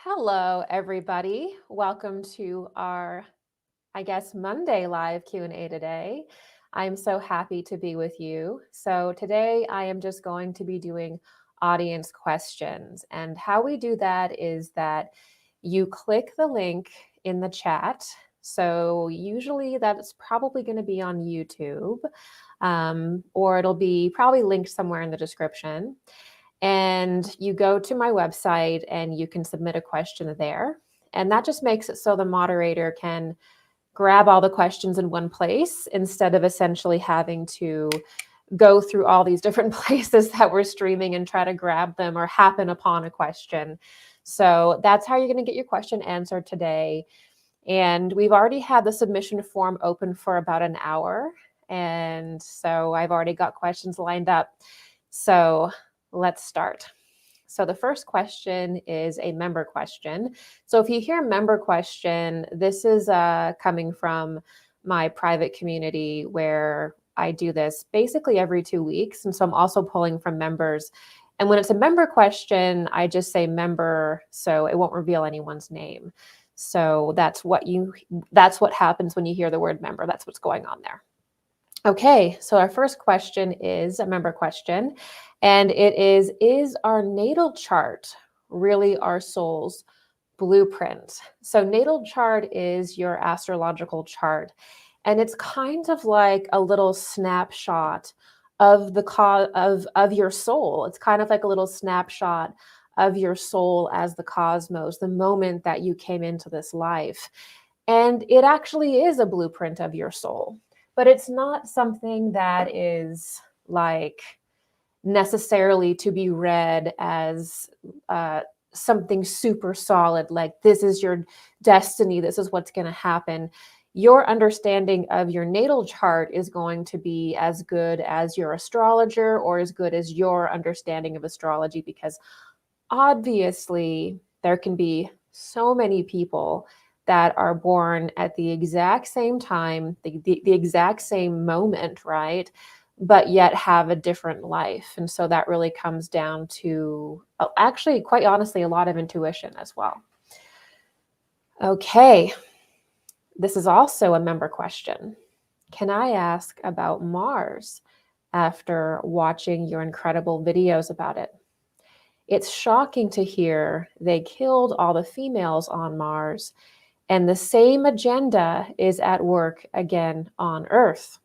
Hello, everybody. Welcome to our, I guess, Monday live Q&A today. I'm so happy to be with you. So today I am just going to be doing audience questions. And how we do that is that you click the link in the chat. So usually that's probably going to be on YouTube, or it'll be probably linked somewhere in the description. And you go to my website and you can submit a question there. And that just makes it so the moderator can grab all the questions in one place instead of essentially having to go through all these different places that we're streaming and try to grab them or happen upon a question. So that's how you're going to get your question answered today. And we've already had the submission form open for about an hour. And so I've already got questions lined up. So let's start. So the first question is a member question. So if you hear member question, this is coming from my private community where I do this basically every 2 weeks. And so I'm also pulling from members. And when it's a member question, I just say member, so it won't reveal anyone's name. So that's what happens when you hear the word member. That's what's going on there. Okay, so our first question is a member question, and it is our natal chart really our soul's blueprint? So natal chart is your astrological chart, and it's kind of like a little snapshot of the of your soul. It's kind of like a little snapshot of your soul as the cosmos, the moment that you came into this life. And it actually is a blueprint of your soul. But it's not something that is like necessarily to be read as something super solid, like this is your destiny, this is what's going to happen. Your understanding of your natal chart is going to be as good as your astrologer or as good as your understanding of astrology, because obviously there can be so many people that are born at the exact same time, the exact same moment, right? But yet have a different life. And so that really comes down to, actually, quite honestly, a lot of intuition as well. Okay, this is also a member question. Can I ask about Mars after watching your incredible videos about it? It's shocking to hear they killed all the females on Mars, and the same agenda is at work again on Earth.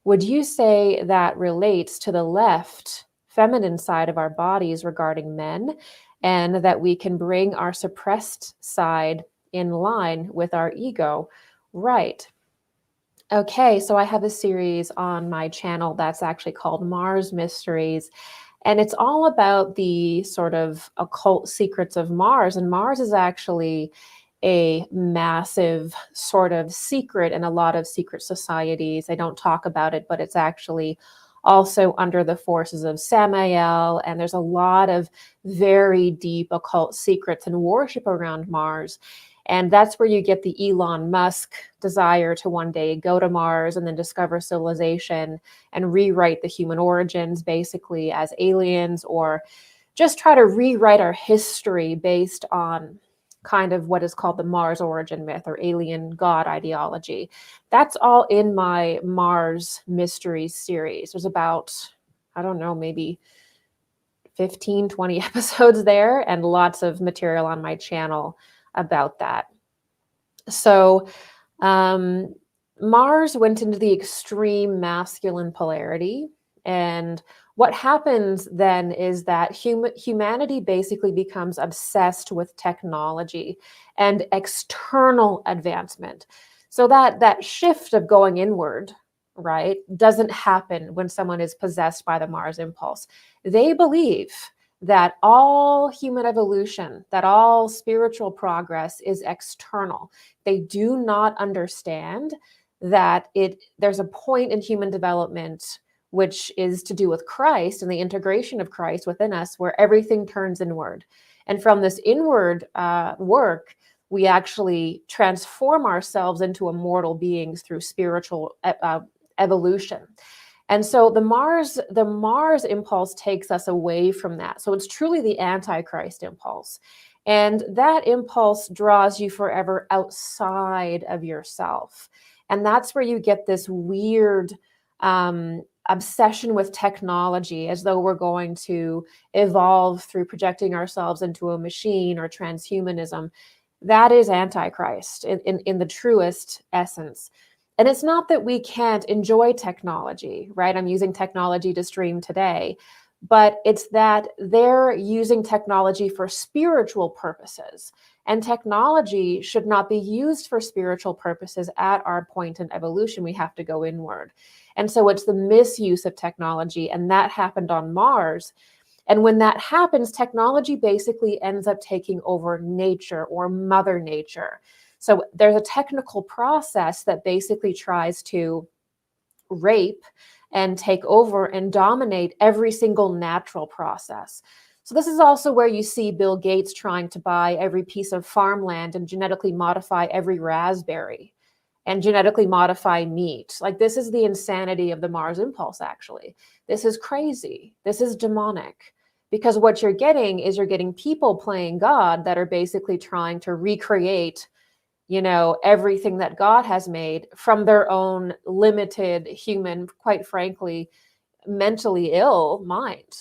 would you say that relates to the left feminine side of our bodies regarding men, and that we can bring our suppressed side in line with our ego? Right. Okay, so I have a series on my channel that's actually called Mars Mysteries, and it's all about the sort of occult secrets of Mars. And Mars is actually a massive sort of secret in a lot of secret societies. They don't talk about it, but it's actually also under the forces of Samael. And there's a lot of very deep occult secrets and worship around Mars. And that's where you get the Elon Musk desire to one day go to Mars and then discover civilization and rewrite the human origins basically as aliens, or just try to rewrite our history based on kind of what is called the Mars origin myth or alien god ideology. That's all in my Mars Mysteries series. There's about, I don't know, maybe 15, 20 episodes there, and lots of material on my channel about that. So Mars went into the extreme masculine polarity, and what happens then is that humanity basically becomes obsessed with technology and external advancement. So that shift of going inward, right, doesn't happen when someone is possessed by the Mars impulse. They believe that all human evolution, that all spiritual progress is external. They do not understand that there's a point in human development which is to do with Christ and the integration of Christ within us, where everything turns inward. And from this inward work, we actually transform ourselves into immortal beings through spiritual evolution. And so the Mars impulse takes us away from that. So it's truly the Antichrist impulse. And that impulse draws you forever outside of yourself. And that's where you get this weird obsession with technology, as though we're going to evolve through projecting ourselves into a machine, or transhumanism. That is Antichrist in the truest essence. And it's not that we can't enjoy technology, right? I'm using technology to stream today, but it's that they're using technology for spiritual purposes. And technology should not be used for spiritual purposes at our point in evolution. We have to go inward. And so it's the misuse of technology, and that happened on Mars. And when that happens, technology basically ends up taking over nature, or Mother Nature. So there's a technical process that basically tries to rape and take over and dominate every single natural process. So this is also where you see Bill Gates trying to buy every piece of farmland and genetically modify every raspberry and genetically modify meat. Like, this is the insanity of the Mars impulse, actually. This is crazy. This is demonic. Because what you're getting people playing God that are basically trying to recreate, everything that God has made from their own limited human, quite frankly, mentally ill mind.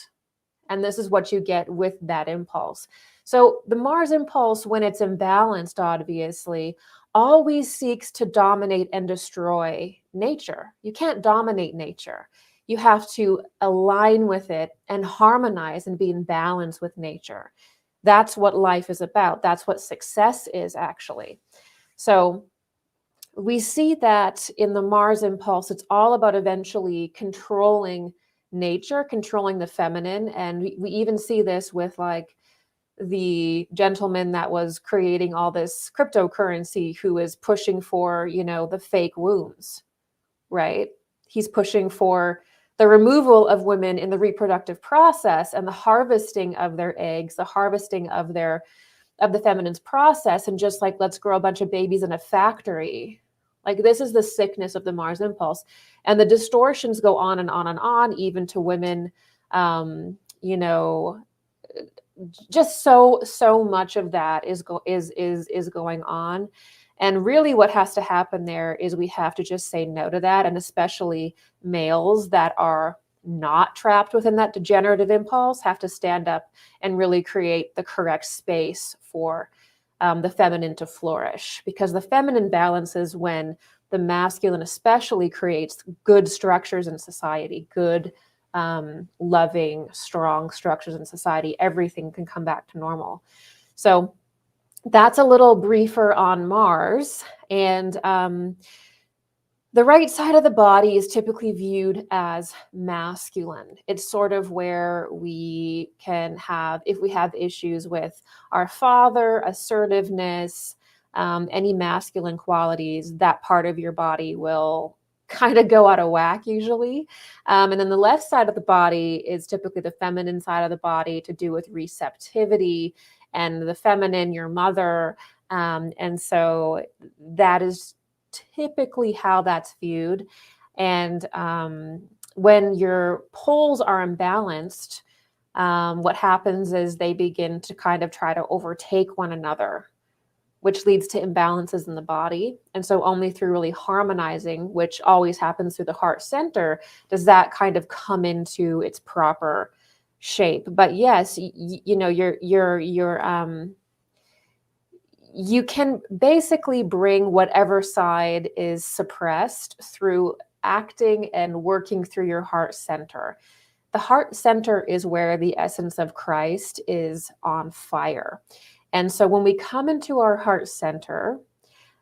And this is what you get with that impulse. So the Mars impulse, when it's imbalanced, obviously, always seeks to dominate and destroy nature. You can't dominate nature. You have to align with it and harmonize and be in balance with nature. That's what life is about. That's what success is, actually. So we see that in the Mars impulse, it's all about eventually controlling nature, controlling the feminine. And we even see this with like the gentleman that was creating all this cryptocurrency, who is pushing for, the fake wombs, right? He's pushing for the removal of women in the reproductive process and the harvesting of their eggs, the harvesting of the feminine's process, and just like, let's grow a bunch of babies in a factory. Like, this is the sickness of the Mars impulse. And the distortions go on and on and on, even to women, just so much of that is going on. And really what has to happen there is we have to just say no to that. And especially males that are not trapped within that degenerative impulse have to stand up and really create the correct space for the feminine to flourish. Because the feminine balances when the masculine especially creates good structures in society, good, loving, strong structures in society. Everything can come back to normal. So that's a little briefer on Mars. And the right side of the body is typically viewed as masculine. It's sort of where we can have, if we have issues with our father, assertiveness, any masculine qualities, that part of your body will kind of go out of whack usually. And then the left side of the body is typically the feminine side of the body, to do with receptivity and the feminine, your mother. And so that is typically how that's viewed. And when your poles are imbalanced, what happens is they begin to kind of try to overtake one another, which leads to imbalances in the body. And so only through really harmonizing, which always happens through the heart center, does that kind of come into its proper shape. But yes, you know, you can basically bring whatever side is suppressed through acting and working through your heart center. The heart center is where the essence of Christ is on fire. And so when we come into our heart center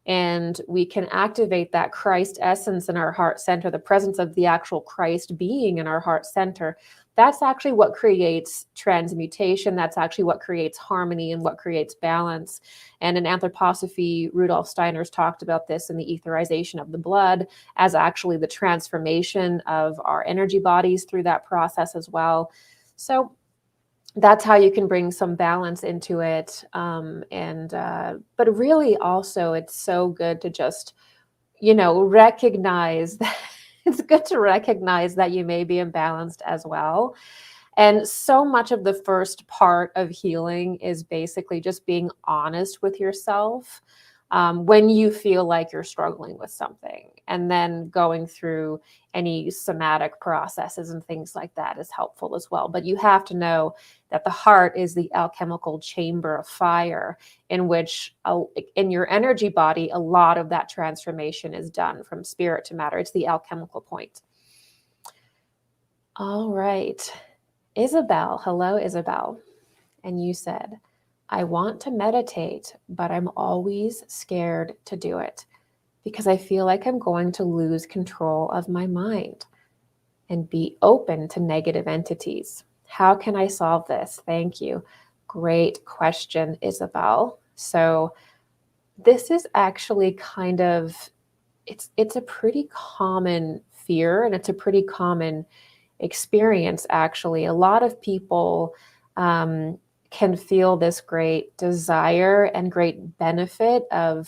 and we can activate that Christ essence in our heart center, the presence of the actual Christ being in our heart center, that's actually what creates transmutation. That's actually what creates harmony and what creates balance. And in Anthroposophy, Rudolf Steiner's talked about this in the etherization of the blood as actually the transformation of our energy bodies through that process as well. So that's how you can bring some balance into it. But really also, it's so good to just, you know, recognize that it's good to recognize that you may be imbalanced as well. And so much of the first part of healing is basically just being honest with yourself when you feel like you're struggling with something, and then going through any somatic processes and things like that is helpful as well. But you have to know that the heart is the alchemical chamber of fire, in which in your energy body, a lot of that transformation is done from spirit to matter. It's the alchemical point. All right. Isabel, hello, Isabel. And you said, I want to meditate, but I'm always scared to do it because I feel like I'm going to lose control of my mind and be open to negative entities. How can I solve this? Thank you. Great question, Isabel. So this is actually kind of, it's a pretty common fear, and it's a pretty common experience, actually. A lot of people can feel this great desire and great benefit of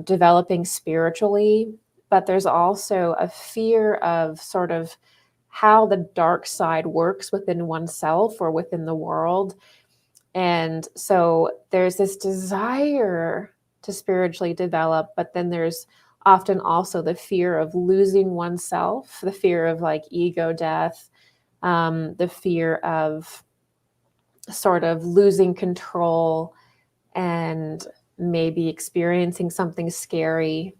developing spiritually, but there's also a fear of sort of how the dark side works within oneself or within the world. And so there's this desire to spiritually develop, but then there's often also the fear of losing oneself, the fear of like ego death, the fear of sort of losing control and maybe experiencing something scary.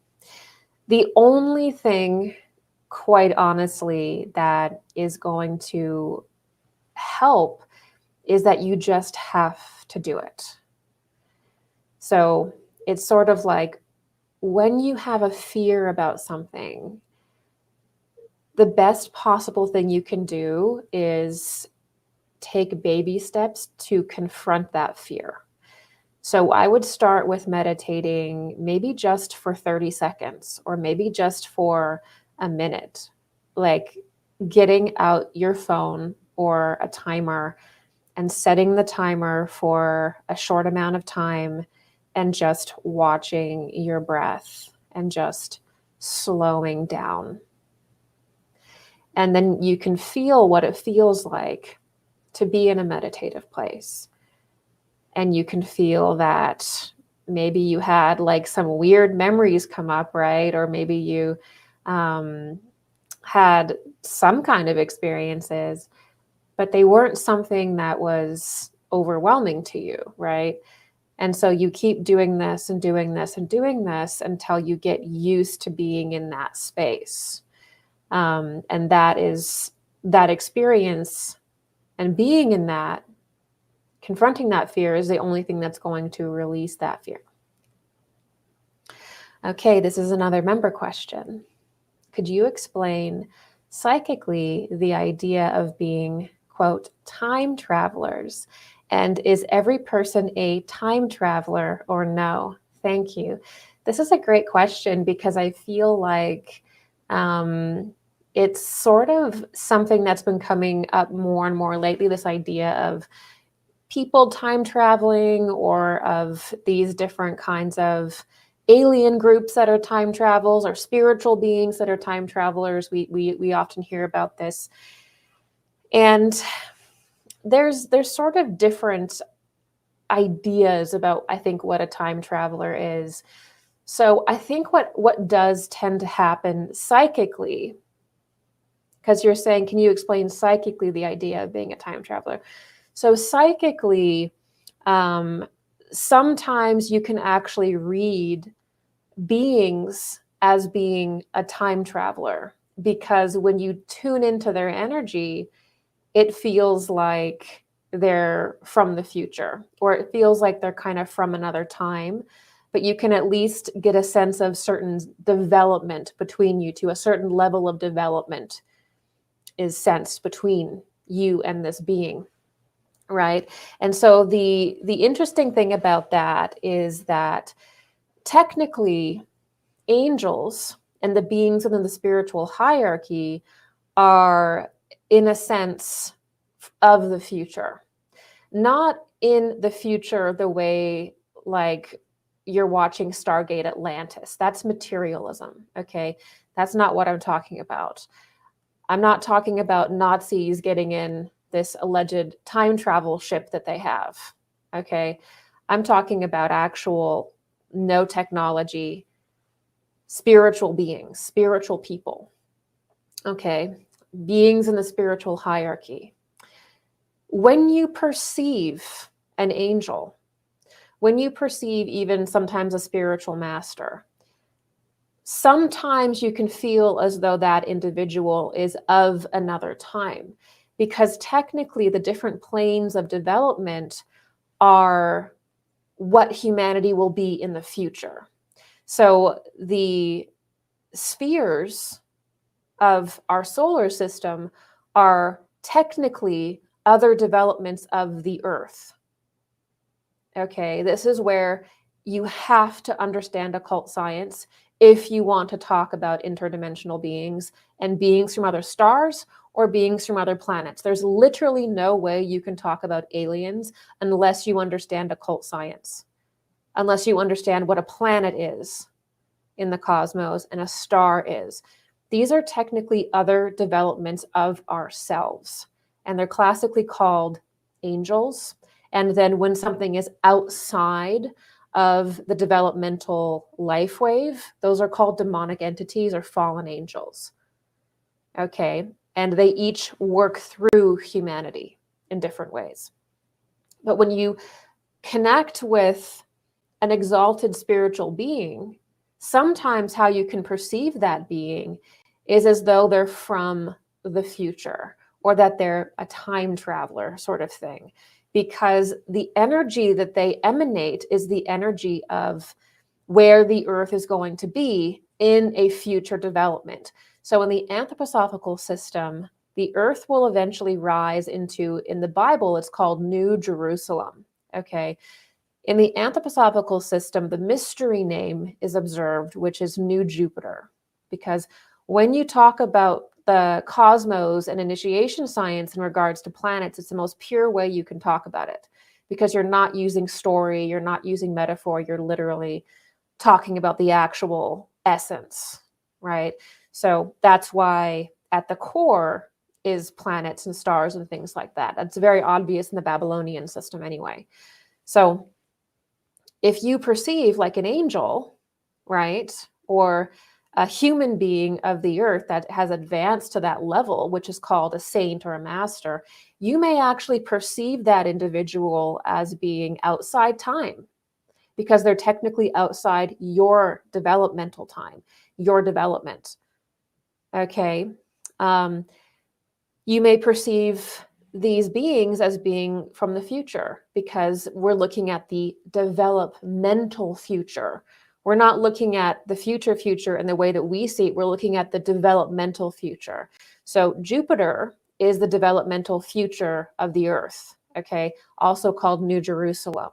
The only thing, quite honestly, that is going to help is that you just have to do it. So it's sort of like when you have a fear about something, the best possible thing you can do is take baby steps to confront that fear. So I would start with meditating, maybe just for 30 seconds or maybe just for a minute, like getting out your phone or a timer and setting the timer for a short amount of time and just watching your breath and just slowing down. And then you can feel what it feels like to be in a meditative place. And you can feel that maybe you had like some weird memories come up, right? Or maybe you had some kind of experiences, but they weren't something that was overwhelming to you, right? And so you keep doing this and doing this and doing this until you get used to being in that space. And that experience and being in that, confronting that fear is the only thing that's going to release that fear. Okay, this is another member question. Could you explain psychically the idea of being, quote, time travelers? And is every person a time traveler or no? Thank you. This is a great question because I feel like it's sort of something that's been coming up more and more lately, this idea of people time traveling or of these different kinds of alien groups that are time travels or spiritual beings that are time travelers. We often hear about this. And there's sort of different ideas about, I think, what a time traveler is. So I think what does tend to happen psychically, because you're saying, can you explain psychically the idea of being a time traveler? So psychically, sometimes you can actually read beings as being a time traveler, because when you tune into their energy, it feels like they're from the future, or it feels like they're kind of from another time, but you can at least get a sense of certain development between you two. A certain level of development is sensed between you and this being. Right. And so the interesting thing about that is that technically angels and the beings within the spiritual hierarchy are, in a sense, of the future. Not in the future the way like you're watching Stargate Atlantis. That's materialism. Okay. That's not what I'm talking about. I'm not talking about Nazis getting in this alleged time travel ship that they have. Okay. I'm talking about actual no technology, spiritual beings, spiritual people. Okay. Beings in the spiritual hierarchy. When you perceive an angel, when you perceive even sometimes a spiritual master, sometimes you can feel as though that individual is of another time, because technically the different planes of development are what humanity will be in the future. So the spheres of our solar system are technically other developments of the Earth. Okay, this is where you have to understand occult science if you want to talk about interdimensional beings and beings from other stars or beings from other planets. There's literally no way you can talk about aliens unless you understand occult science, unless you understand what a planet is in the cosmos and a star is. These are technically other developments of ourselves, and they're classically called angels. And then when something is outside of the developmental life wave, those are called demonic entities or fallen angels. Okay, and they each work through humanity in different ways. But when you connect with an exalted spiritual being, sometimes how you can perceive that being is as though they're from the future, or that they're a time traveler sort of thing, because the energy that they emanate is the energy of where the Earth is going to be in a future development. So in the anthroposophical system, the Earth will eventually rise into, in the Bible, it's called New Jerusalem. Okay. In the anthroposophical system, the mystery name is observed, which is New Jupiter, because when you talk about the cosmos and initiation science in regards to planets, it's the most pure way you can talk about it, because you're not using story, you're not using metaphor, you're literally talking about the actual essence, right? So that's why at the core is planets and stars and things like that. That's very obvious in the Babylonian system anyway. So if you perceive like an angel, right, or a human being of the earth that has advanced to that level, which is called a saint or a master, you may actually perceive that individual as being outside time. because they're technically outside your developmental time, your development. Okay. You may perceive these beings as being from the future because we're looking at the developmental future. We're not looking at the future in the way that we see it. We're looking at the developmental future. So Jupiter is the developmental future of the Earth, okay? Also called New Jerusalem.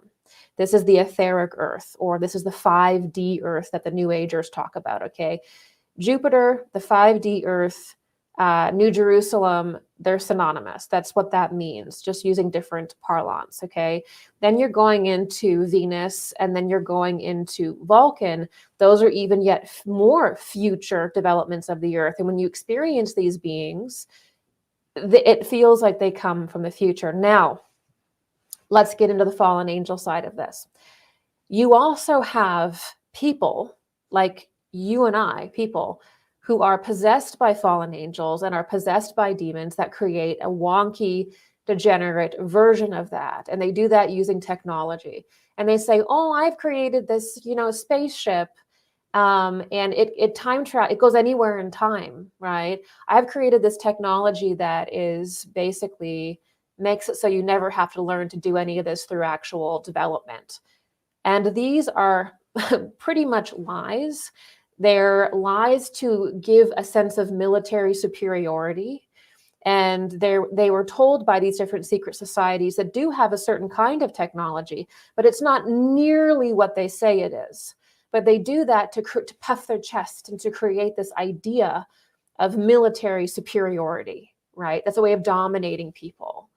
This is the etheric Earth, or this is the 5D Earth that the New Agers talk about, okay? Jupiter, the 5D Earth, New Jerusalem, they're synonymous. That's what that means, just using different parlance, okay? Then you're going into Venus, and then you're going into Vulcan. Those are even yet more future developments of the Earth. And when you experience these beings, it feels like they come from the future. Now, let's get into the fallen angel side of this. You also have people like you and I, people who are possessed by fallen angels and are possessed by demons that create a wonky, degenerate version of that. And they do that using technology. And they say, oh, I've created this, spaceship. And it time travel, it goes anywhere in time, right? I've created this technology that is basically makes it so you never have to learn to do any of this through actual development. And these are pretty much lies. They're lies to give a sense of military superiority. And they were told by these different secret societies that do have a certain kind of technology, but it's not nearly what they say it is. But they do that to puff their chest and to create this idea of military superiority, right? That's a way of dominating people,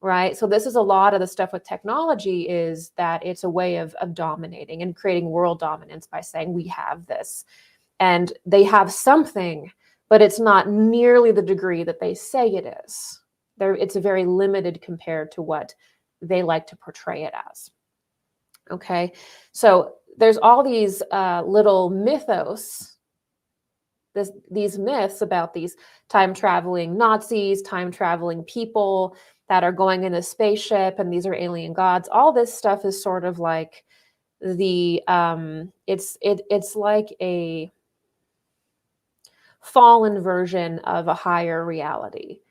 right? So this is a lot of the stuff with technology, is that it's a way of dominating and creating world dominance by saying we have this. And they have something, but it's not nearly the degree that they say it is. It's very limited compared to what they like to portray it as. Okay, so there's all these little mythos, these myths about these time-traveling Nazis, time-traveling people that are going in a spaceship, and these are alien gods. All this stuff is sort of like the, it's like a fallen version of a higher reality.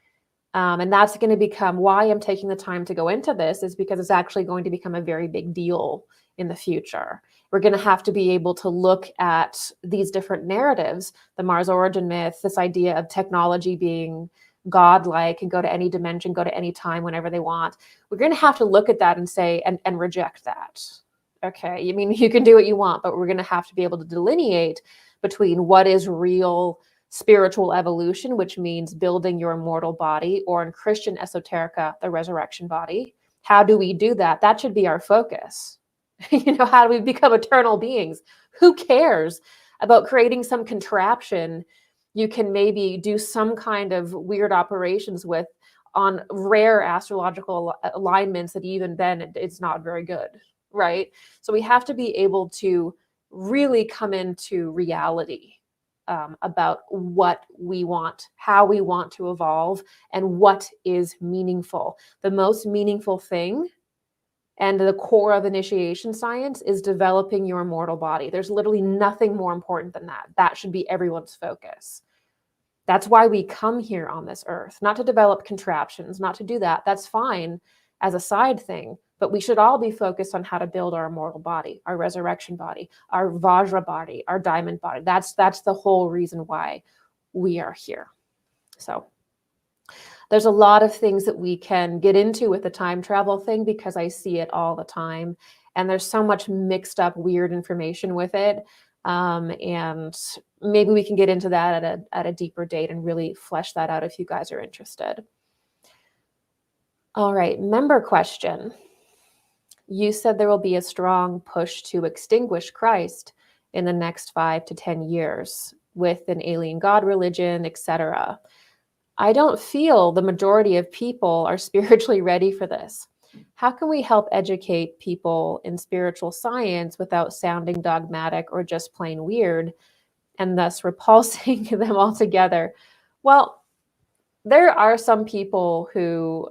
And that's going to become why I'm taking the time to go into this, is because it's actually going to become a very big deal in the future. We're going to have to be able to look at these different narratives, the Mars origin myth, this idea of technology being godlike and go to any dimension, go to any time whenever they want. We're going to have to look at that and say, and reject that. Okay, I mean, you can do what you want, but we're going to have to be able to delineate between what is real spiritual evolution, which means building your immortal body, or in Christian esoterica, the resurrection body. How do we do that? That should be our focus. How do we become eternal beings? Who cares about creating some contraption you can maybe do some kind of weird operations with on rare astrological alignments that even then it's not very good, right? So we have to be able to really come into reality about what we want, how we want to evolve, and what is meaningful. The most meaningful thing and the core of initiation science is developing your immortal body. There's literally nothing more important than that. That should be everyone's focus. That's why we come here on this earth, not to develop contraptions, not to do that. That's fine as a side thing, but we should all be focused on how to build our immortal body, our resurrection body, our Vajra body, our diamond body. That's the whole reason why we are here. So there's a lot of things that we can get into with the time travel thing, because I see it all the time. And there's so much mixed up, weird information with it. And maybe we can get into that at a deeper date and really flesh that out if you guys are interested. All right, member question. You said there will be a strong push to extinguish Christ in the next 5 to 10 years with an alien god religion, etc. I don't feel the majority of people are spiritually ready for this. How can we help educate people in spiritual science without sounding dogmatic or just plain weird, and thus repulsing them altogether? Well, there are some people who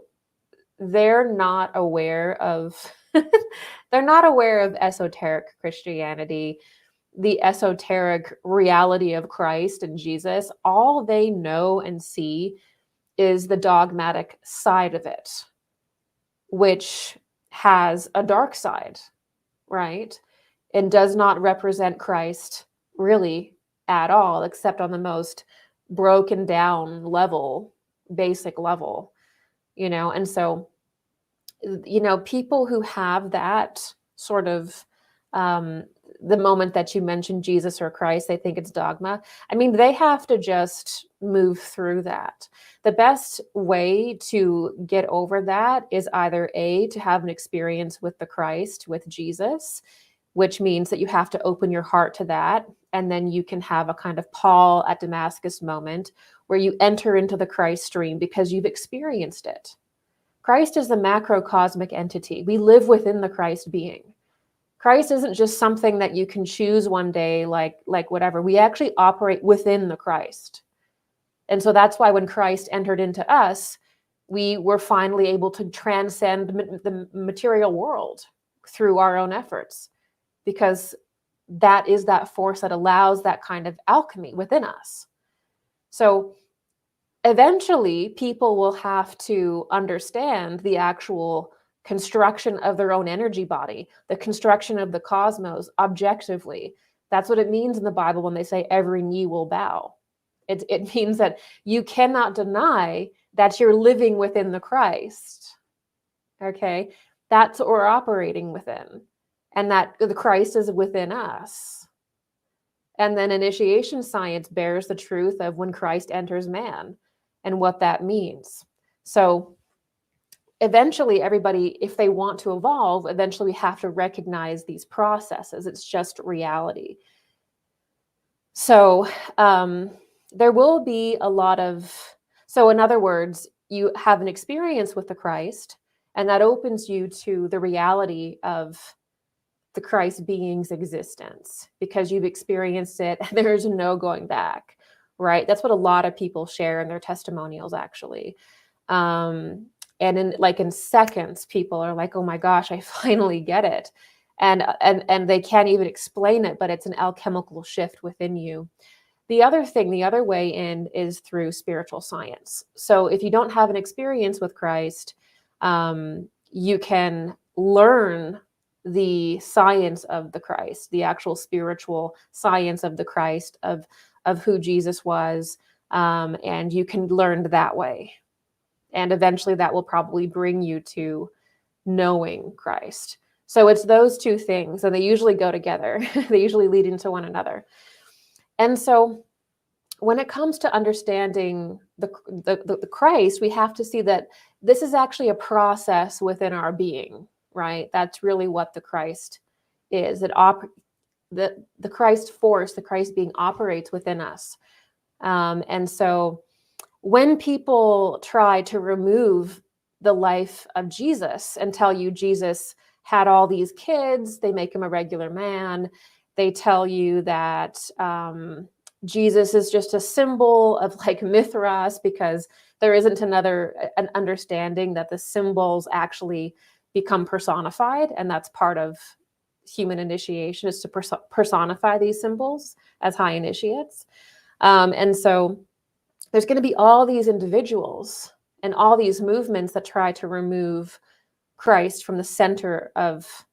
they're not aware of they're not aware of esoteric Christianity, the esoteric reality of Christ and Jesus. All they know and see is the dogmatic side of it, which has a dark side, right? And does not represent Christ really at all, except on the most broken down level, basic level, And so, people who have that sort of, the moment that you mentioned Jesus or Christ, they think it's dogma. I mean, they have to just move through that. The best way to get over that is either A, to have an experience with the Christ, with Jesus, which means that you have to open your heart to that. And then you can have a kind of Paul at Damascus moment where you enter into the Christ stream because you've experienced it. Christ is the macrocosmic entity. We live within the Christ being. Christ isn't just something that you can choose one day, like whatever. We actually operate within the Christ. And so that's why when Christ entered into us, we were finally able to transcend the material world through our own efforts, because that is that force that allows that kind of alchemy within us. So eventually, people will have to understand the actual construction of their own energy body, the construction of the cosmos objectively. That's what it means in the Bible when they say every knee will bow. It means that you cannot deny that you're living within the Christ. Okay? That's what we're operating within, and that the Christ is within us. And then initiation science bears the truth of when Christ enters man and what that means. So eventually, everybody, if they want to evolve, eventually we have to recognize these processes. It's just reality. So there will be a lot of, so in other words, you have an experience with the Christ, and that opens you to the reality of the Christ being's existence because you've experienced it and there's no going back, right? That's what a lot of people share in their testimonials, actually. And in seconds, people are like, oh my gosh, I finally get it. And they can't even explain it, but it's an alchemical shift within you. The other way in is through spiritual science. So if you don't have an experience with Christ, you can learn the science of the Christ, the actual spiritual science of the Christ, of who Jesus was, and you can learn that way. And eventually that will probably bring you to knowing Christ. So it's those two things, and they usually go together. They usually lead into one another. And so when it comes to understanding the Christ, we have to see that this is actually a process within our being, right? That's really what the Christ is. The Christ force, the Christ being operates within us. And so when people try to remove the life of Jesus and tell you Jesus had all these kids, they make him a regular man. They tell you that Jesus is just a symbol of like Mithras, because there isn't an understanding that the symbols actually become personified, and that's part of human initiation, is to personify these symbols as high initiates. And so there's going to be all these individuals and all these movements that try to remove Christ from the center of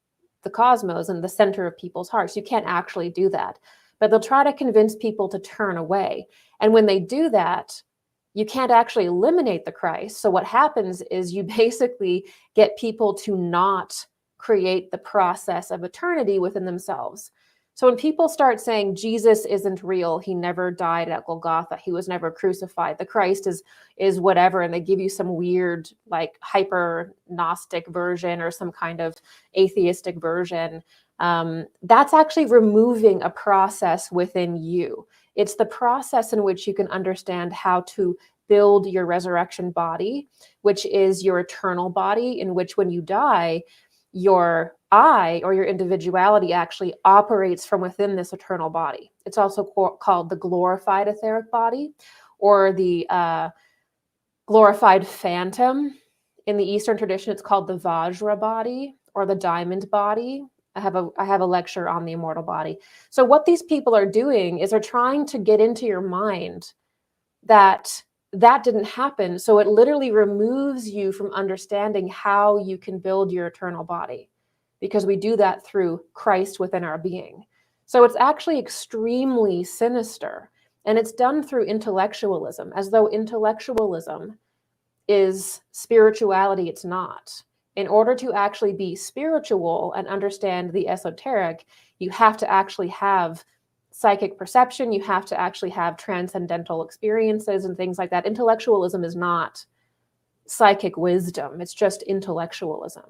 the cosmos and the center of people's hearts. You can't actually do that, but they'll try to convince people to turn away. And when they do that, you can't actually eliminate the Christ. So what happens is you basically get people to not create the process of eternity within themselves. So when people start saying Jesus isn't real, he never died at Golgotha, he was never crucified, the Christ is whatever, and they give you some weird like hyper Gnostic version or some kind of atheistic version, that's actually removing a process within you. It's the process in which you can understand how to build your resurrection body, which is your eternal body, in which when you die, your I, or your individuality, actually operates from within this eternal body. It's also called the glorified etheric body, or the glorified phantom. in the Eastern tradition, it's called the Vajra body or the diamond body. I have a lecture on the immortal body. So what these people are doing is they're trying to get into your mind that didn't happen. So it literally removes you from understanding how you can build your eternal body, because we do that through Christ within our being. So it's actually extremely sinister, and it's done through intellectualism, as though intellectualism is spirituality. It's not. In order to actually be spiritual and understand the esoteric, you have to actually have psychic perception. You have to actually have transcendental experiences and things like that. Intellectualism is not psychic wisdom. It's just intellectualism.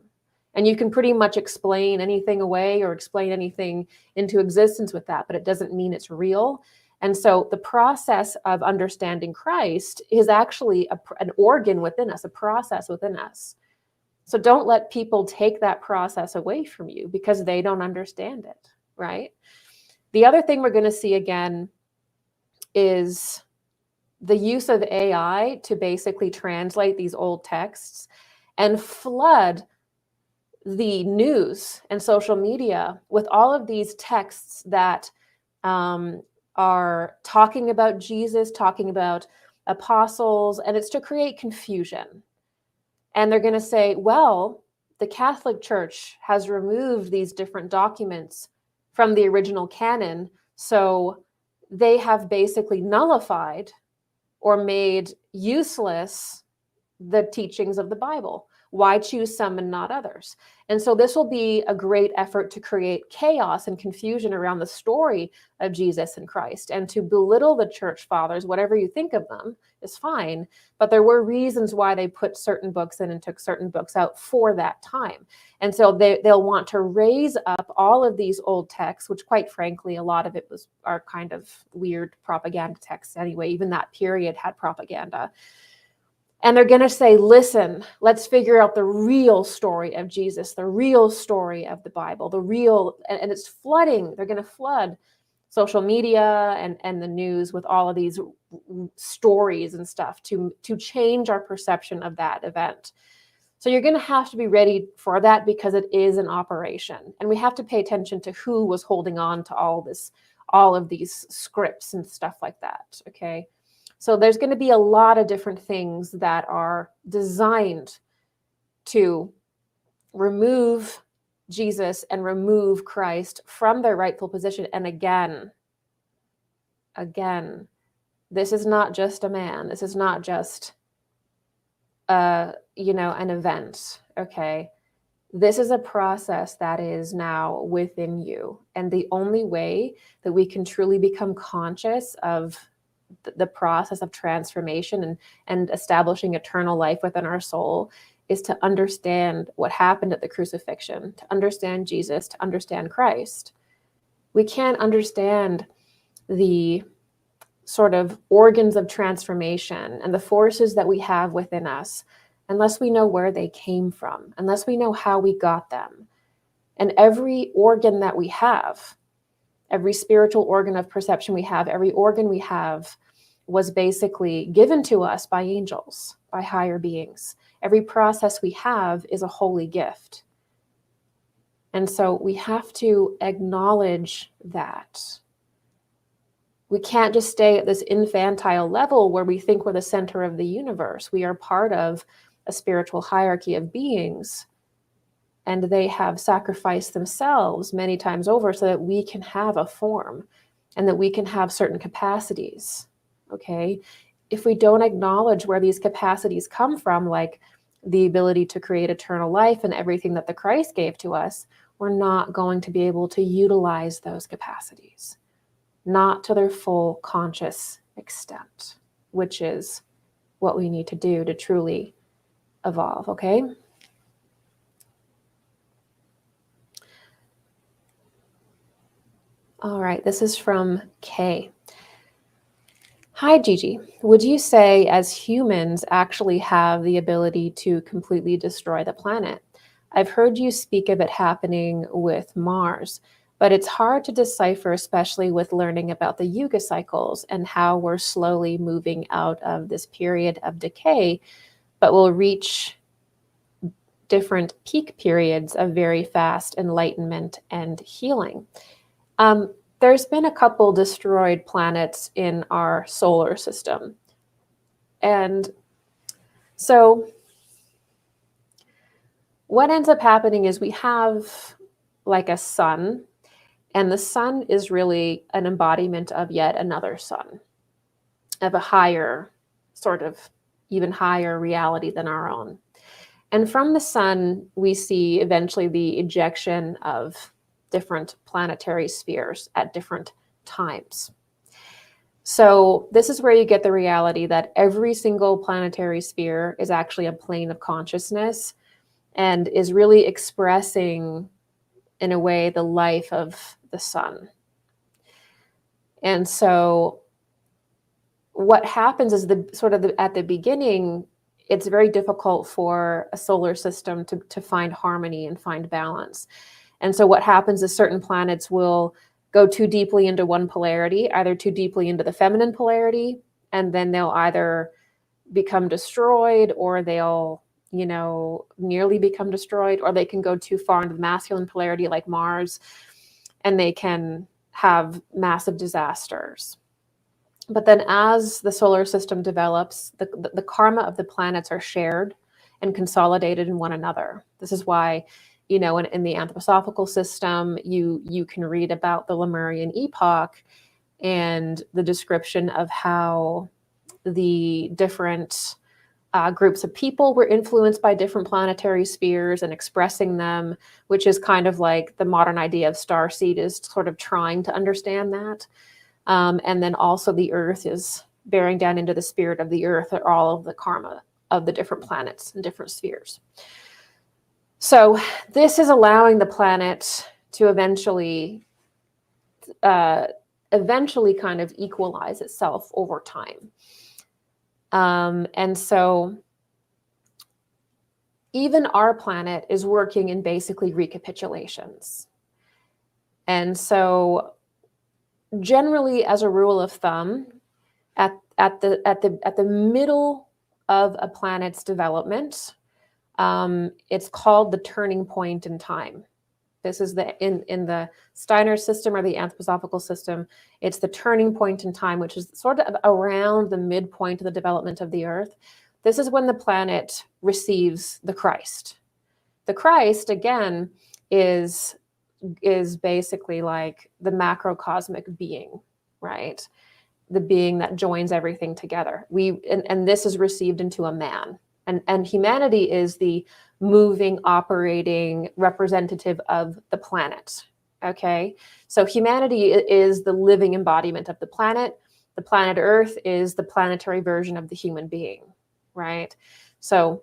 And you can pretty much explain anything away or explain anything into existence with that, but it doesn't mean it's real. And so the process of understanding Christ is actually an organ within us, a process within us. So don't let people take that process away from you because they don't understand it, right? The other thing we're going to see again is the use of AI to basically translate these old texts and flood the news and social media with all of these texts that are talking about Jesus, talking about apostles, and it's to create confusion. And they're going to say, well, the Catholic Church has removed these different documents from the original canon, so they have basically nullified or made useless the teachings of the Bible. Why choose some and not others? And so this will be a great effort to create chaos and confusion around the story of Jesus and Christ, and to belittle the church fathers. Whatever you think of them is fine, but there were reasons why they put certain books in and took certain books out for that time. And so they'll want to raise up all of these old texts, which quite frankly, a lot of it are kind of weird propaganda texts anyway. Even that period had propaganda. And they're going to say, listen, let's figure out the real story of Jesus, the real story of the Bible, and it's flooding. They're going to flood social media and the news with all of these stories and stuff to change our perception of that event. So you're going to have to be ready for that, because it is an operation. And we have to pay attention to who was holding on to all of these scripts and stuff like that, okay? So there's going to be a lot of different things that are designed to remove Jesus and remove Christ from their rightful position. And again, this is not just a man. This is not just an event, okay? This is a process that is now within you. And the only way that we can truly become conscious of the process of transformation and establishing eternal life within our soul is to understand what happened at the crucifixion, to understand Jesus, to understand Christ. We can't understand the sort of organs of transformation and the forces that we have within us unless we know where they came from, unless we know how we got them. And every organ that we have, every spiritual organ of perception we have, every organ we have was basically given to us by angels, by higher beings. Every process we have is a holy gift. And so we have to acknowledge that. We can't just stay at this infantile level where we think we're the center of the universe. We are part of a spiritual hierarchy of beings, and they have sacrificed themselves many times over so that we can have a form and that we can have certain capacities. Okay, if we don't acknowledge where these capacities come from, like the ability to create eternal life and everything that the Christ gave to us, we're not going to be able to utilize those capacities, not to their full conscious extent, which is what we need to do to truly evolve, okay? All right, this is from Kay. Hi, Gigi. Would you say as humans actually have the ability to completely destroy the planet? I've heard you speak of it happening with Mars, but it's hard to decipher, especially with learning about the Yuga cycles and how we're slowly moving out of this period of decay, but will reach different peak periods of very fast enlightenment and healing. There's been a couple destroyed planets in our solar system. And so what ends up happening is we have like a sun, and the sun is really an embodiment of yet another sun, of a higher, sort of even higher reality than our own. And from the sun, we see eventually the ejection of different planetary spheres at different times. So this is where you get the reality that every single planetary sphere is actually a plane of consciousness and is really expressing, in a way, the life of the sun. And so what happens is at the beginning, it's very difficult for a solar system to find harmony and find balance. And so what happens is certain planets will go too deeply into one polarity, either too deeply into the feminine polarity, and then they'll either become destroyed, or they'll, nearly become destroyed, or they can go too far into the masculine polarity like Mars, and they can have massive disasters. But then as the solar system develops, the karma of the planets are shared and consolidated in one another. This is why, in the Anthroposophical system, you can read about the Lemurian epoch and the description of how the different groups of people were influenced by different planetary spheres and expressing them, which is kind of like the modern idea of starseed is sort of trying to understand that. And then also the earth is bearing down into the spirit of the earth, or all of the karma of the different planets and different spheres. So this is allowing the planet to eventually kind of equalize itself over time. And so even our planet is working in basically recapitulations. And so generally, as a rule of thumb, at the middle of a planet's development, it's called the turning point in time. This is in the Steiner system or the Anthroposophical system. It's the turning point in time, which is sort of around the midpoint of the development of the Earth. This is when the planet receives the Christ. The Christ, again, is basically like the macrocosmic being, right? The being that joins everything together. And this is received into a man. And humanity is the moving, operating representative of the planet. Okay, so humanity is the living embodiment of the planet. The planet Earth is the planetary version of the human being, right? So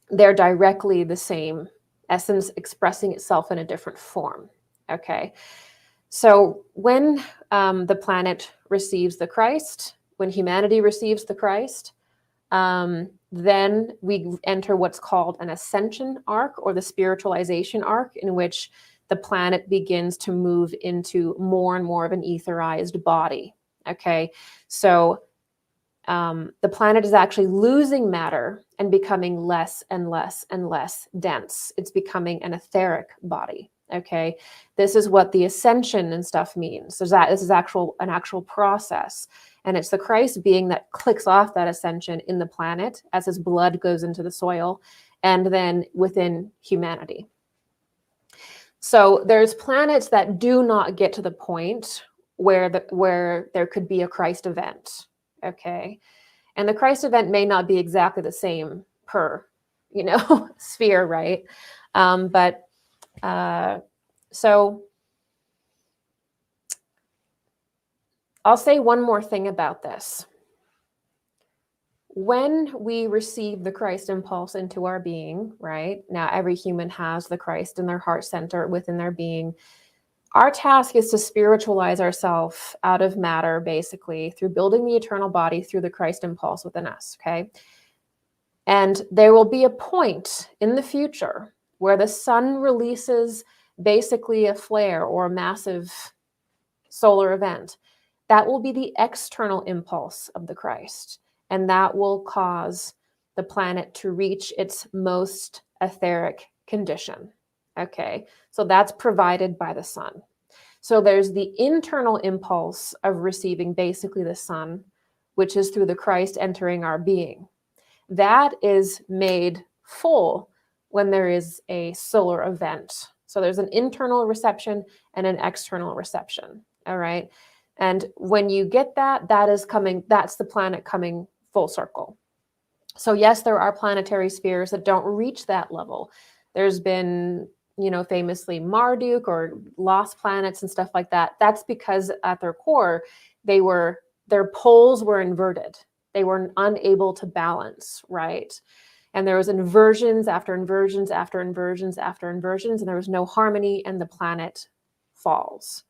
they're directly the same essence expressing itself in a different form. Okay, so when the planet receives the Christ, when humanity receives the Christ, then we enter what's called an ascension arc, or the spiritualization arc, in which the planet begins to move into more and more of an etherized body. Okay, so the planet is actually losing matter and becoming less and less and less dense. It's becoming an etheric body. Okay, this is what the ascension and stuff means. So this is an actual process. And it's the Christ being that clicks off that ascension in the planet as his blood goes into the soil, and then within humanity. So there's planets that do not get to the point where there could be a Christ event. Okay, and the Christ event may not be exactly the same per, sphere, right? So I'll say one more thing about this. When we receive the Christ impulse into our being, right? Now, every human has the Christ in their heart center within their being. Our task is to spiritualize ourselves out of matter, basically, through building the eternal body through the Christ impulse within us, okay? And there will be a point in the future where the sun releases basically a flare or a massive solar event. That will be the external impulse of the Christ. And that will cause the planet to reach its most etheric condition. Okay, so that's provided by the sun. So there's the internal impulse of receiving basically the sun, which is through the Christ entering our being. That is made full when there is a solar event. So there's an internal reception and an external reception. All right. And when you get that, that's the planet coming full circle. So yes, there are planetary spheres that don't reach that level. There's been, famously Marduk or lost planets and stuff like that. That's because at their core, their poles were inverted. They were unable to balance, right? And there was inversions after inversions after inversions after inversions, and there was no harmony, and the planet falls.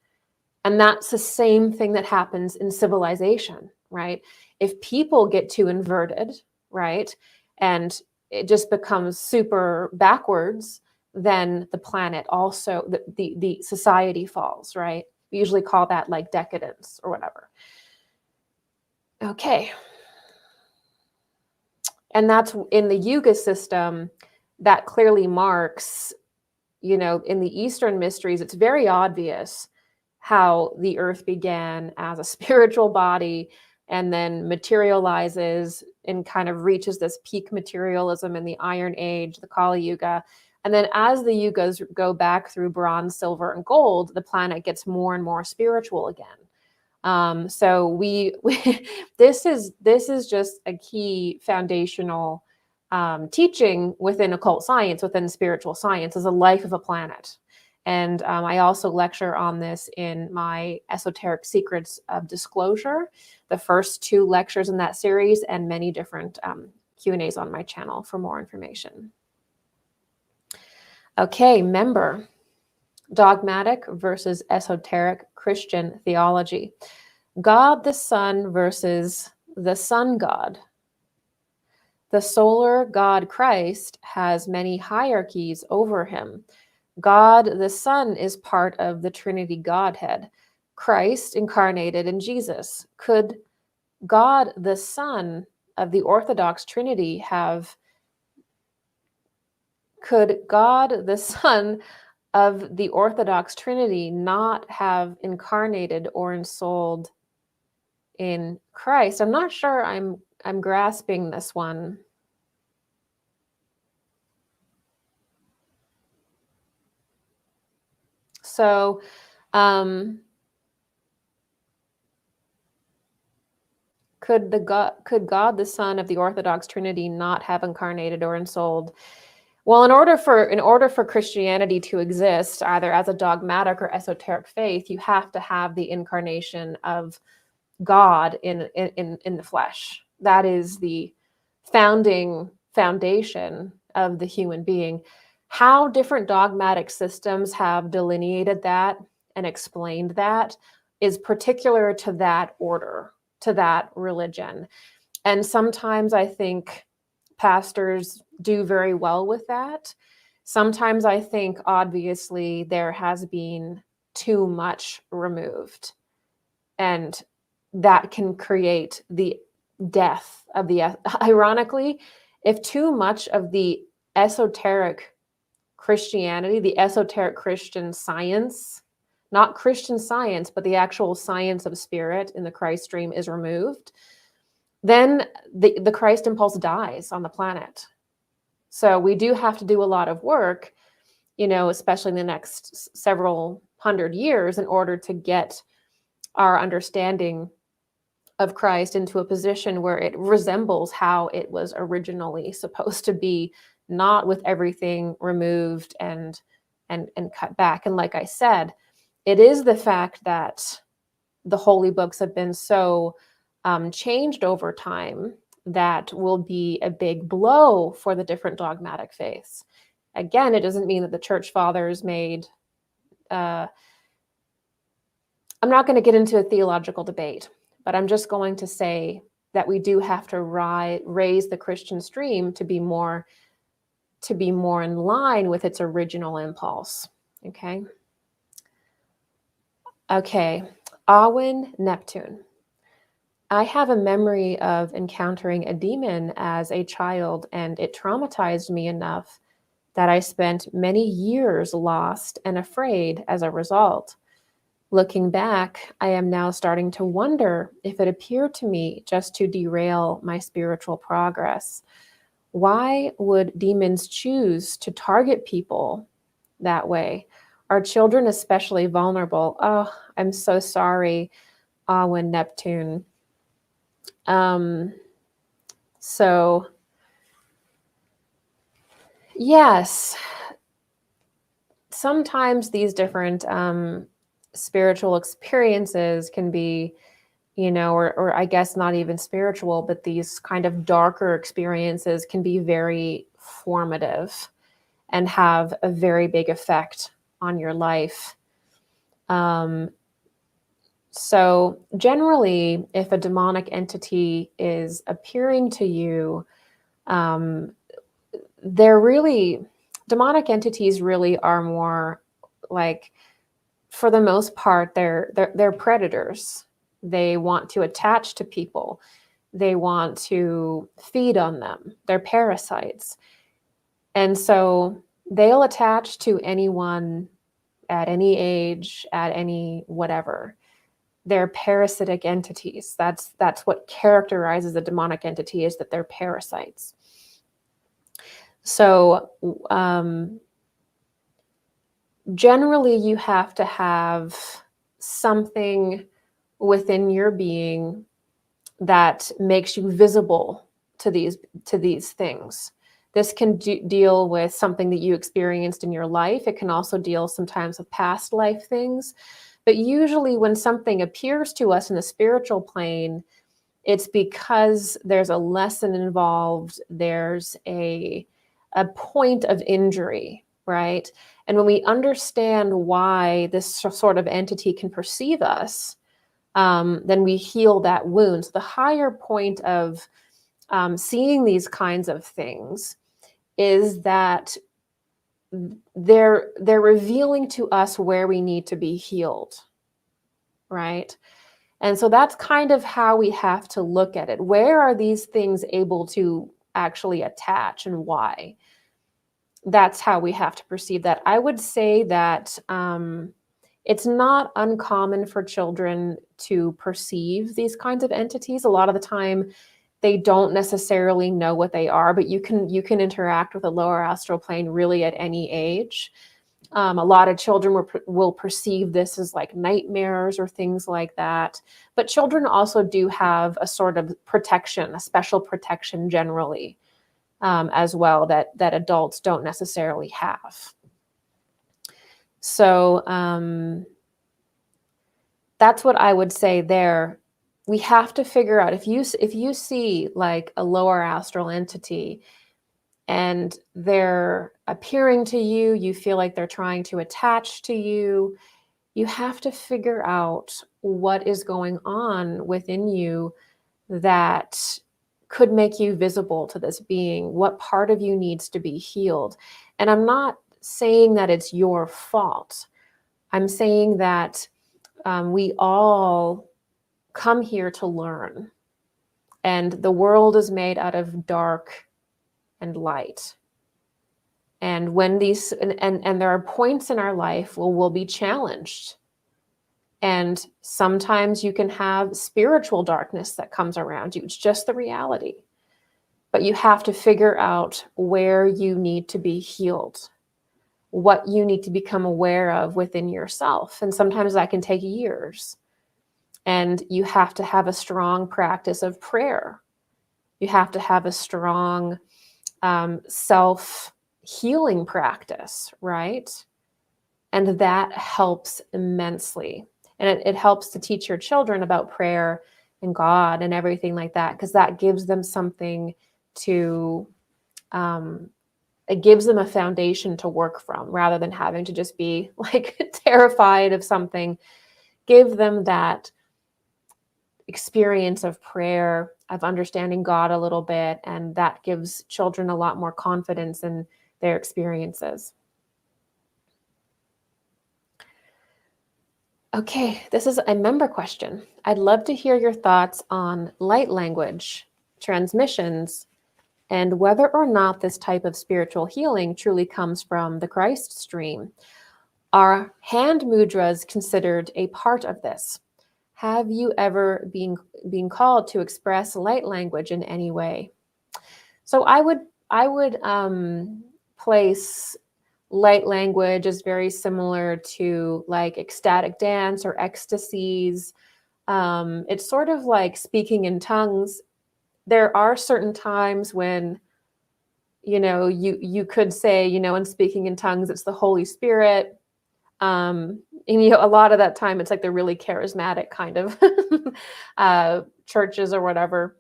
And that's the same thing that happens in civilization, right? If people get too inverted, right, and it just becomes super backwards, then the planet also, the society falls, right? We usually call that like decadence or whatever. Okay. And that's in the Yuga system that clearly marks, in the Eastern mysteries, it's very obvious how the earth began as a spiritual body and then materializes and kind of reaches this peak materialism in the Iron Age, the Kali Yuga. And then as the yugas go back through bronze, silver, and gold, the planet gets more and more spiritual again. So we this is just a key foundational teaching within occult science, within spiritual science, is a life of a planet. And I also lecture on this in my Esoteric Secrets of Disclosure, the first 2 lectures in that series, and many different Q&As on my channel for more information. Okay, member, dogmatic versus esoteric Christian theology. God the Son versus the Sun God. The solar God Christ has many hierarchies over him. God the Son is part of the Trinity Godhead. Christ incarnated in Jesus. Could God the Son of the Orthodox Trinity not have incarnated or ensouled in Christ? I'm not sure I'm grasping this one. So, could God the Son of the Orthodox Trinity not have incarnated or ensouled? Well, in order for Christianity to exist, either as a dogmatic or esoteric faith, you have to have the incarnation of God in the flesh. That is the foundation of the human being. How different dogmatic systems have delineated that and explained that is particular to that order, to that religion. And sometimes I think pastors do very well with that. Sometimes I think obviously there has been too much removed, and that can create the death of the, ironically, if too much of the esoteric Christianity, the esoteric Christian science, not Christian science, but the actual science of spirit in the Christ stream is removed, then the Christ impulse dies on the planet. So we do have to do a lot of work, especially in the next several hundred years, in order to get our understanding of Christ into a position where it resembles how it was originally supposed to be, not with everything removed and cut back. And like I said, it is the fact that the holy books have been so changed over time that will be a big blow for the different dogmatic faiths. Again, it doesn't mean that the church fathers made, I'm not going to get into a theological debate, but I'm just going to say that we do have to raise the Christian stream to be more in line with its original impulse. Okay. Awin Neptune. I have a memory of encountering a demon as a child, and it traumatized me enough that I spent many years lost and afraid as a result. Looking back, I am now starting to wonder if it appeared to me just to derail my spiritual progress. Why would demons choose to target people that way? Are children especially vulnerable? Oh, I'm so sorry, Awen Neptune. So, yes, sometimes these different spiritual experiences can be, or I guess not even spiritual, but these kind of darker experiences can be very formative and have a very big effect on your life. So generally, if a demonic entity is appearing to you, demonic entities really are more like, for the most part, they're predators. They want to attach to people. They want to feed on them. They're parasites. And so they'll attach to anyone at any age, at any whatever. They're parasitic entities. That's what characterizes a demonic entity, is that they're parasites. So generally, you have to have something within your being that makes you visible to these things. This can deal with something that you experienced in your life. It can also deal sometimes with past life things. But usually when something appears to us in the spiritual plane, it's because there's a lesson involved. There's a point of injury, right? And when we understand why this sort of entity can perceive us, then we heal that wound. So the higher point of seeing these kinds of things is that they're revealing to us where we need to be healed, right? And so that's kind of how we have to look at it. Where are these things able to actually attach, and why? That's how we have to perceive that. I would say that it's not uncommon for children to perceive these kinds of entities. A lot of the time, they don't necessarily know what they are, but you can interact with a lower astral plane really at any age. A lot of children will perceive this as like nightmares or things like that. But children also do have a sort of protection, a special protection generally, as well, that adults don't necessarily have. So that's what I would say there. We have to figure out, if you see like a lower astral entity and they're appearing to you, you feel like they're trying to attach to you, you have to figure out what is going on within you that could make you visible to this being. What part of you needs to be healed? And I'm not saying that it's your fault. I'm saying that we all come here to learn. And the world is made out of dark and light. And when these, and there are points in our life where we'll be challenged. And sometimes you can have spiritual darkness that comes around you. It's just the reality. But you have to figure out where you need to be healed, what you need to become aware of within yourself. And sometimes that can take years. And you have to have a strong practice of prayer. You have to have a strong self-healing practice, right? And that helps immensely. And it helps to teach your children about prayer and God and everything like that, because that gives them something to, it gives them a foundation to work from, rather than having to just be like terrified of something. Give them that experience of prayer, of understanding God a little bit, and that gives children a lot more confidence in their experiences. Okay, this is a member question. I'd love to hear your thoughts on light language, transmissions, and whether or not this type of spiritual healing truly comes from the Christ stream. Are hand mudras considered a part of this? Have you ever been called to express light language in any way? So I would place light language as very similar to like ecstatic dance or ecstasies. It's sort of like speaking in tongues. There are certain times when, you know, you could say, you know, in speaking in tongues, it's the Holy Spirit. And you know, a lot of that time it's like the really charismatic kind of churches or whatever.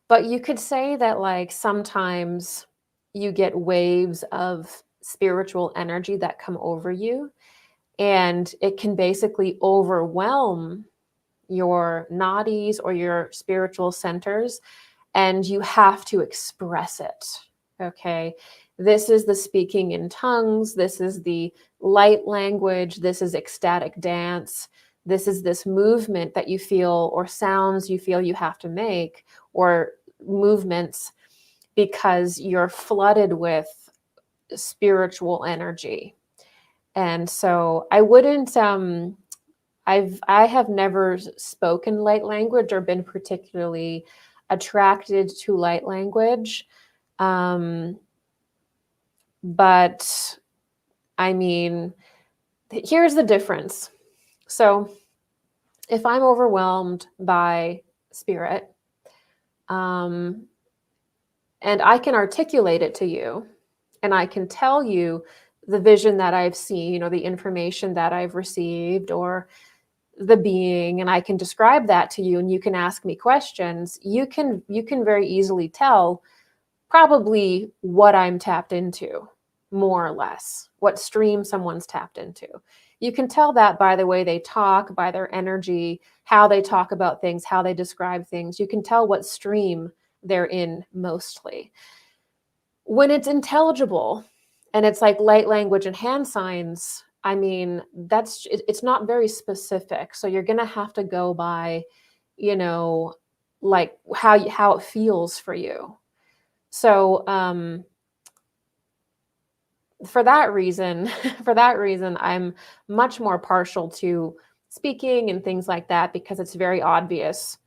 But you could say that like sometimes you get waves of spiritual energy that come over you, and it can basically overwhelm your nadis or your spiritual centers, and you have to express it. Okay. This is the speaking in tongues. This is the light language. This is ecstatic dance. This is this movement that you feel, or sounds you feel you have to make, or movements, because you're flooded with spiritual energy. And so I wouldn't, I have never spoken light language or been particularly attracted to light language. But I mean, here's the difference. So if I'm overwhelmed by spirit, and I can articulate it to you, and I can tell you the vision that I've seen, or the information that I've received, or the being, and I can describe that to you, and you can ask me questions, you can very easily tell probably what I'm tapped into, more or less, what stream someone's tapped into. You can tell that by the way they talk, by their energy, how they talk about things, how they describe things. You can tell what stream they're in mostly. When it's intelligible and it's like light language and hand signs, I mean, it's not very specific. So you're going to have to go by, you know, like how it feels for you. So for that reason, I'm much more partial to speaking and things like that, because it's very obvious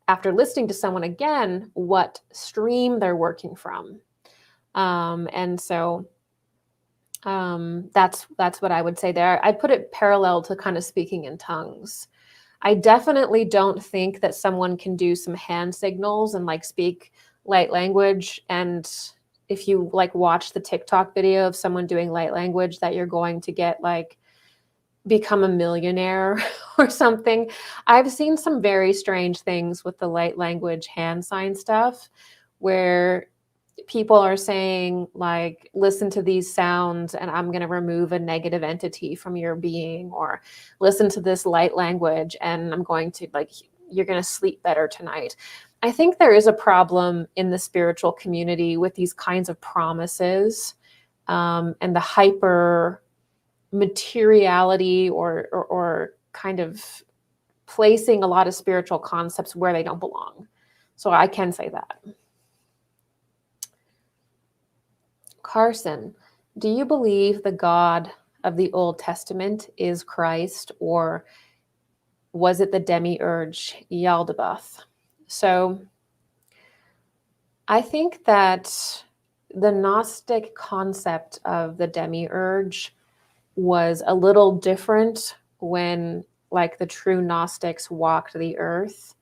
after listening to someone again what stream they're working from. And so that's what I would say there. I'd put it parallel to kind of speaking in tongues. I definitely don't think that someone can do some hand signals and like speak light language, and if you like watch the TikTok video of someone doing light language, that you're going to get like become a millionaire or something. I've seen some very strange things with the light language hand sign stuff, where people are saying like, listen to these sounds and I'm going to remove a negative entity from your being, or listen to this light language and I'm going to like, you're going to sleep better tonight. I think there is a problem in the spiritual community with these kinds of promises, and the hyper materiality, or kind of placing a lot of spiritual concepts where they don't belong. So I can say that. Carson, do you believe the God of the Old Testament is Christ, or was it the Demiurge Yaldabaoth? So I think that the Gnostic concept of the Demiurge was a little different when like the true Gnostics walked the earth.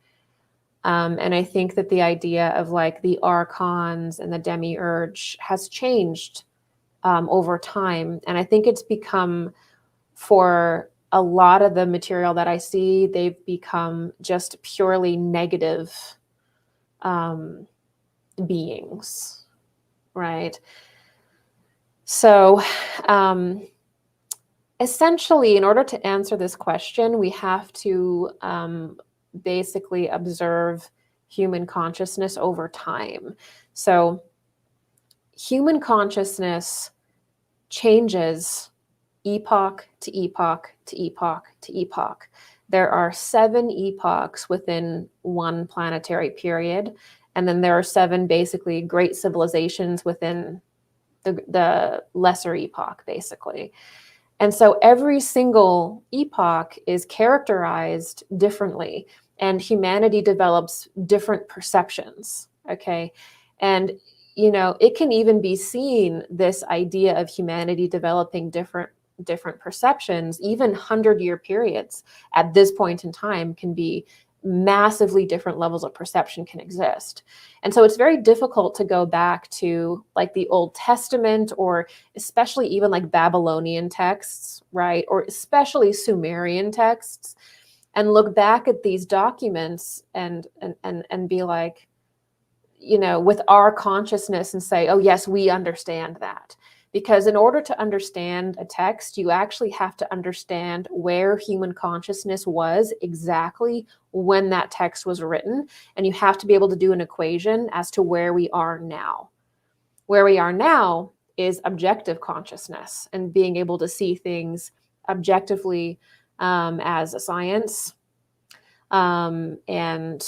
And I think that the idea of like the archons and the Demiurge has changed over time. And I think it's become, for a lot of the material that I see, they've become just purely negative beings, right? So essentially, in order to answer this question, we have to basically observe human consciousness over time. So human consciousness changes epoch to epoch to epoch to epoch. There are 7 epochs within one planetary period, And then there are 7 basically great civilizations within the lesser epoch, basically. And so every single epoch is characterized differently, and humanity develops different perceptions. Okay. And, you know, it can even be seen, this idea of humanity developing different perceptions, even 100-year periods at this point in time can be massively different levels of perception can exist. And so it's very difficult to go back to like the Old Testament, or especially even like Babylonian texts, right? Or especially Sumerian texts, and look back at these documents and be like, you know, with our consciousness and say, oh yes, we understand that. Because in order to understand a text, you actually have to understand where human consciousness was exactly when that text was written. And you have to be able to do an equation as to where we are now. Where we are now is objective consciousness, and being able to see things objectively as a science, and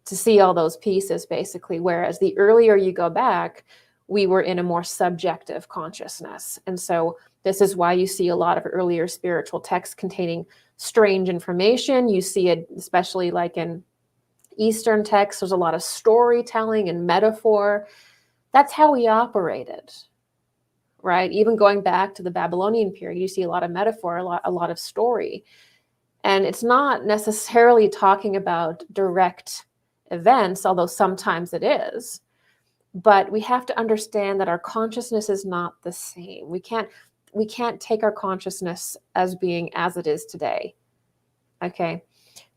to see all those pieces, basically. Whereas the earlier you go back, we were in a more subjective consciousness. And so this is why you see a lot of earlier spiritual texts containing strange information. You see it especially like in Eastern texts. There's a lot of storytelling and metaphor. That's how we operated, right? Even going back to the Babylonian period, you see a lot of metaphor, a lot of story. And it's not necessarily talking about direct events, although sometimes it is. But we have to understand that our consciousness is not the same. We can't take our consciousness as being as it is today. Okay.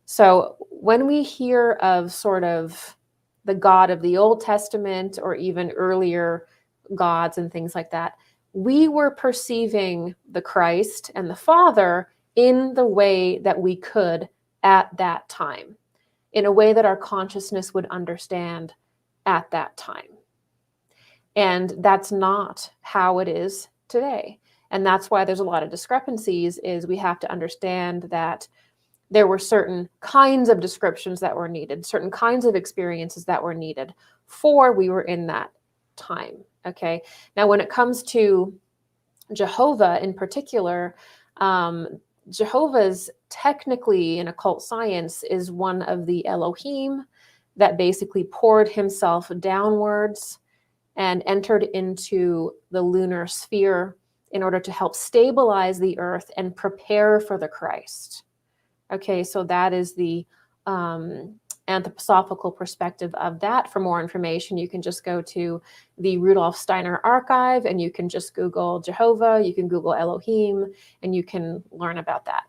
So when we hear of sort of the God of the Old Testament, or even earlier gods and things like that, we were perceiving the Christ and the Father in the way that we could at that time, in a way that our consciousness would understand at that time. And that's not how it is today. And that's why there's a lot of discrepancies, is we have to understand that there were certain kinds of descriptions that were needed, certain kinds of experiences that were needed for we were in that time. Okay. Now, when it comes to Jehovah in particular, Jehovah's technically in occult science is one of the Elohim that basically poured himself downwards and entered into the lunar sphere in order to help stabilize the earth and prepare for the Christ. Okay, so that is the anthroposophical perspective of that. For more information, you can just go to the Rudolf Steiner archive, and you can just Google Jehovah, you can Google Elohim, and you can learn about that.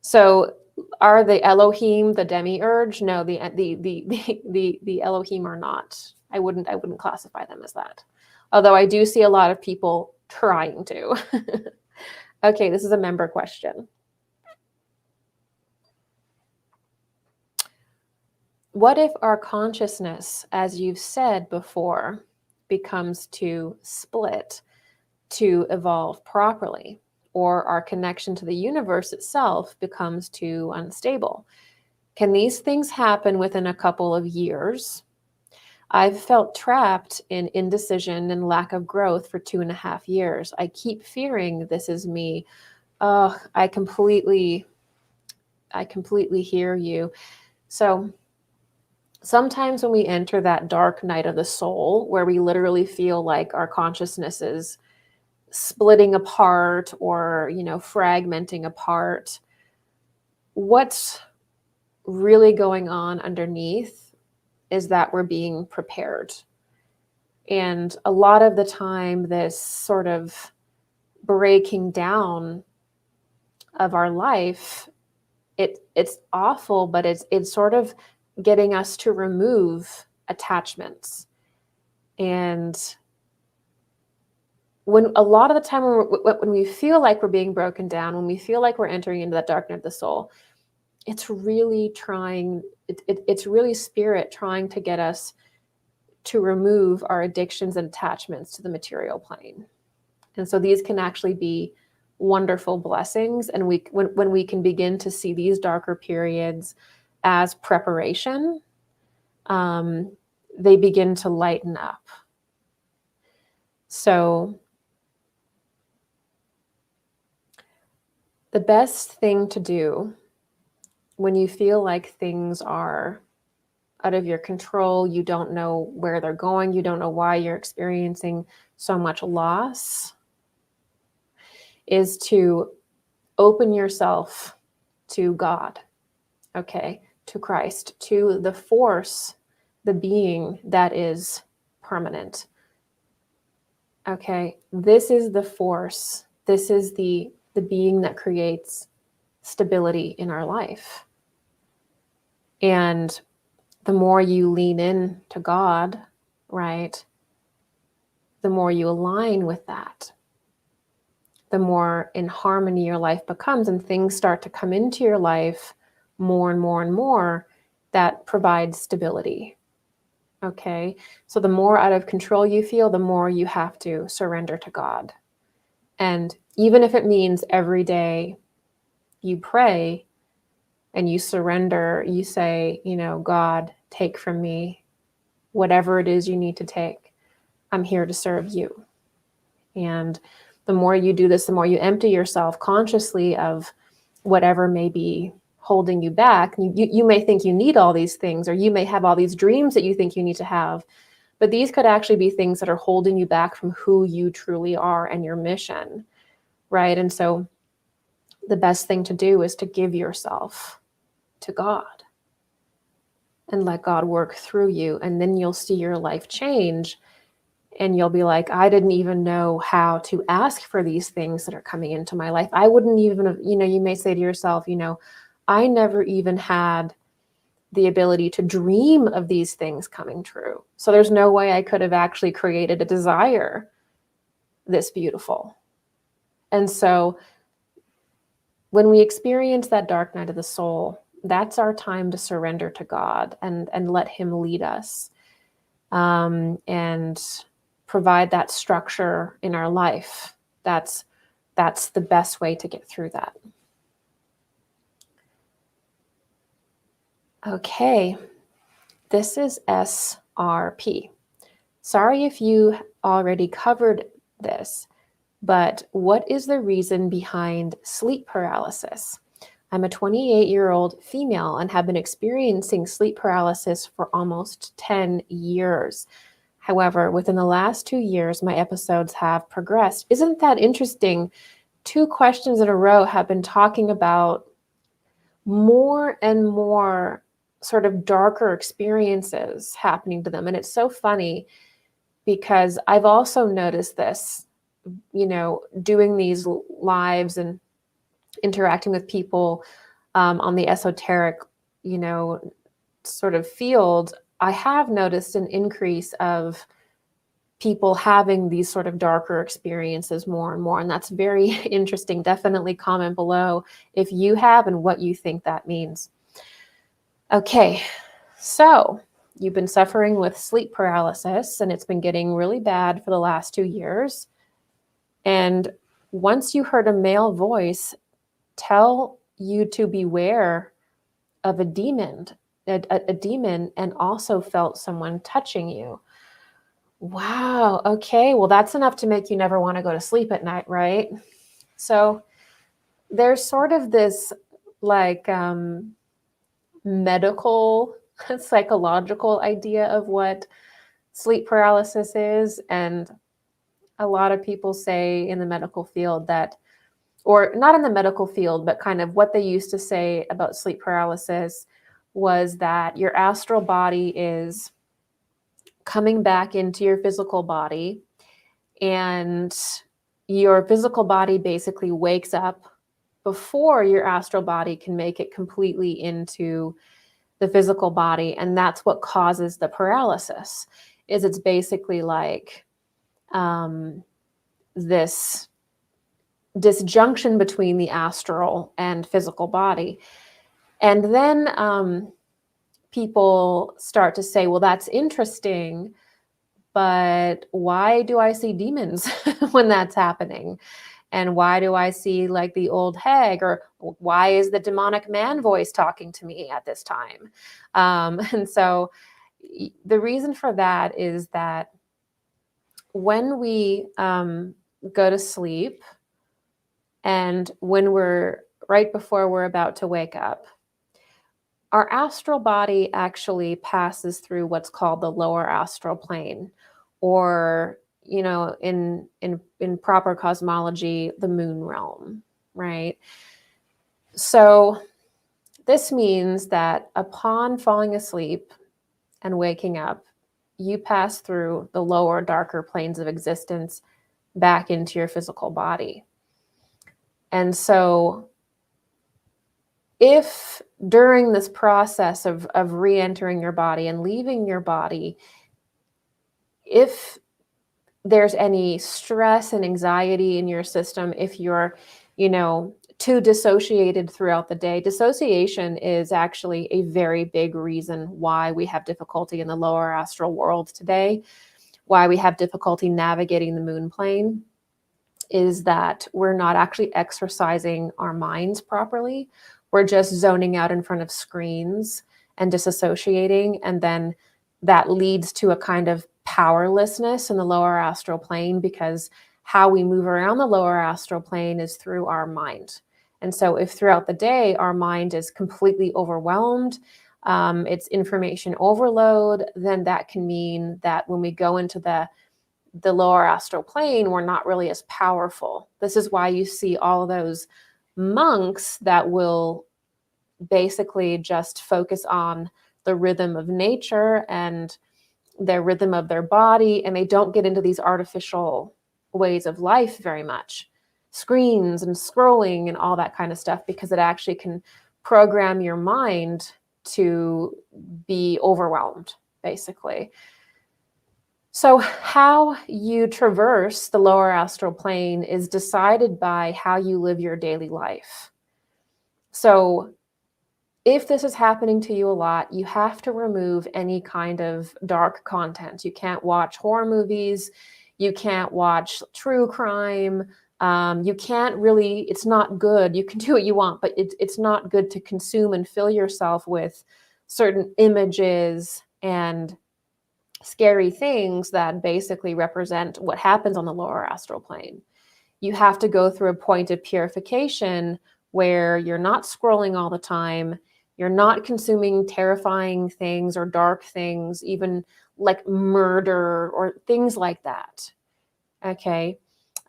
So are the Elohim the Demiurge? No, the Elohim are not. I wouldn't classify them as that. Although I do see a lot of people trying to. Okay, this is a member question. What if our consciousness, as you've said before, becomes too split to evolve properly, or our connection to the universe itself becomes too unstable? Can these things happen within a couple of years? I've felt trapped in indecision and lack of growth for 2.5 years. I keep fearing this is me. Oh, I completely hear you. So sometimes when we enter that dark night of the soul, where we literally feel like our consciousness is splitting apart, or, you know, fragmenting apart, what's really going on underneath is that we're being prepared. And a lot of the time, this sort of breaking down of our life, it's awful, but it's sort of getting us to remove attachments. And when a lot of the time when we feel like we're being broken down, when we feel like we're entering into that dark night of the soul, it's really trying, it's really spirit trying to get us to remove our addictions and attachments to the material plane. And so these can actually be wonderful blessings. And when we can begin to see these darker periods as preparation, they begin to lighten up. So the best thing to do when you feel like things are out of your control, you don't know where they're going, you don't know why you're experiencing so much loss, is to open yourself to God, okay, to Christ, to the force, the being that is permanent. Okay, this is the force, this is the being that creates stability in our life. And the more you lean in to God, right, the more you align with that, the more in harmony your life becomes, and things start to come into your life more and more and more that provide stability. Okay, so the more out of control you feel, the more you have to surrender to God. And even if it means every day you pray and you surrender, you say, you know, God, take from me whatever it is you need to take. I'm here to serve you. And the more you do this, the more you empty yourself consciously of whatever may be holding you back. You may think you need all these things, or you may have all these dreams that you think you need to have, but these could actually be things that are holding you back from who you truly are and your mission, right? And so the best thing to do is to give yourself to God and let God work through you. And then you'll see your life change. And you'll be like, I didn't even know how to ask for these things that are coming into my life. I wouldn't even have, you know, you may say to yourself, you know, I never even had the ability to dream of these things coming true. So there's no way I could have actually created a desire this beautiful. And so when we experience that dark night of the soul, that's our time to surrender to God and let him lead us. And provide that structure in our life. That's the best way to get through that. Okay, this is SRP. Sorry if you already covered this, but what is the reason behind sleep paralysis? I'm a 28-year-old female and have been experiencing sleep paralysis for almost 10 years. However, within the last 2 years, my episodes have progressed. Isn't that interesting? 2 questions in a row have been talking about more and more sort of darker experiences happening to them. And it's so funny because I've also noticed this, you know, doing these lives and interacting with people on the esoteric, you know, sort of field. I have noticed an increase of people having these sort of darker experiences more and more. And that's very interesting. Definitely comment below if you have and what you think that means. Okay, so you've been suffering with sleep paralysis and it's been getting really bad for the last 2 years. And once you heard a male voice tell you to beware of a demon, and also felt someone touching you. Wow. Okay. Well, that's enough to make you never want to go to sleep at night, right? So there's sort of this like medical, psychological idea of what sleep paralysis is. And a lot of people say in the medical field that, or not in the medical field, but kind of what they used to say about sleep paralysis was that your astral body is coming back into your physical body, and your physical body basically wakes up before your astral body can make it completely into the physical body. And that's what causes the paralysis. Is it's basically like this disjunction between the astral and physical body. And then people start to say, well, that's interesting, but why do I see demons when that's happening? And why do I see like the old hag? Or why is the demonic man voice talking to me at this time? And so, the reason for that is that when we go to sleep and when we're right before we're about to wake up, our astral body actually passes through what's called the lower astral plane, or in proper cosmology, the moon realm, right? So this means that upon falling asleep and waking up, you pass through the lower, darker planes of existence back into your physical body. And so if during this process of re-entering your body and leaving your body, if there's any stress and anxiety in your system, if you're, too dissociated throughout the day, dissociation is actually a very big reason why we have difficulty in the lower astral world today, why we have difficulty navigating the moon plane, is that we're not actually exercising our minds properly. We're just zoning out in front of screens and disassociating. And then that leads to a kind of powerlessness in the lower astral plane, because how we move around the lower astral plane is through our mind. And so if throughout the day our mind is completely overwhelmed, it's information overload, then that can mean that when we go into the lower astral plane, we're not really as powerful. This is why you see all of those monks that will basically just focus on the rhythm of nature and their rhythm of their body, and they don't get into these artificial ways of life very much, screens and scrolling and all that kind of stuff, because it actually can program your mind to be overwhelmed, basically. So how you traverse the lower astral plane is decided by how you live your daily life. So if this is happening to you a lot, you have to remove any kind of dark content. You can't watch horror movies. You can't watch true crime. You can't really, it's not good. You can do what you want, but it's not good to consume and fill yourself with certain images and scary things that basically represent what happens on the lower astral plane. You have to go through a point of purification where you're not scrolling all the time. You're not consuming terrifying things or dark things, even like murder or things like that. Okay.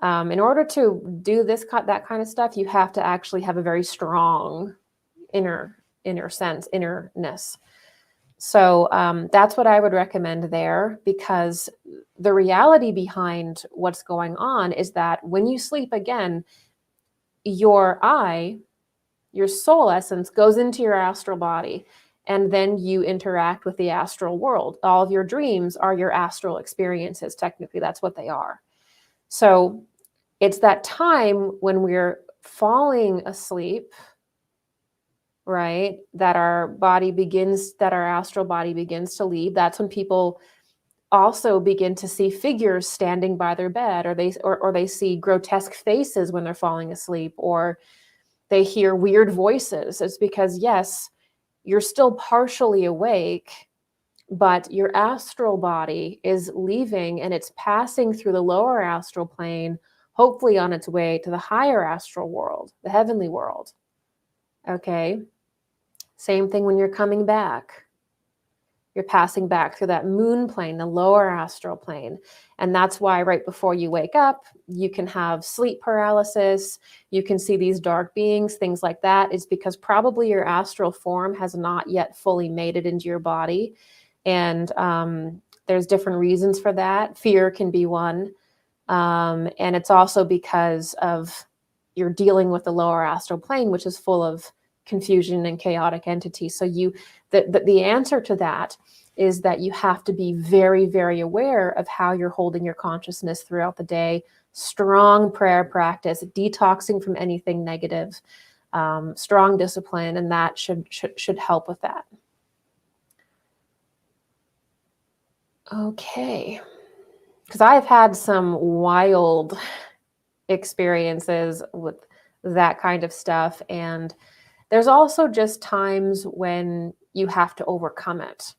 In order to do that kind of stuff, you have to actually have a very strong inner sense, innerness. So that's what I would recommend there, because the reality behind what's going on is that when you sleep again, your soul essence goes into your astral body, and then you interact with the astral world. All of your dreams are your astral experiences. Technically, that's what they are. So it's that time when we're falling asleep, right, that our astral body begins to leave. That's when people also begin to see figures standing by their bed, or they see grotesque faces when they're falling asleep, or they hear weird voices. It's because, yes, you're still partially awake, but your astral body is leaving and it's passing through the lower astral plane, hopefully on its way to the higher astral world, the heavenly world. Okay. Same thing when you're coming back. You're passing back through that moon plane, the lower astral plane. And that's why right before you wake up, you can have sleep paralysis. You can see these dark beings, things like that. It's because probably your astral form has not yet fully made it into your body. And there's different reasons for that. Fear can be one. And it's also because of you're dealing with the lower astral plane, which is full of confusion and chaotic entities. So the answer to that is that you have to be very, very aware of how you're holding your consciousness throughout the day. Strong prayer practice, detoxing from anything negative, strong discipline, and that should help with that. Okay, because I've had some wild experiences with that kind of stuff, and there's also just times when you have to overcome it.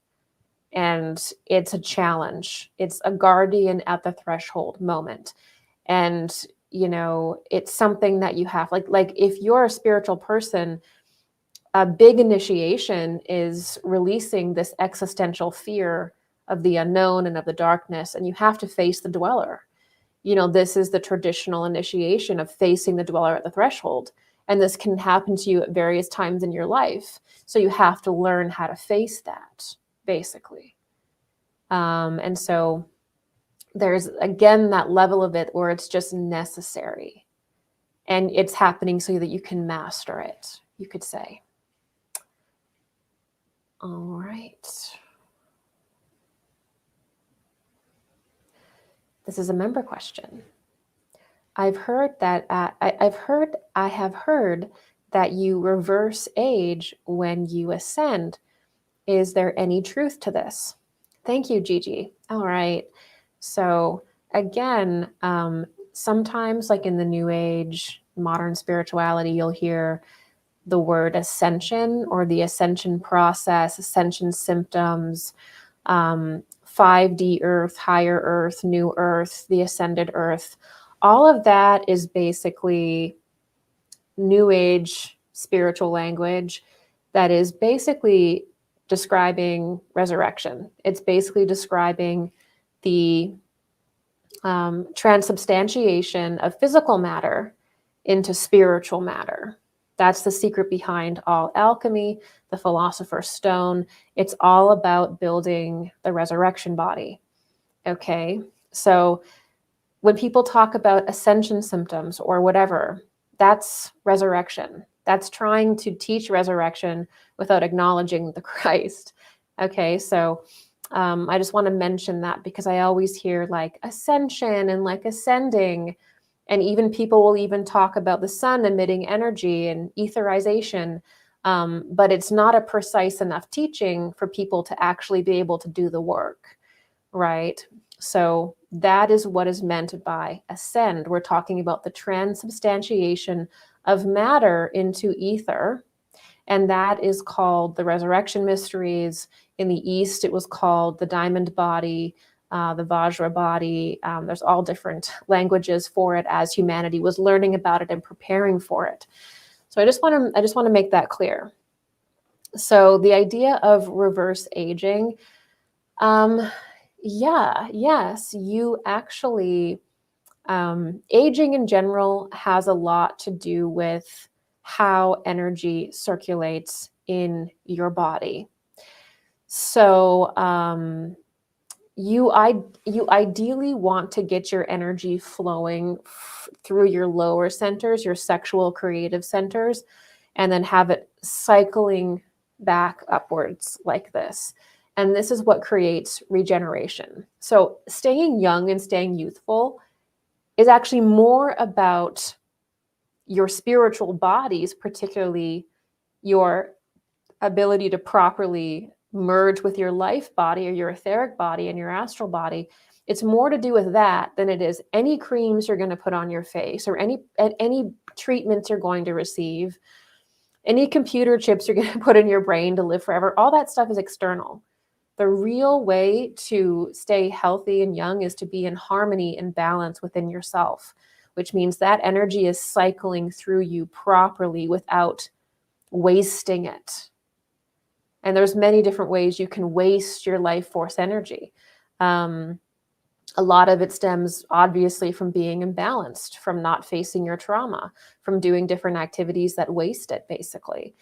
And it's a challenge. It's a guardian at the threshold moment. And, you know, it's something that you have, like if you're a spiritual person, a big initiation is releasing this existential fear of the unknown and of the darkness, and you have to face the dweller. You know, this is the traditional initiation of facing the dweller at the threshold. And this can happen to you at various times in your life. So you have to learn how to face that, basically. And so there's, again, that level of it where it's just necessary. And it's happening so that you can master it, you could say. All right. This is a member question. I have heard that you reverse age when you ascend. Is there any truth to this? Thank you, Gigi. All right. So again, sometimes like in the New Age, modern spirituality, you'll hear the word ascension or the ascension process, ascension symptoms, 5D earth, higher earth, new earth, the ascended earth. All of that is basically New Age spiritual language that is basically describing resurrection. It's basically describing the transubstantiation of physical matter into spiritual matter. That's the secret behind all alchemy, the Philosopher's Stone. It's all about building the resurrection body. Okay, so when people talk about ascension symptoms or whatever, that's resurrection. That's trying to teach resurrection without acknowledging the Christ. Okay, so I just want to mention that because I always hear like ascension and like ascending, and even people will even talk about the sun emitting energy and etherization, but it's not a precise enough teaching for people to actually be able to do the work, right? So that is what is meant by ascend. We're talking about the transubstantiation of matter into ether, and that is called the resurrection mysteries. In the East, it was called the diamond body, the Vajra body. There's all different languages for it as humanity was learning about it and preparing for it. So I just want to make that clear. So the idea of reverse aging, yes, you actually, aging in general has a lot to do with how energy circulates in your body. So you ideally want to get your energy flowing through your lower centers, your sexual creative centers, and then have it cycling back upwards like this. And this is what creates regeneration. So staying young and staying youthful is actually more about your spiritual bodies, particularly your ability to properly merge with your life body or your etheric body and your astral body. It's more to do with that than it is any creams you're going to put on your face or any treatments you're going to receive, any computer chips you're going to put in your brain to live forever. All that stuff is external. The real way to stay healthy and young is to be in harmony and balance within yourself, which means that energy is cycling through you properly without wasting it. And there's many different ways you can waste your life force energy. A lot of it stems obviously from being imbalanced, from not facing your trauma, from doing different activities that waste it, basically.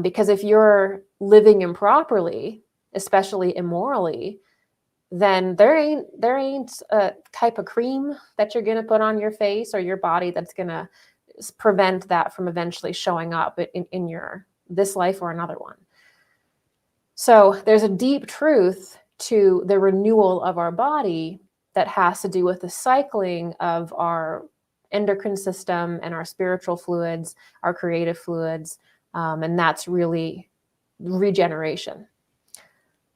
Because if you're living improperly, especially immorally, then there ain't a type of cream that you're going to put on your face or your body that's going to prevent that from eventually showing up in your this life or another one. So there's a deep truth to the renewal of our body that has to do with the cycling of our endocrine system and our spiritual fluids, our creative fluids, and that's really regeneration.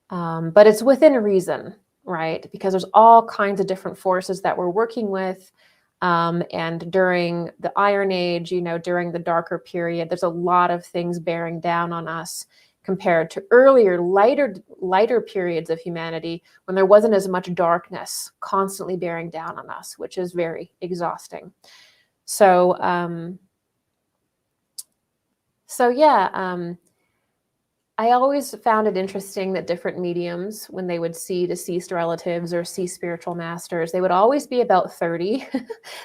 But it's within reason, right? Because there's all kinds of different forces that we're working with. And during the Iron Age, during the darker period, there's a lot of things bearing down on us compared to earlier, lighter periods of humanity when there wasn't as much darkness constantly bearing down on us, which is very exhausting. So, I always found it interesting that different mediums, when they would see deceased relatives or see spiritual masters, they would always be about 30.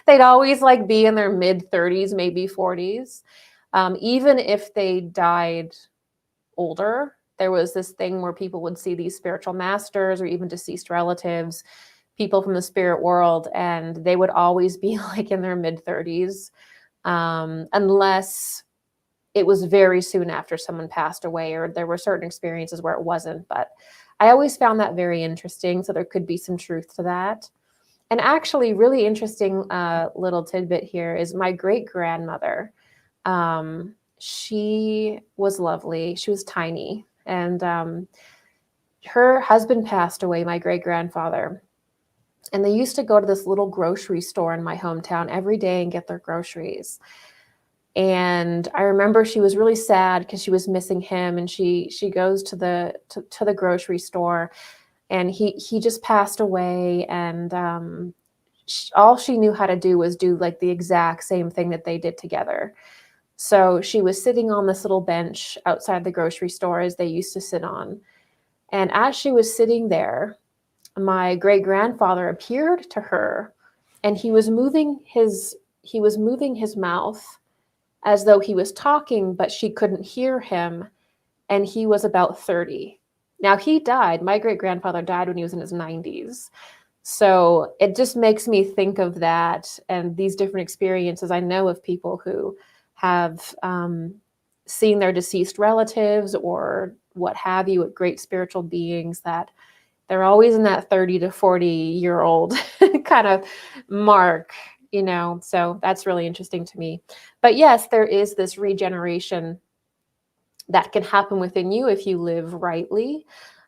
They'd always like be in their mid 30s, maybe 40s. Even if they died older, there was this thing where people would see these spiritual masters or even deceased relatives, people from the spirit world, and they would always be like in their mid 30s, unless it was very soon after someone passed away, or there were certain experiences where it wasn't. But I always found that very interesting. So there could be some truth to that. And actually, really interesting little tidbit here is my great-grandmother. She was lovely. She was tiny. And her husband passed away, my great-grandfather. And they used to go to this little grocery store in my hometown every day and get their groceries. And I remember she was really sad because she was missing him. And she goes to the grocery store, and he just passed away. And all she knew how to do was do like the exact same thing that they did together. So she was sitting on this little bench outside the grocery store as they used to sit on. And as she was sitting there, my great-grandfather appeared to her, and he was moving his mouth as though he was talking, but she couldn't hear him. And he was about 30. Now he died. My great-grandfather died when he was in his 90s. So it just makes me think of that and these different experiences. I know of people who have seen their deceased relatives or what have you with great spiritual beings, that they're always in that 30 to 40-year-old kind of mark, you know. So that's really interesting to me. But yes, there is this regeneration that can happen within you if you live rightly,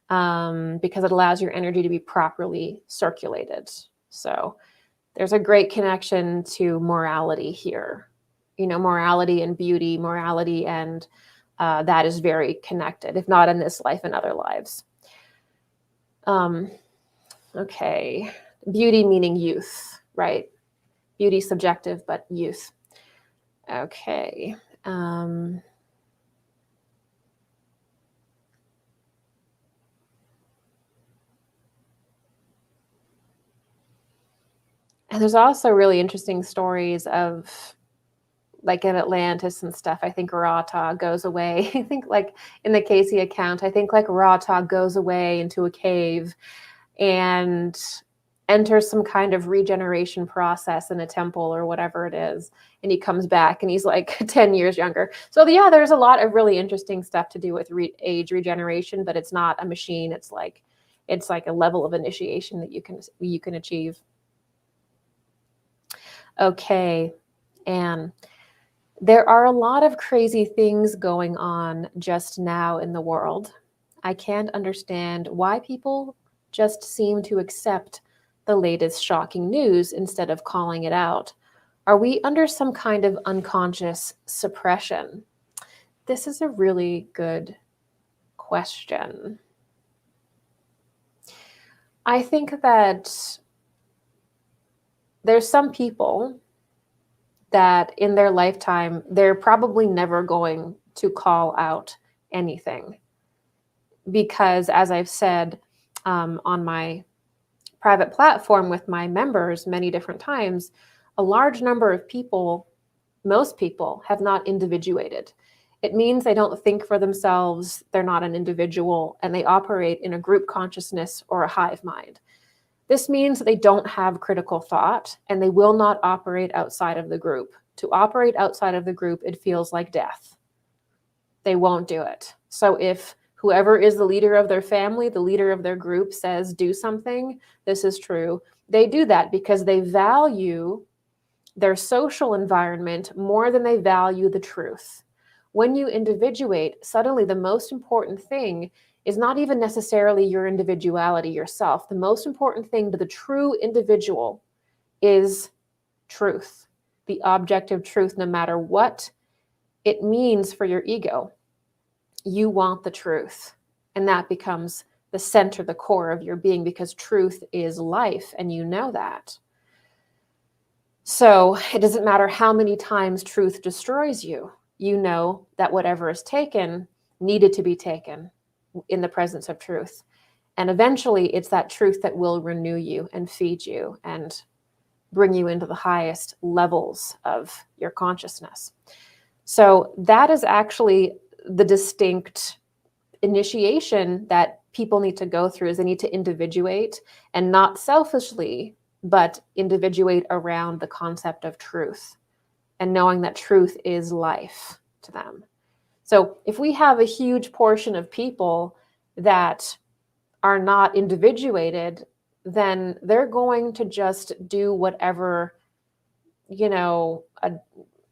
because it allows your energy to be properly circulated. So there's a great connection to morality here. You know, morality and beauty, morality and that is very connected, if not in this life, in other lives. Okay, beauty meaning youth, right? Beauty subjective, but youth. Okay. And there's also really interesting stories of, like in Atlantis and stuff, I think Rata goes away. I think like in the Casey account, I think like Rata goes away into a cave and enters some kind of regeneration process in a temple or whatever it is. And he comes back and he's like 10 years younger. So yeah, there's a lot of really interesting stuff to do with age regeneration, but it's not a machine. It's like a level of initiation that you can achieve. Okay. And there are a lot of crazy things going on just now in the world. I can't understand why people just seem to accept the latest shocking news instead of calling it out. Are we under some kind of unconscious suppression? This is a really good question. I think that there's some people that in their lifetime, they're probably never going to call out anything. Because as I've said on my private platform with my members many different times, a large number of people, most people, have not individuated. It means they don't think for themselves, they're not an individual, and they operate in a group consciousness or a hive mind. This means that they don't have critical thought, and they will not operate outside of the group. To operate outside of the group, it feels like death. They won't do it. So if whoever is the leader of their family, the leader of their group says, do something, this is true, they do that because they value their social environment more than they value the truth. When you individuate, suddenly the most important thing is not even necessarily your individuality yourself. The most important thing to the true individual is truth, the objective truth, no matter what it means for your ego. you want the truth. And that becomes the center, the core of your being, because truth is life, and you know that. So it doesn't matter how many times truth destroys you. You know that whatever is taken needed to be taken in the presence of truth. And eventually it's that truth that will renew you and feed you and bring you into the highest levels of your consciousness. So that is actually the distinct initiation that people need to go through, is they need to individuate, and not selfishly, but individuate around the concept of truth and knowing that truth is life to them. So if we have a huge portion of people that are not individuated, then they're going to just do whatever, you know,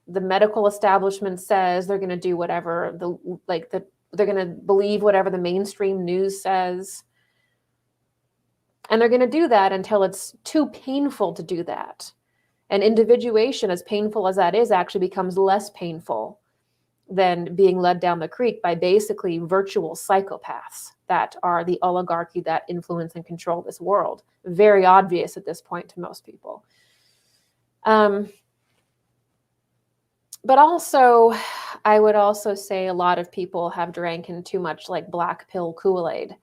the medical establishment says. They're going to do whatever they're going to believe whatever the mainstream news says. And they're going to do that until it's too painful to do that. And individuation, as painful as that is, actually becomes less painful than being led down the creek by basically virtual psychopaths that are the oligarchy that influence and control this world. Very obvious at this point to most people. But also, I would also say a lot of people have drank in too much like black pill Kool-Aid.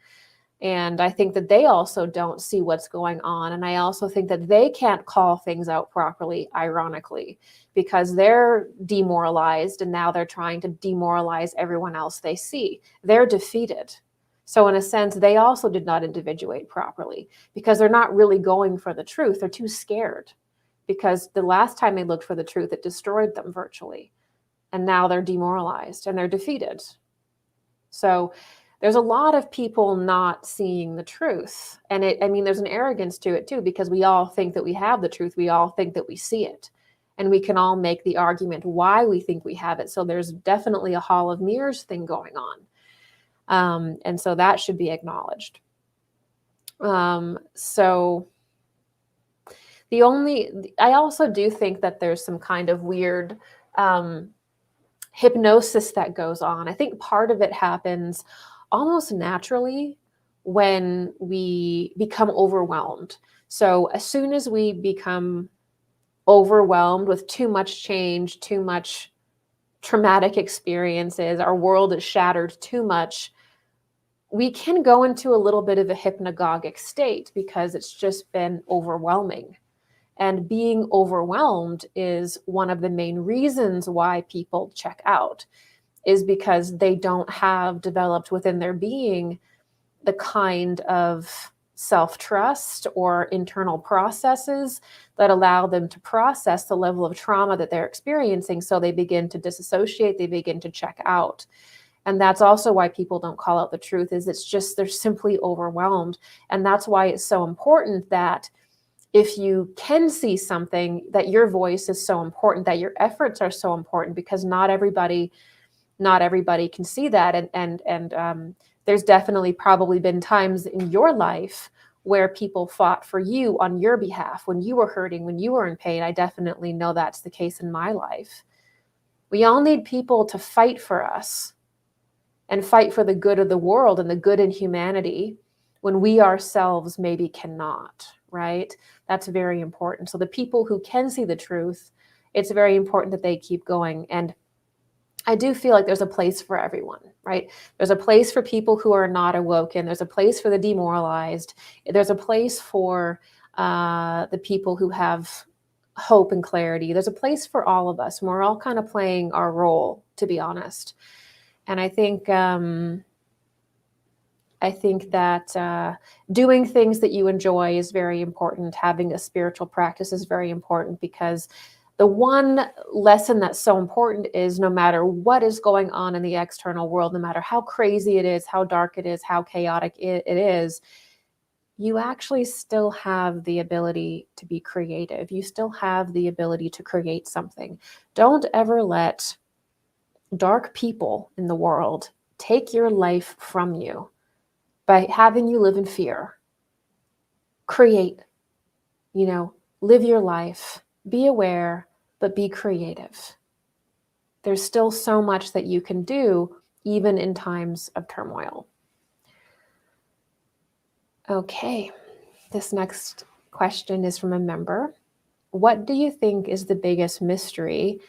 And I think that they also don't see what's going on. And I also think that they can't call things out properly, ironically, because they're demoralized and now they're trying to demoralize everyone else they see. They're defeated. So in a sense, they also did not individuate properly because they're not really going for the truth. They're too scared because the last time they looked for the truth, it destroyed them virtually. And now they're demoralized and they're defeated. So there's a lot of people not seeing the truth. And there's an arrogance to it too, because we all think that we have the truth. We all think that we see it. And we can all make the argument why we think we have it. So there's definitely a hall of mirrors thing going on. And so that should be acknowledged. So I also do think that there's some kind of weird hypnosis that goes on. I think part of it happens almost naturally when we become overwhelmed. So as soon as we become overwhelmed with too much change, too much traumatic experiences, our world is shattered too much, we can go into a little bit of a hypnagogic state because it's just been overwhelming. And being overwhelmed is one of the main reasons why people check out, is because they don't have developed within their being the kind of self-trust or internal processes that allow them to process the level of trauma that they're experiencing. So they begin to disassociate, they begin to check out. And that's also why people don't call out the truth, is it's just they're simply overwhelmed. And that's why it's so important that if you can see something, that your voice is so important, that your efforts are so important, because not everybody can see that. And there's definitely probably been times in your life where people fought for you on your behalf when you were hurting, when you were in pain. I definitely know that's the case in my life. We all need people to fight for us and fight for the good of the world and the good in humanity when we ourselves maybe cannot, right? That's very important. So the people who can see the truth, it's very important that they keep going. And I do feel like there's a place for everyone, right? There's a place for people who are not awoken. There's a place for the demoralized. There's a place for the people who have hope and clarity. There's a place for all of us. And we're all kind of playing our role, to be honest. And I think that doing things that you enjoy is very important. Having a spiritual practice is very important, because the one lesson that's so important is no matter what is going on in the external world, no matter how crazy it is, how dark it is, how chaotic it is, you actually still have the ability to be creative. You still have the ability to create something. Don't ever let dark people in the world take your life from you by having you live in fear. Create, live your life, be aware, but be creative. There's still so much that you can do even in times of turmoil. Okay, this next question is from a member. What do you think is the biggest mystery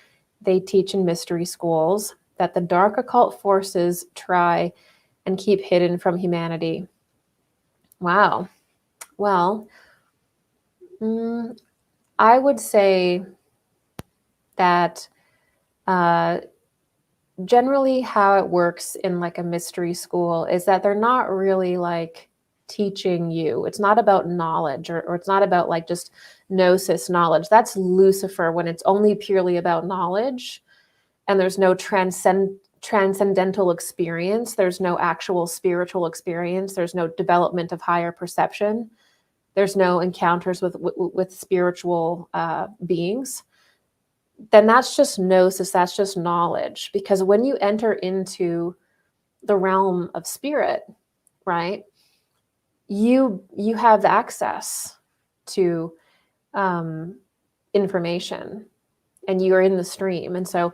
they teach in mystery schools that the dark occult forces try and keep hidden from humanity? Wow. Well, I would say that generally how it works in like a mystery school is that they're not really like teaching you. It's not about knowledge, or it's not about like just gnosis knowledge. That's Lucifer when it's only purely about knowledge and there's no transcendental experience. There's no actual spiritual experience. There's no development of higher perception. There's no encounters with spiritual beings. Then that's just gnosis, that's just knowledge. Because when you enter into the realm of spirit, right, you have access to information, and you're in the stream. And so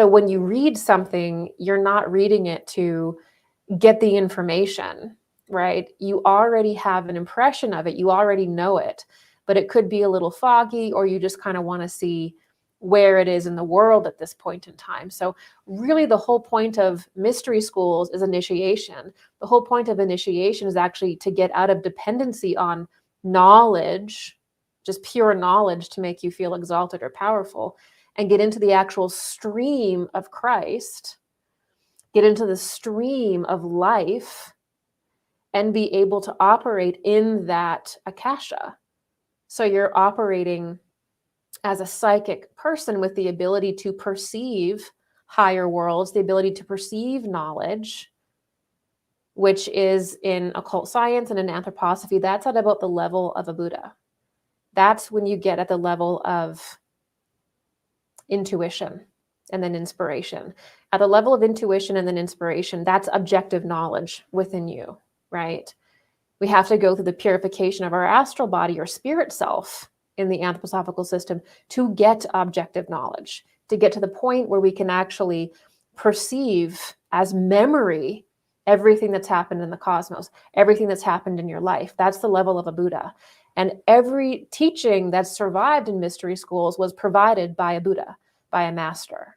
when you read something, you're not reading it to get the information, right? You already have an impression of it, you already know it, but it could be a little foggy, or you just kind of want to see where it is in the world at this point in time. So really the whole point of mystery schools is initiation. The whole point of initiation is actually to get out of dependency on knowledge, just pure knowledge to make you feel exalted or powerful, and get into the actual stream of Christ, get into the stream of life, and be able to operate in that akasha. So you're operating as a psychic person with the ability to perceive higher worlds, the ability to perceive knowledge, which is in occult science and in anthroposophy, that's at about the level of a Buddha. That's when you get at the level of intuition and then inspiration. At the level of intuition and then inspiration, that's objective knowledge within you, right? We have to go through the purification of our astral body or spirit self in the anthroposophical system to get objective knowledge, to get to the point where we can actually perceive as memory everything that's happened in the cosmos, everything that's happened in your life. That's the level of a Buddha. And every teaching that survived in mystery schools was provided by a Buddha, by a master,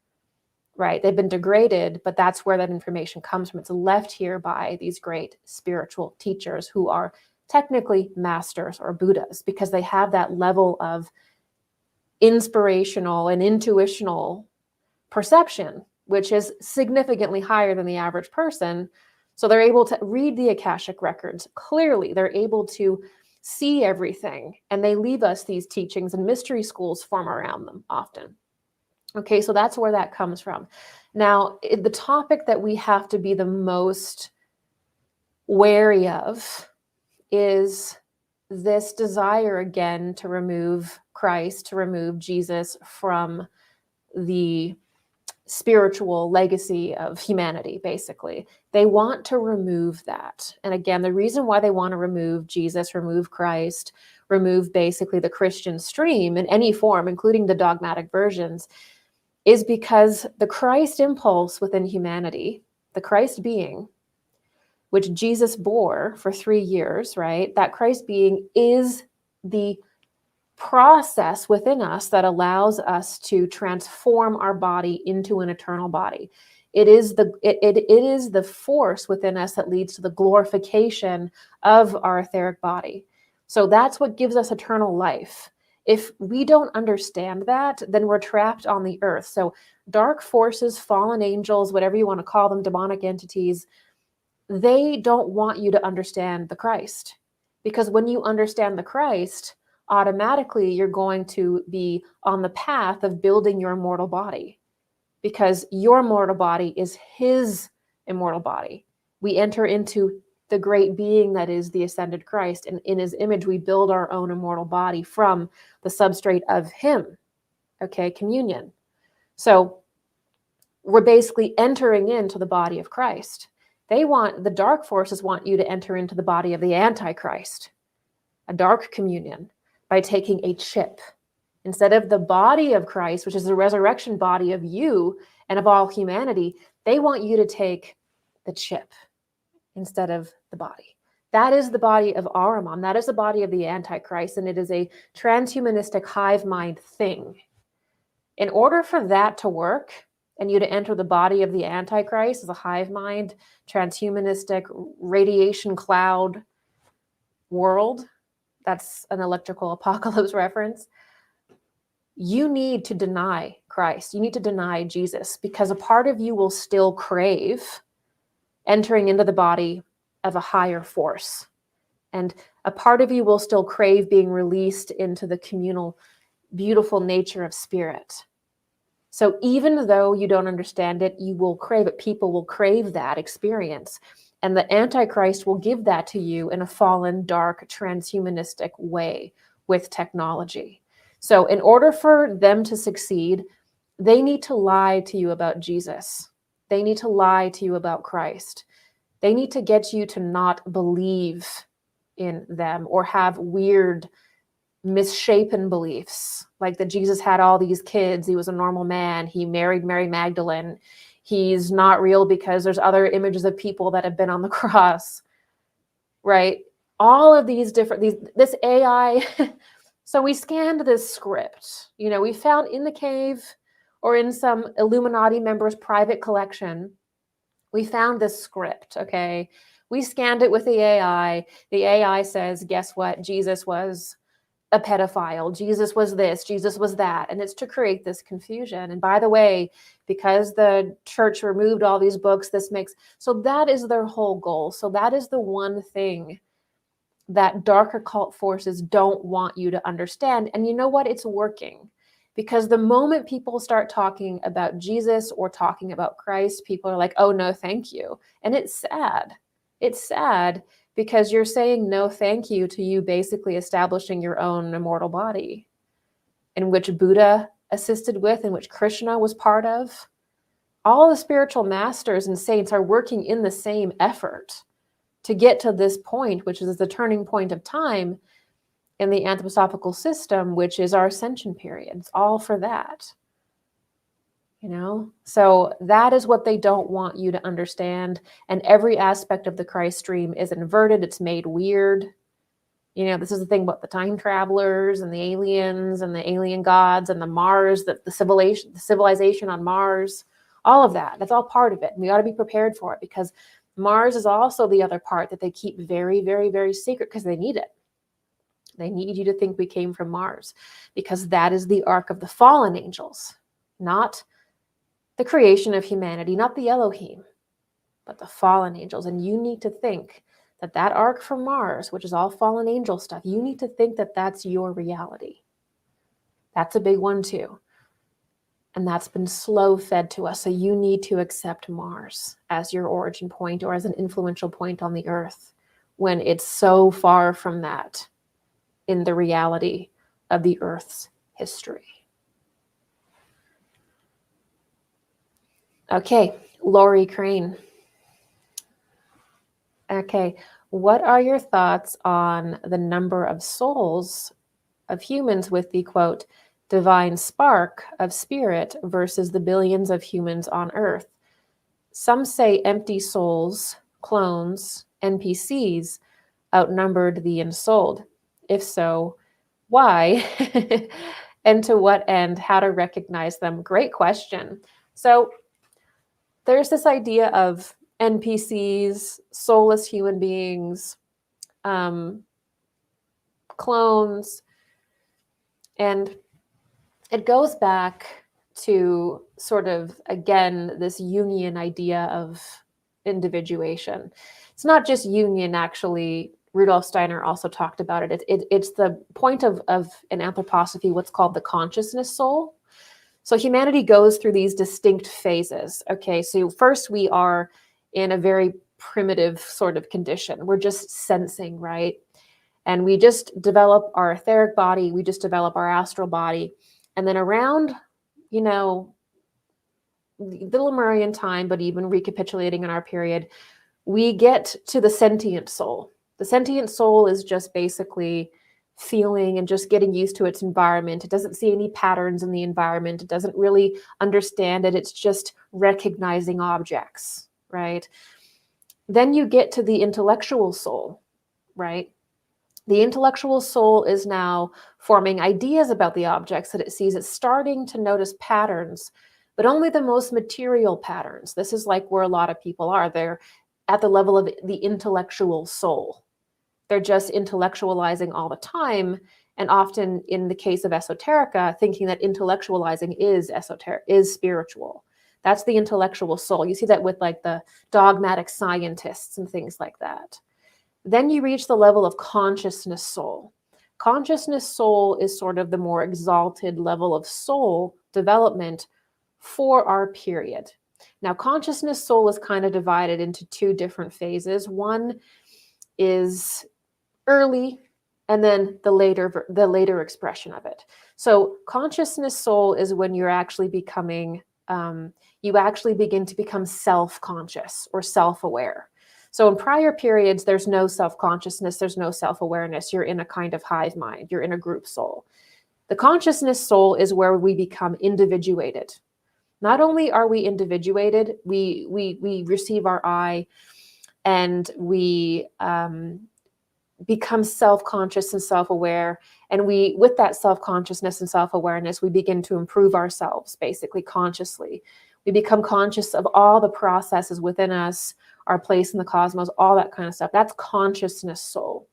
right? They've been degraded, but that's where that information comes from. It's left here by these great spiritual teachers who are technically masters or Buddhas, because they have that level of inspirational and intuitional perception, which is significantly higher than the average person. So they're able to read the Akashic records clearly. They're able to see everything, and they leave us these teachings, and mystery schools form around them often. Okay, so that's where that comes from. Now, the topic that we have to be the most wary of is this desire again to remove Christ, to remove Jesus from the spiritual legacy of humanity, basically. They want to remove that. And again, the reason why they want to remove Jesus, remove Christ, remove basically the Christian stream in any form, including the dogmatic versions, is because the Christ impulse within humanity, the Christ being, which Jesus bore for 3 years, right? That Christ being is the process within us that allows us to transform our body into an eternal body. It is the force within us that leads to the glorification of our etheric body. So that's what gives us eternal life. If we don't understand that, then we're trapped on the earth. So dark forces, fallen angels, whatever you want to call them, demonic entities, they don't want you to understand the Christ. Because when you understand the Christ, automatically you're going to be on the path of building your immortal body, because your mortal body is his immortal body. We enter into the great being that is the ascended Christ, and in his image we build our own immortal body from the substrate of him. Okay, communion. So we're basically entering into the body of Christ. The dark forces want you to enter into the body of the Antichrist, a dark communion, by taking a chip. Instead of the body of Christ, which is the resurrection body of you and of all humanity, They want you to take the chip instead of the body. That is the body of Ahriman. That is the body of the Antichrist, and it is a transhumanistic hive mind thing. In order for that to work, and you to enter the body of the Antichrist as a hive mind, transhumanistic, radiation cloud world, that's an electrical apocalypse reference, you need to deny Christ. You need to deny Jesus, because a part of you will still crave entering into the body of a higher force. And a part of you will still crave being released into the communal, beautiful nature of spirit. So even though you don't understand it, you will crave it. People will crave that experience. And the Antichrist will give that to you in a fallen, dark, transhumanistic way with technology. So in order for them to succeed, they need to lie to you about Jesus. They need to lie to you about Christ. They need to get you to not believe in them or have weird, misshapen beliefs, like that Jesus had all these kids, he was a normal man, he married Mary Magdalene, he's not real because there's other images of people that have been on the cross, right? All of these different, this AI. So we scanned this script, we found in the cave or in some Illuminati member's private collection, we found this script, okay? We scanned it with the AI. The AI says, guess what? Jesus was a pedophile. Jesus was this, Jesus was that. And it's to create this confusion. And by the way, because the church removed all these books, so that is their whole goal. So that is the one thing that dark occult forces don't want you to understand. And you know what? It's working. Because the moment people start talking about Jesus or talking about Christ, people are like, oh, no, thank you. And it's sad. It's sad because you're saying no thank you to you basically establishing your own immortal body, in which Buddha assisted with, in which Krishna was part of. All the spiritual masters and saints are working in the same effort to get to this point, which is the turning point of time in the anthroposophical system, which is our ascension period. It's all for that. So that is what they don't want you to understand. And every aspect of the Christ stream is inverted. It's made weird. This is the thing about the time travelers and the aliens and the alien gods and the Mars, the civilization on Mars, all of that. That's all part of it. And we ought to be prepared for it, because Mars is also the other part that they keep very, very, very secret, because they need it. They need you to think we came from Mars, because that is the ark of the fallen angels, not the creation of humanity, not the Elohim, but the fallen angels. And you need to think that that ark from Mars, which is all fallen angel stuff, you need to think that that's your reality. That's a big one too. And that's been slow fed to us. So you need to accept Mars as your origin point, or as an influential point on the earth, when it's so far from that in the reality of the earth's history. Okay, Lori Crane. Okay, what are your thoughts on the number of souls of humans with the, quote, divine spark of spirit versus the billions of humans on Earth? Some say empty souls, clones, NPCs outnumbered the ensouled. If so, why? And to what end? How to recognize them? Great question. So there's this idea of NPCs, soulless human beings, clones, and it goes back to sort of, again, this Jungian idea of individuation. It's not just Jungian, actually. Rudolf Steiner also talked about it. It's the point of an anthroposophy, what's called the consciousness soul. So humanity goes through these distinct phases. Okay, so first we are in a very primitive sort of condition. We're just sensing, right? And we just develop our etheric body, we just develop our astral body. And then around, the Lemurian time, but even recapitulating in our period, we get to the sentient soul. The sentient soul is just basically feeling and just getting used to its environment. It doesn't see any patterns in the environment. It doesn't really understand it. It's just recognizing objects, right? Then you get to the intellectual soul, right? The intellectual soul is now forming ideas about the objects that it sees. It's starting to notice patterns, but only the most material patterns. This is like where a lot of people are. They're at the level of the intellectual soul. They're just intellectualizing all the time. And often in the case of esoterica, thinking that intellectualizing is esoteric, is spiritual. That's the intellectual soul. You see that with like the dogmatic scientists and things like that. Then you reach the level of consciousness soul. Consciousness soul is sort of the more exalted level of soul development for our period. Now, consciousness soul is kind of divided into two different phases. One is early, and then the later expression of it. So consciousness soul is when you're actually becoming, you actually begin to become self-conscious or self-aware. So in prior periods, there's no self-consciousness, there's no self-awareness. You're in a kind of hive mind, you're in a group soul. The consciousness soul is where we become individuated. Not only are we individuated, we receive our I, and we become self-conscious and self-aware. And we, with that self-consciousness and self-awareness, we begin to improve ourselves, basically consciously. We become conscious of all the processes within us, our place in the cosmos, all that kind of stuff. That's consciousness soul.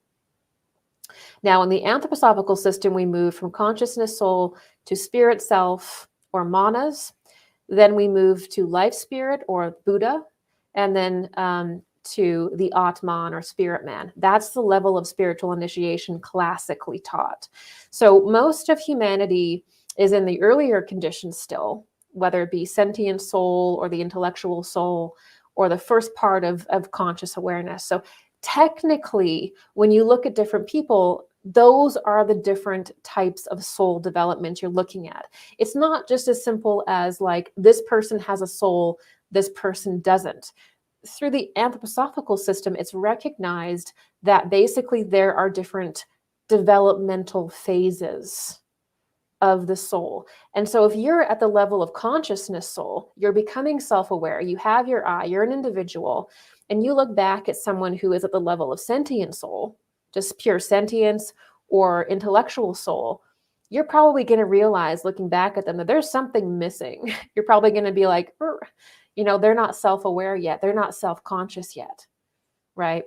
Now, in the anthroposophical system, we move from consciousness soul to spirit self or manas. Then we move to life spirit or Buddha, and then to the Atman or spirit man. That's the level of spiritual initiation classically taught. So most of humanity is in the earlier conditions still, whether it be sentient soul or the intellectual soul or the first part of conscious awareness. So technically, when you look at different people, those are the different types of soul development you're looking at. It's not just as simple as like, this person has a soul, this person doesn't. Through the anthroposophical system, it's recognized that basically there are different developmental phases of the soul. And so if you're at the level of consciousness soul, you're becoming self-aware, you have your I, you're an individual, and you look back at someone who is at the level of sentient soul, just pure sentience or intellectual soul, you're probably going to realize looking back at them that there's something missing. You're probably going to be like, you know, they're not self-aware yet. They're not self-conscious yet, right?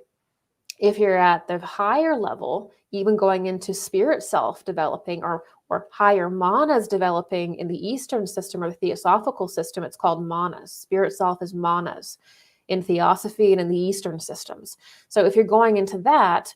If you're at the higher level, even going into spirit self developing or higher manas developing in the Eastern system or the Theosophical system, it's called manas. Spirit self is manas in Theosophy and in the Eastern systems. So if you're going into that,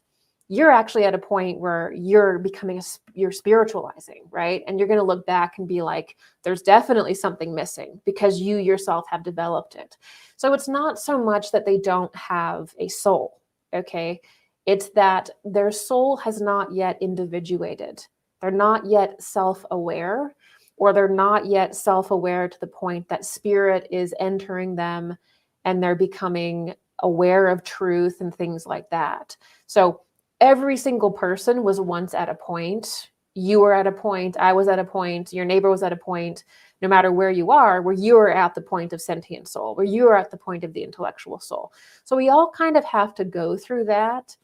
you're actually at a point where you're becoming, you're spiritualizing, right? And you're going to look back and be like, there's definitely something missing because you yourself have developed it. So it's not so much that they don't have a soul, okay? It's that their soul has not yet individuated. They're not yet self-aware, or they're not yet self-aware to the point that spirit is entering them and they're becoming aware of truth and things like that. So every single person was once at a point. You were at a point, I was at a point, your neighbor was at a point, no matter where you are, where you are at the point of sentient soul, where you are at the point of the intellectual soul. So we all kind of have to go through that.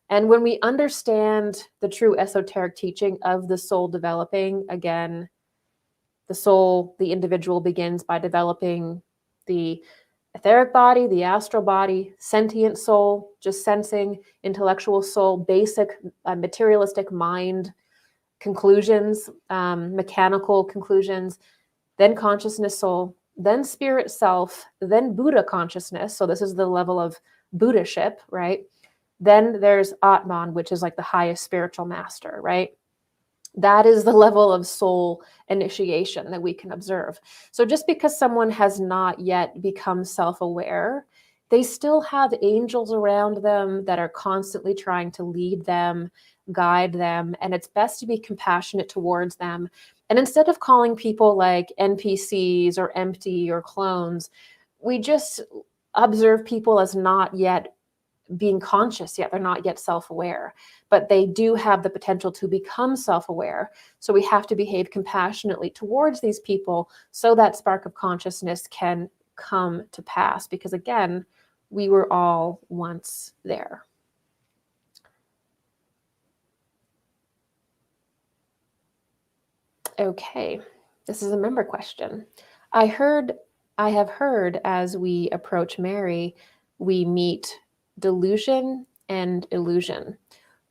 And when we understand the true esoteric teaching of the soul developing, again, the soul, the individual begins by developing the etheric body, the astral body, sentient soul, just sensing, intellectual soul, basic materialistic mind conclusions, mechanical conclusions, then consciousness soul, then spirit self, then Buddha consciousness. So this is the level of Buddhaship, right? Then there's Atman, which is like the highest spiritual master, right? That is the level of soul initiation that we can observe. So just because someone has not yet become self-aware, they still have angels around them that are constantly trying to lead them, guide them, and it's best to be compassionate towards them. And instead of calling people like NPCs or empty or clones, we just observe people as not yet being conscious yet. They're not yet self-aware, but they do have the potential to become self-aware. So we have to behave compassionately towards these people so that spark of consciousness can come to pass, because again, we were all once there. Okay, this is a member question. I have heard as we approach Mary, we meet delusion and illusion.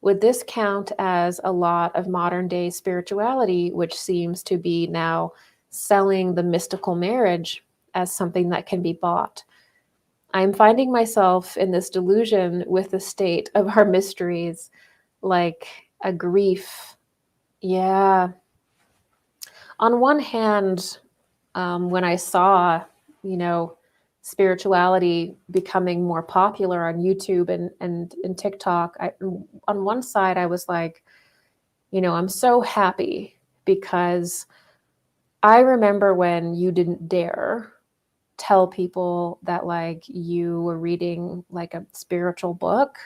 Would this count as a lot of modern day spirituality, which seems to be now selling the mystical marriage as something that can be bought? I'm finding myself in this delusion with the state of our mysteries, like a grief. Yeah. On one hand, when I saw, spirituality becoming more popular on YouTube and TikTok, on one side, I was like, I'm so happy, because I remember when you didn't dare tell people that like you were reading like a spiritual book.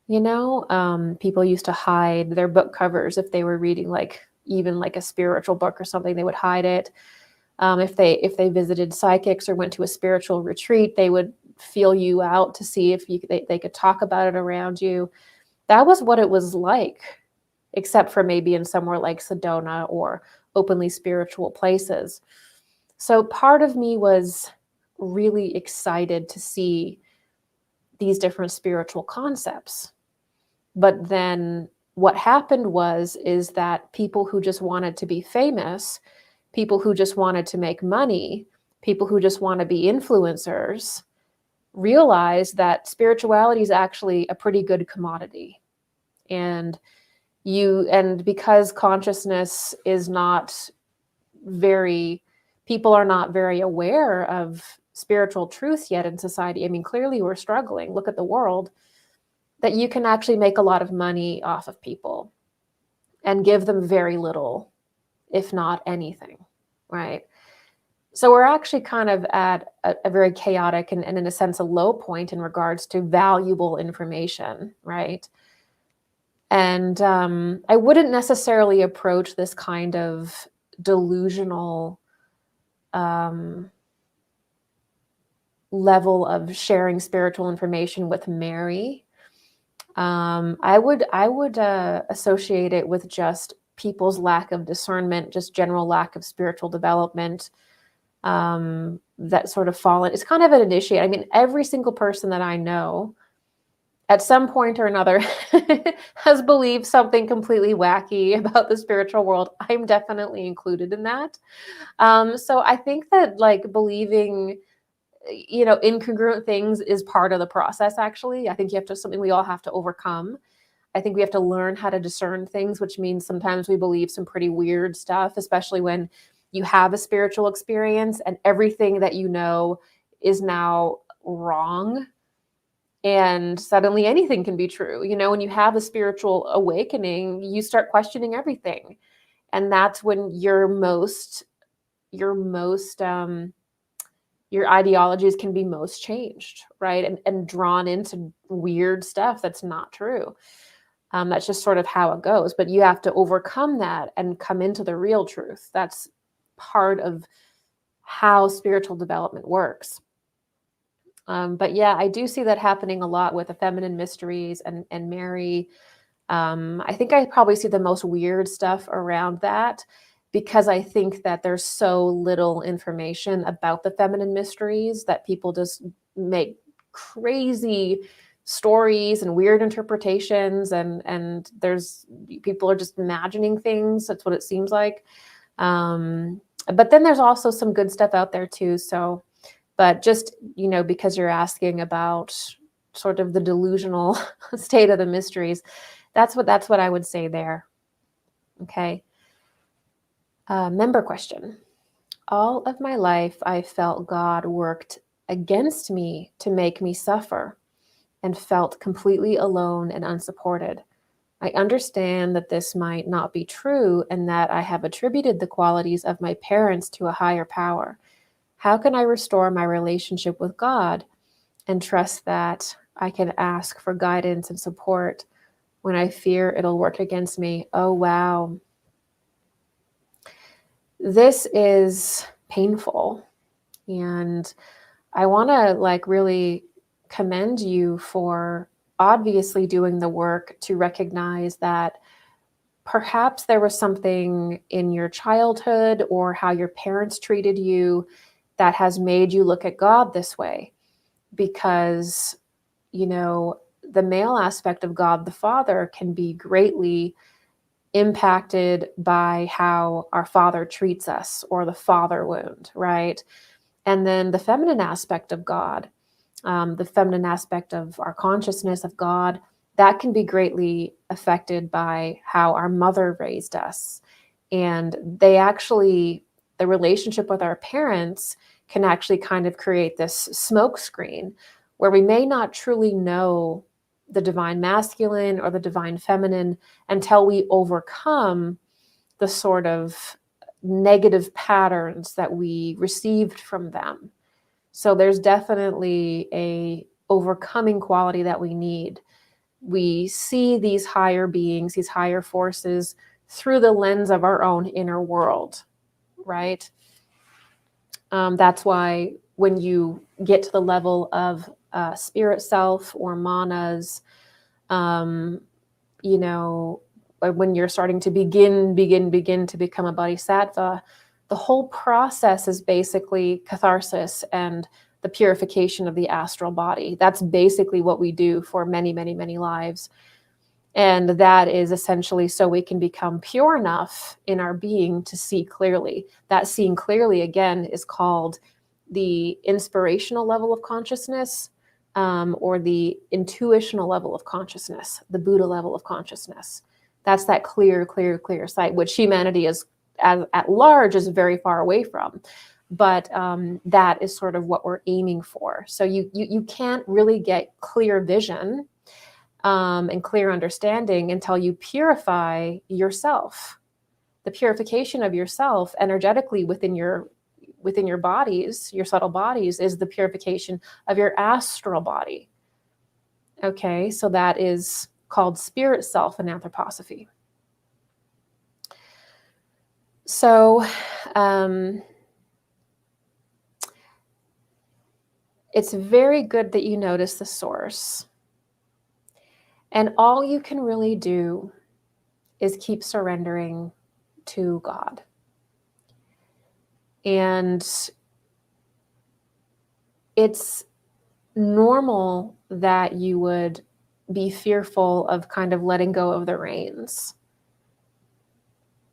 People used to hide their book covers if they were reading like even like a spiritual book or something. They would hide it. If they visited psychics or went to a spiritual retreat, they would feel you out to see if they could talk about it around you. That was what it was like, except for maybe in somewhere like Sedona or openly spiritual places. So part of me was really excited to see these different spiritual concepts. But then what happened is that people who just wanted to be famous, people who just wanted to make money, people who just want to be influencers, realize that spirituality is actually a pretty good commodity. And because consciousness is not people are not very aware of spiritual truth yet in society. I mean, clearly we're struggling. Look at the world. That you can actually make a lot of money off of people and give them very little, if not anything, right? So we're actually kind of at a very chaotic and in a sense, a low point in regards to valuable information, right? And I wouldn't necessarily approach this kind of delusional level of sharing spiritual information with Mary. I would associate it with just people's lack of discernment, just general lack of spiritual development, that sort of fall in. It's kind of an initiate. I mean, every single person that I know at some point or another has believed something completely wacky about the spiritual world. I'm definitely included in that. So I think that like believing incongruent things is part of the process, actually. I think something we all have to overcome. I think we have to learn how to discern things, which means sometimes we believe some pretty weird stuff, especially when you have a spiritual experience and everything that you know is now wrong. And suddenly anything can be true. When you have a spiritual awakening, you start questioning everything. And that's when your ideologies can be most changed, right? And drawn into weird stuff that's not true. That's just sort of how it goes. But you have to overcome that and come into the real truth. That's part of how spiritual development works. But yeah, I do see that happening a lot with the feminine mysteries and Mary. I think I probably see the most weird stuff around that, because I think that there's so little information about the feminine mysteries that people just make crazy stories and weird interpretations, and people are just imagining things. That's what it seems like. But then there's also some good stuff out there too. So, but just, because you're asking about sort of the delusional state of the mysteries, that's what I would say there. Okay. Member question. All of my life, I felt God worked against me to make me suffer and felt completely alone and unsupported. I understand that this might not be true and that I have attributed the qualities of my parents to a higher power. How can I restore my relationship with God and trust that I can ask for guidance and support. When I fear it'll work against me. Oh, wow. This is painful. And I want to like really commend you for obviously doing the work to recognize that perhaps there was something in your childhood or how your parents treated you that has made you look at God this way. Because, you know, the male aspect of God the Father can be greatly impacted by how our father treats us, or the father wound, right? And then the feminine aspect of God, the feminine aspect of our consciousness of God, that can be greatly affected by how our mother raised us. And the relationship with our parents can actually kind of create this smoke screen where we may not truly know the divine masculine or the divine feminine until we overcome the sort of negative patterns that we received from them. So there's definitely a overcoming quality that we need. We see these higher beings, these higher forces through the lens of our own inner world, right? That's why when you get to the level of spirit self or manas, you know, when you're starting to begin to become a bodhisattva, the whole process is basically catharsis and the purification of the astral body. That's basically what we do for many, many, many lives. And that is essentially so we can become pure enough in our being to see clearly. That seeing clearly, again, is called the inspirational level of consciousness, or the intuitional level of consciousness, the Buddha level of consciousness. That's that clear sight, which humanity is at large is very far away from. But that is sort of what we're aiming for. So you can't really get clear vision and clear understanding until you purify yourself. The purification of yourself energetically within your bodies, your subtle bodies, is the purification of your astral body. Okay, so that is called spirit self in Anthroposophy. So it's very good that you notice the source. And all you can really do is keep surrendering to God. And it's normal that you would be fearful of kind of letting go of the reins.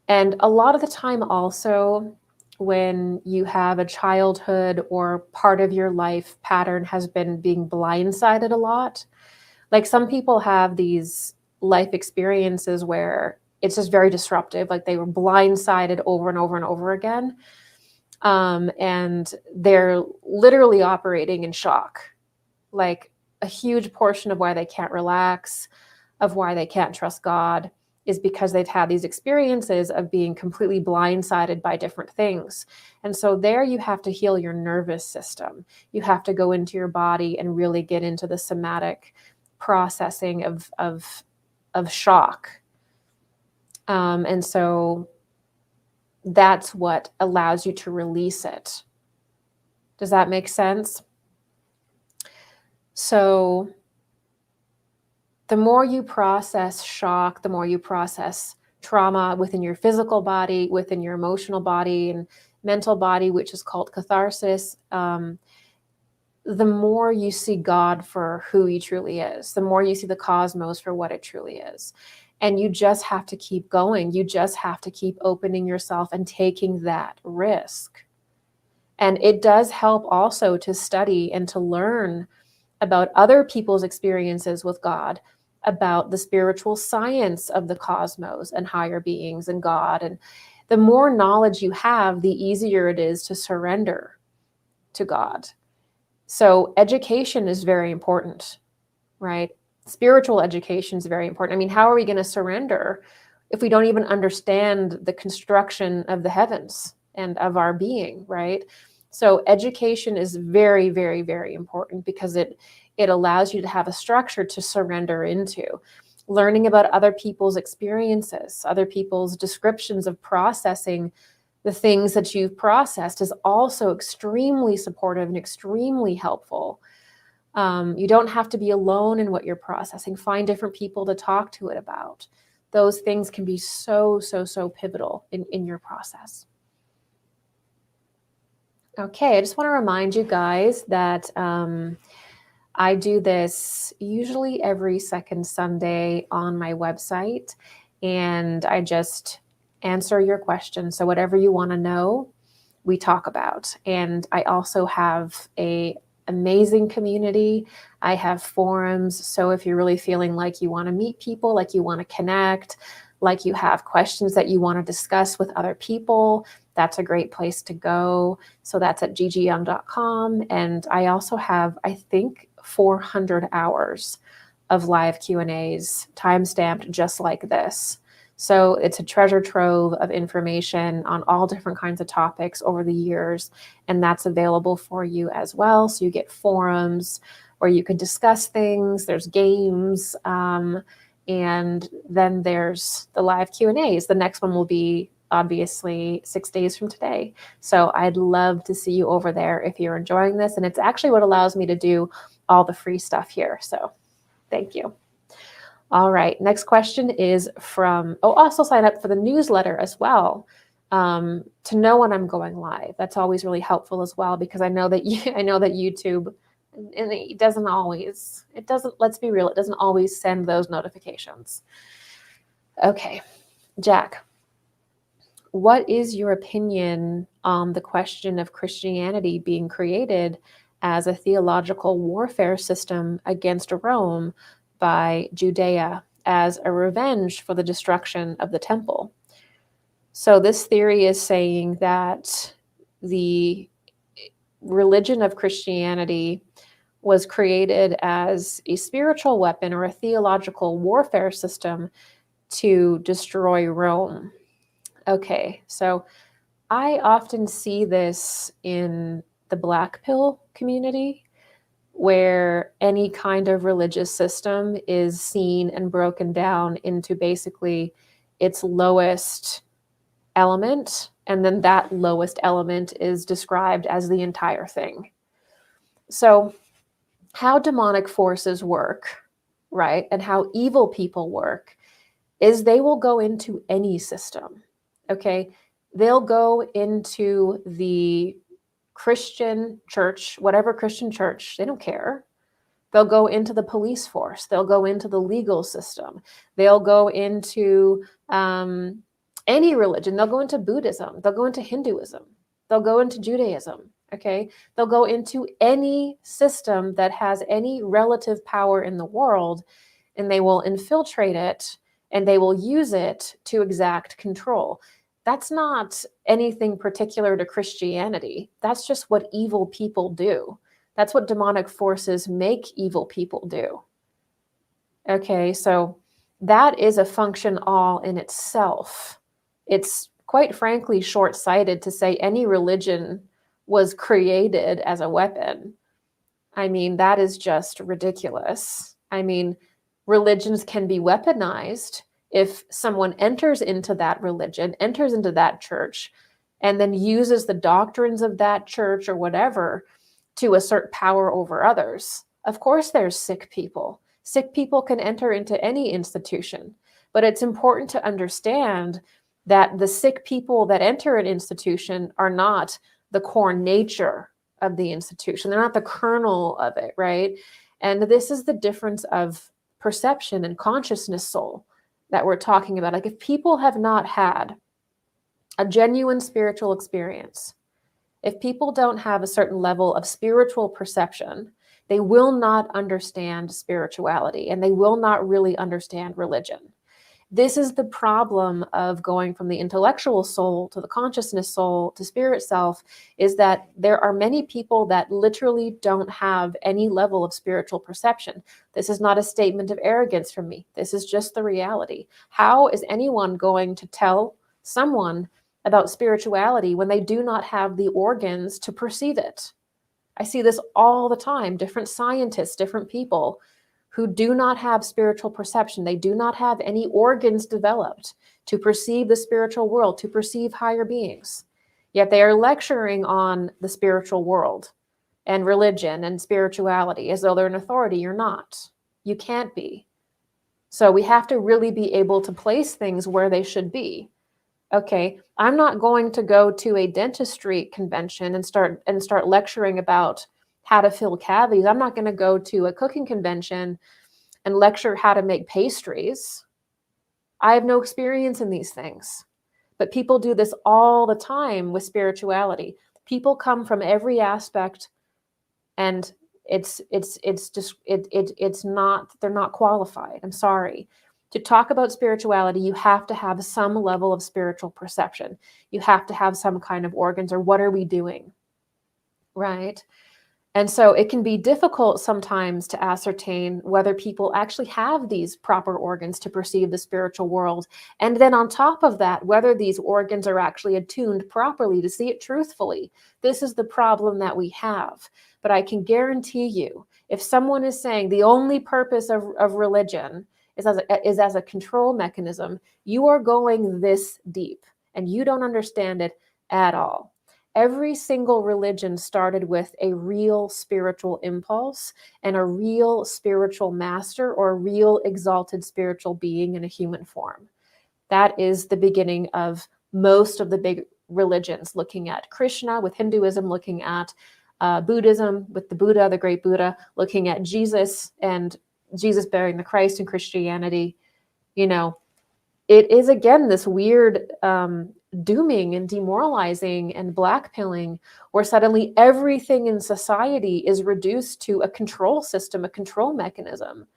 And a lot of the time also, when you have a childhood or part of your life pattern has been being blindsided a lot, like some people have these life experiences where it's just very disruptive, like they were blindsided over and over and over again. And they're literally operating in shock. Like a huge portion of why they can't relax, of why they can't trust God, is because they've had these experiences of being completely blindsided by different things. And so there you have to heal your nervous system. You have to go into your body and really get into the somatic processing of shock. And so that's what allows you to release it. Does that make sense? So the more you process shock, the more you process trauma within your physical body, within your emotional body and mental body, which is called catharsis, the more you see God for who he truly is, the more you see the cosmos for what it truly is. And you just have to keep going. You just have to keep opening yourself and taking that risk. And it does help also to study and to learn about other people's experiences with God, about the spiritual science of the cosmos and higher beings and God. And the more knowledge you have, the easier it is to surrender to God. So education is very important, right? Spiritual education is very important. I mean, how are we going to surrender if we don't even understand the construction of the heavens and of our being, right? So education is very, very, very important because it It allows you to have a structure to surrender into. Learning about other people's experiences, other people's descriptions of processing the things that you've processed is also extremely supportive and extremely helpful. You don't have to be alone in what you're processing. Find different people to talk to it about. Those things can be so pivotal in your process. Okay, I just want to remind you guys that I do this usually every second Sunday on my website, and I just answer your questions. So whatever you want to know, we talk about. And I also have an amazing community. I have forums. So if you're really feeling like you want to meet people, like you want to connect, like you have questions that you want to discuss with other people, that's a great place to go. So that's at gigiyoung.com. And I also have, I think, 400 hours of live Q&As time-stamped just like this. So it's a treasure trove of information on all different kinds of topics over the years, and that's available for you as well. So you get forums where you can discuss things, there's games, and then there's the live Q&As. The next one will be obviously 6 days from today. So I'd love to see you over there if you're enjoying this, and it's actually what allows me to do all the free stuff here. So thank you. All right, next question is from, also sign up for the newsletter as well, to know when I'm going live. That's always really helpful as well, because I know that YouTube, and it doesn't, let's be real, it doesn't always send those notifications. Okay, Jack, what is your opinion on the question of Christianity being created as a theological warfare system against Rome by Judea as a revenge for the destruction of the temple? So this theory is saying that the religion of Christianity was created as a spiritual weapon or a theological warfare system to destroy Rome. Okay, so I often see this in the Black pill community, where any kind of religious system is seen and broken down into basically its lowest element, and then that lowest element is described as the entire thing. So how demonic forces work, right, and how evil people work is they will go into any system, okay? They'll go into the Christian church, whatever Christian church, they don't care. They'll go into the police force. They'll go into the legal system. They'll go into any religion. They'll go into Buddhism. They'll go into Hinduism. They'll go into Judaism, okay? They'll go into any system that has any relative power in the world, and they will infiltrate it, and they will use it to exact control. That's not anything particular to Christianity. That's just what evil people do. That's what demonic forces make evil people do. Okay, so that is a function all in itself. It's quite frankly short-sighted to say any religion was created as a weapon. I mean, that is just ridiculous. I mean, religions can be weaponized if someone enters into that religion, enters into that church, and then uses the doctrines of that church or whatever to assert power over others. Of course, there's sick people. Sick people can enter into any institution, but it's important to understand that the sick people that enter an institution are not the core nature of the institution. They're not the kernel of it, right? And this is the difference of perception and consciousness soul that we're talking about. Like, if people have not had a genuine spiritual experience, if people don't have a certain level of spiritual perception, they will not understand spirituality, and they will not really understand religion. This is the problem of going from the intellectual soul to the consciousness soul to spirit self, is that there are many people that literally don't have any level of spiritual perception. This is not a statement of arrogance from me. This is just the reality. How is anyone going to tell someone about spirituality when they do not have the organs to perceive it? I see this all the time. Different scientists, different people who do not have spiritual perception. They do not have any organs developed to perceive the spiritual world, to perceive higher beings. Yet they are lecturing on the spiritual world and religion and spirituality as though they're an authority. You're not. You can't be. So we have to really be able to place things where they should be. Okay, I'm not going to go to a dentistry convention and start lecturing about how to fill cavities. I'm not going to go to a cooking convention and lecture how to make pastries. I have no experience in these things. But people do this all the time with spirituality. People come from every aspect, and it's not, they're not qualified. I'm sorry. To talk about spirituality, you have to have some level of spiritual perception. You have to have some kind of organs, or what are we doing, right? And so it can be difficult sometimes to ascertain whether people actually have these proper organs to perceive the spiritual world. And then on top of that, whether these organs are actually attuned properly to see it truthfully. This is the problem that we have. But I can guarantee you, if someone is saying the only purpose of religion is as a control mechanism, you are going this deep and you don't understand it at all. Every single religion started with a real spiritual impulse and a real spiritual master, or a real exalted spiritual being in a human form. That is the beginning of most of the big religions, looking at Krishna with Hinduism, looking at Buddhism with the Buddha, the great Buddha, looking at Jesus and Jesus bearing the Christ in Christianity. You know, it is, again, this weird dooming and demoralizing and blackpilling, where suddenly everything in society is reduced to a control system, a control mechanism.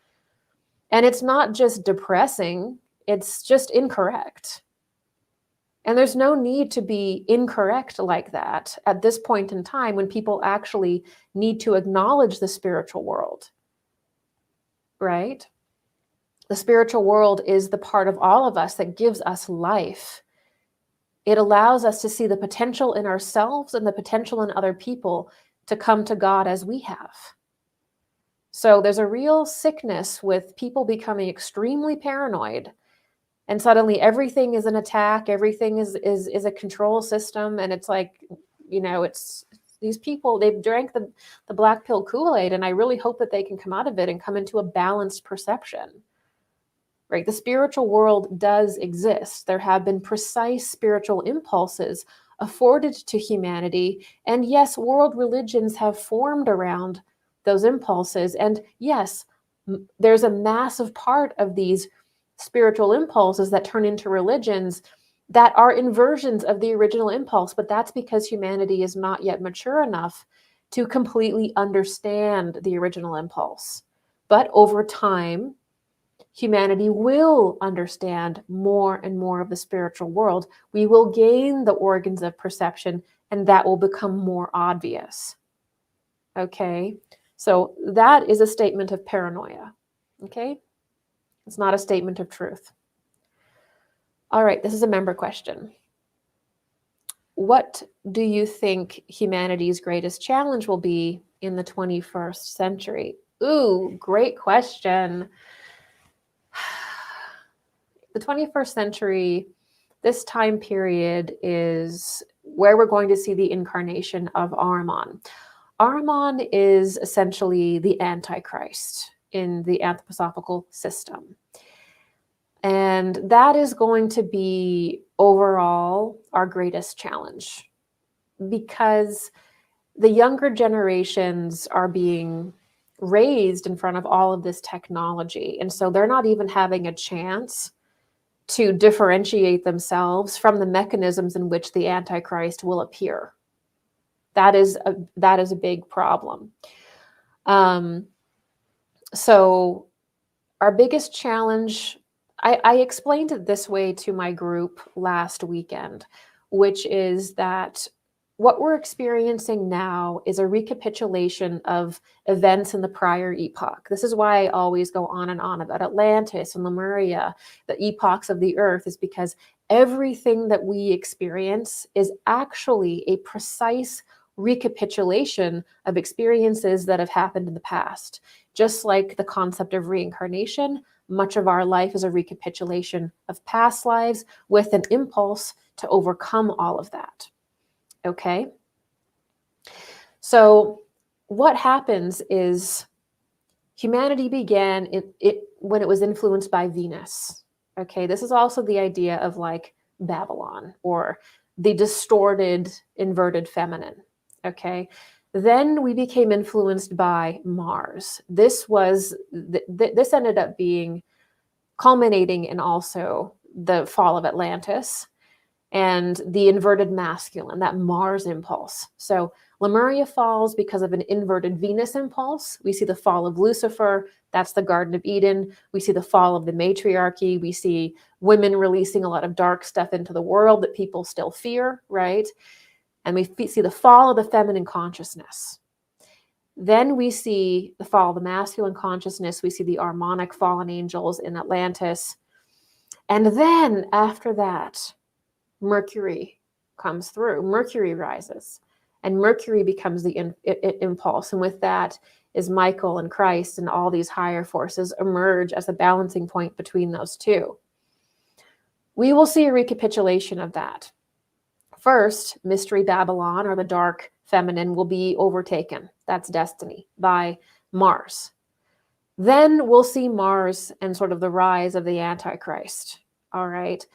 And it's not just depressing, it's just incorrect. And there's no need to be incorrect like that at this point in time, when people actually need to acknowledge the spiritual world, right? The spiritual world is the part of all of us that gives us life. It allows us to see the potential in ourselves and the potential in other people to come to God as we have. So there's a real sickness with people becoming extremely paranoid, and suddenly everything is an attack, everything is a control system. And it's like, you know, it's these people, they've drank the black pill Kool-Aid, and I really hope that they can come out of it and come into a balanced perception. Right? The spiritual world does exist. There have been precise spiritual impulses afforded to humanity. And yes, world religions have formed around those impulses. And yes, there's a massive part of these spiritual impulses that turn into religions that are inversions of the original impulse. But that's because humanity is not yet mature enough to completely understand the original impulse. But over time, humanity will understand more and more of the spiritual world. We will gain the organs of perception, and that will become more obvious. Okay, so that is a statement of paranoia. Okay, it's not a statement of truth. All right, this is a member question. What do you think humanity's greatest challenge will be in the 21st century? Ooh, great question. The 21st century, this time period, is where we're going to see the incarnation of Ahriman. Ahriman is essentially the Antichrist in the anthroposophical system. And that is going to be overall our greatest challenge, because the younger generations are being raised in front of all of this technology. And so they're not even having a chance to differentiate themselves from the mechanisms in which the Antichrist will appear. That is a big problem. So our biggest challenge, I explained it this way to my group last weekend, which is that what we're experiencing now is a recapitulation of events in the prior epoch. This is why I always go on and on about Atlantis and Lemuria, the epochs of the earth, is because everything that we experience is actually a precise recapitulation of experiences that have happened in the past. Just like the concept of reincarnation, much of our life is a recapitulation of past lives with an impulse to overcome all of that. Okay? So what happens is humanity began when it was influenced by Venus. Okay, this is also the idea of like Babylon, or the distorted, inverted feminine. Okay, then we became influenced by Mars. This ended up being culminating in also the fall of Atlantis and the inverted masculine, that Mars impulse. So Lemuria falls because of an inverted Venus impulse. We see the fall of Lucifer. That's the Garden of Eden. We see the fall of the matriarchy. We see women releasing a lot of dark stuff into the world that people still fear, right? And we see the fall of the feminine consciousness. Then we see the fall of the masculine consciousness. We see the Armonic fallen angels in Atlantis. And then after that, Mercury comes through. Mercury rises. And Mercury becomes the impulse. And with that is Michael and Christ, and all these higher forces emerge as a balancing point between those two. We will see a recapitulation of that. First, Mystery Babylon, or the dark feminine, will be overtaken. That's destiny, by Mars. Then we'll see Mars and sort of the rise of the Antichrist. All right.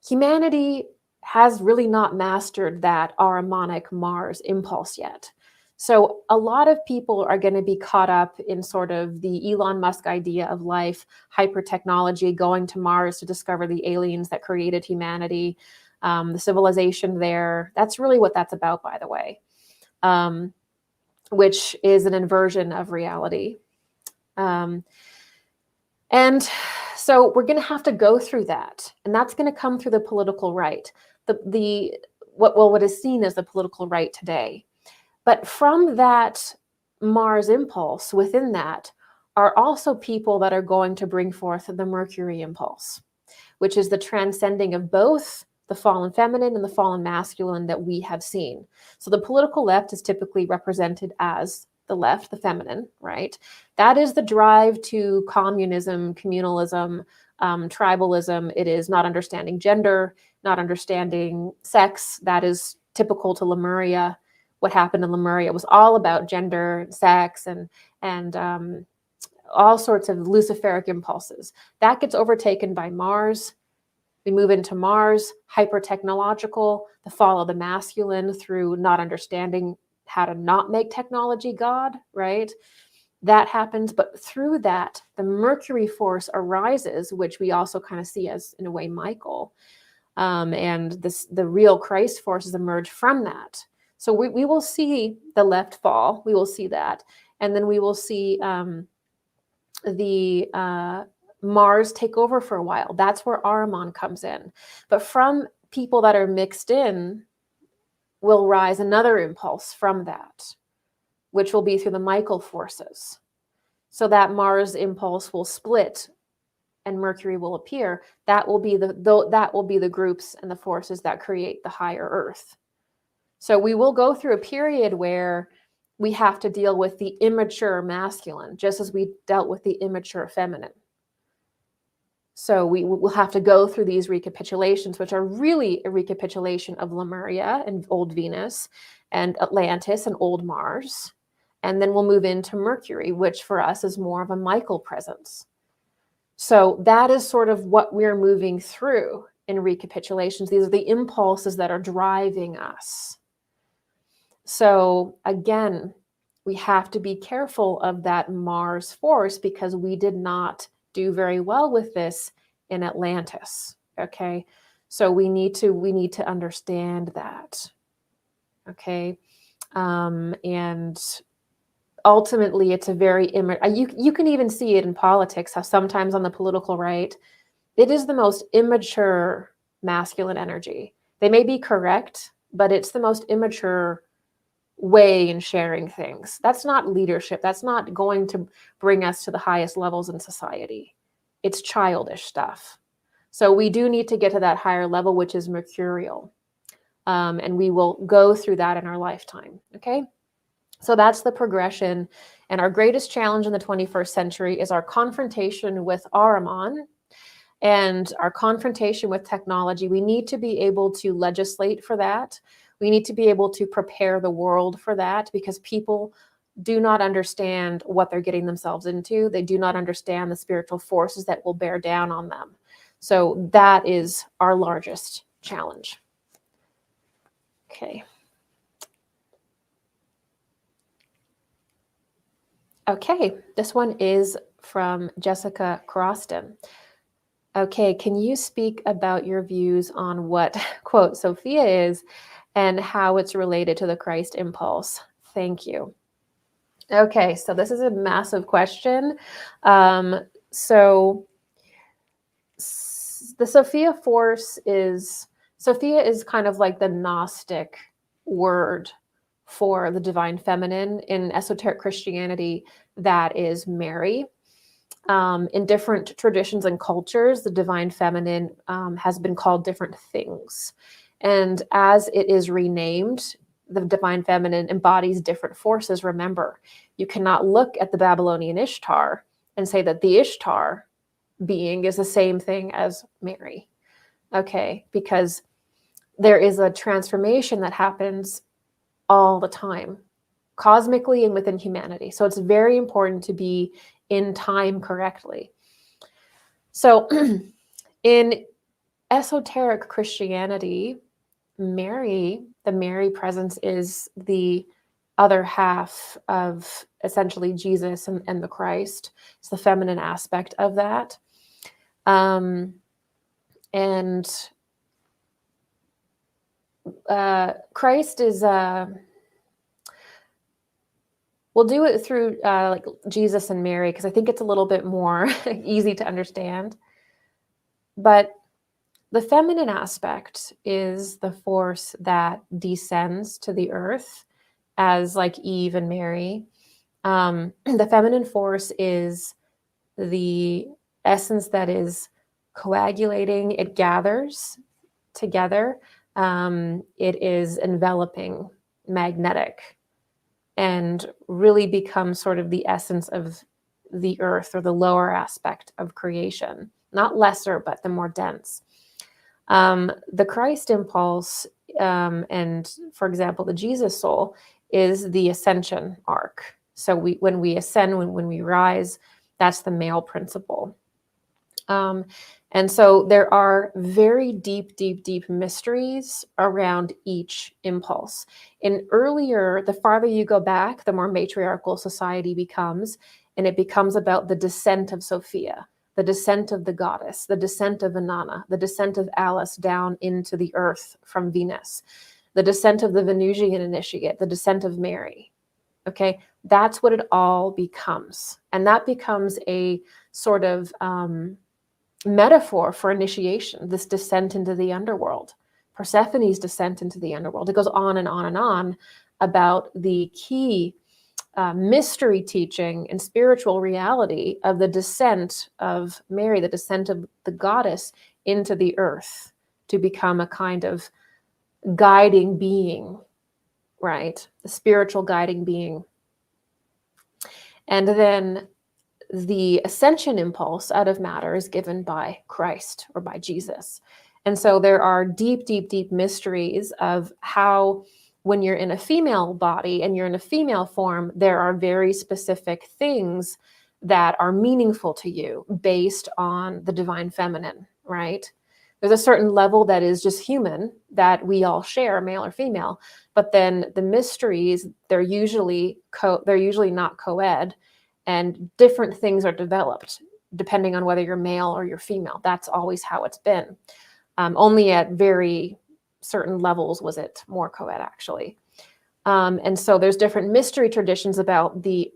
Humanity has really not mastered that Ahrimanic Mars impulse yet. So a lot of people are going to be caught up in sort of the Elon Musk idea of life, hyper-technology, going to Mars to discover the aliens that created humanity, the civilization there. That's really what that's about, by the way, which is an inversion of reality. And so we're going to have to go through that, and that's going to come through the political right, what is seen as the political right today. But from that Mars impulse, within that are also people that are going to bring forth the Mercury impulse, which is the transcending of both the fallen feminine and the fallen masculine that we have seen. So the political left is typically represented as the left, the feminine, right? That is the drive to communism, communalism, tribalism. It is not understanding gender, not understanding sex. That is typical to Lemuria. What happened in Lemuria was all about gender, sex, and all sorts of Luciferic impulses. That gets overtaken by Mars. We move into Mars, hyper-technological, the fall of the masculine through not understanding how to not make technology God, right? That happens, but through that, the Mercury force arises, which we also kind of see as, in a way, Michael. And the real Christ forces emerge from that. So we will see the left fall. We will see that. And then we will see the Mars take over for a while. That's where Ahriman comes in. But from people that are mixed in will rise another impulse from that, which will be through the Michael forces. So that Mars impulse will split and Mercury will appear. That will be the groups and the forces that create the higher Earth. So we will go through a period where we have to deal with the immature masculine, just as we dealt with the immature feminine. So we will have to go through these recapitulations, which are really a recapitulation of Lemuria and Old Venus, and Atlantis and Old Mars. And then we'll move into Mercury, which for us is more of a Michael presence. So that is sort of what we're moving through in recapitulations. These are the impulses that are driving us. So again, we have to be careful of that Mars force, because we did not do very well with this in Atlantis. Okay, so we need to understand that. Okay, and ultimately, it's a very you can even see it in politics, how sometimes on the political right, it is the most immature masculine energy. They may be correct, but it's the most immature way in sharing things. That's not leadership. That's not going to bring us to the highest levels in society. It's childish stuff. So we do need to get to that higher level, which is mercurial. And we will go through that in our lifetime. Okay. So that's the progression. And our greatest challenge in the 21st century is our confrontation with Ahriman and our confrontation with technology. We need to be able to legislate for that. We need to be able to prepare the world for that, because people do not understand what they're getting themselves into. They do not understand the spiritual forces that will bear down on them. So that is our largest challenge. Okay. Okay, this one is from Jessica Croston. Okay, can you speak about your views on what, quote, Sophia is and how it's related to the Christ impulse? Thank you. Okay, so this is a massive question. So the Sophia force is, Sophia is kind of like the Gnostic word for the divine feminine. In esoteric Christianity, that is Mary. In different traditions and cultures, the divine feminine has been called different things. And as it is renamed, the divine feminine embodies different forces. Remember, you cannot look at the Babylonian Ishtar and say that the Ishtar being is the same thing as Mary. Okay, because there is a transformation that happens all the time, cosmically and within humanity. So it's very important to be in time correctly. So in esoteric Christianity, Mary, the Mary presence, is the other half of essentially Jesus and the Christ. It's the feminine aspect of that. And Christ is, we'll do it through like Jesus and Mary, because I think it's a little bit more easy to understand. But the feminine aspect is the force that descends to the earth, as like Eve and Mary. The feminine force is the essence that is coagulating. It gathers together. It is enveloping, magnetic, and really becomes sort of the essence of the earth, or the lower aspect of creation. Not lesser, but the more dense. The Christ impulse, and for example, the Jesus soul, is the ascension arc. So when we ascend, when we rise, that's the male principle. And so there are very deep, deep, deep mysteries around each impulse. The farther you go back, the more matriarchal society becomes, and it becomes about the descent of Sophia, the descent of the goddess, the descent of Inanna, the descent of Alice down into the earth from Venus, the descent of the Venusian initiate, the descent of Mary. Okay, that's what it all becomes. And that becomes a sort of metaphor for initiation, this descent into the underworld, Persephone's descent into the underworld. It goes on and on and on about the key mystery teaching and spiritual reality of the descent of Mary, the descent of the goddess into the earth to become a kind of guiding being, right? The spiritual guiding being. And then the ascension impulse out of matter is given by Christ, or by Jesus. And so there are deep, deep, deep mysteries of how, when you're in a female body and you're in a female form, there are very specific things that are meaningful to you based on the divine feminine, right? There's a certain level that is just human that we all share, male or female, but then the mysteries, they're usually not co-ed, and different things are developed depending on whether you're male or you're female. That's always how it's been. Only at very certain levels was it more co-ed, actually. And so there's different mystery traditions about the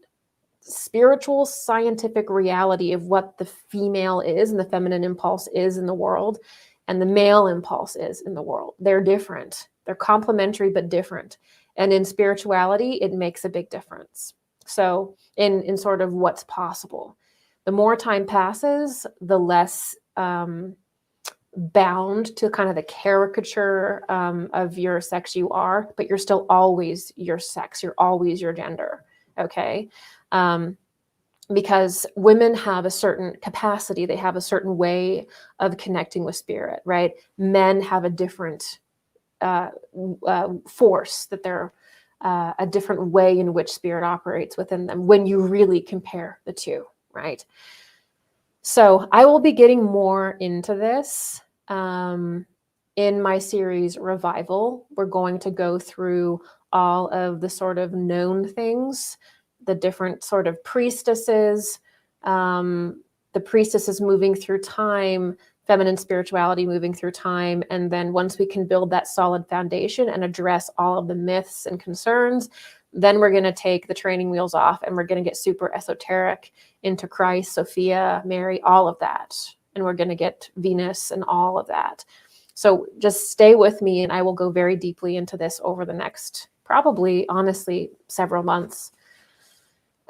spiritual scientific reality of what the female is and the feminine impulse is in the world, and the male impulse is in the world. They're different. They're complementary but different. And in spirituality, it makes a big difference. So in sort of what's possible. The more time passes, the less bound to kind of the caricature of your sex you are, but you're still always your sex. You're always your gender. Okay. Because women have a certain capacity, they have a certain way of connecting with spirit, right? Men have a different force, that they're a different way in which spirit operates within them when you really compare the two, right? So I will be getting more into this in my series Revival. We're going to go through all of the sort of known things, the different sort of priestesses, the priestesses moving through time, feminine spirituality moving through time. And then once we can build that solid foundation and address all of the myths and concerns, then we're going to take the training wheels off and we're going to get super esoteric into Christ, Sophia, Mary, all of that. And we're going to get Venus and all of that. So just stay with me and I will go very deeply into this over the next, probably, honestly, several months.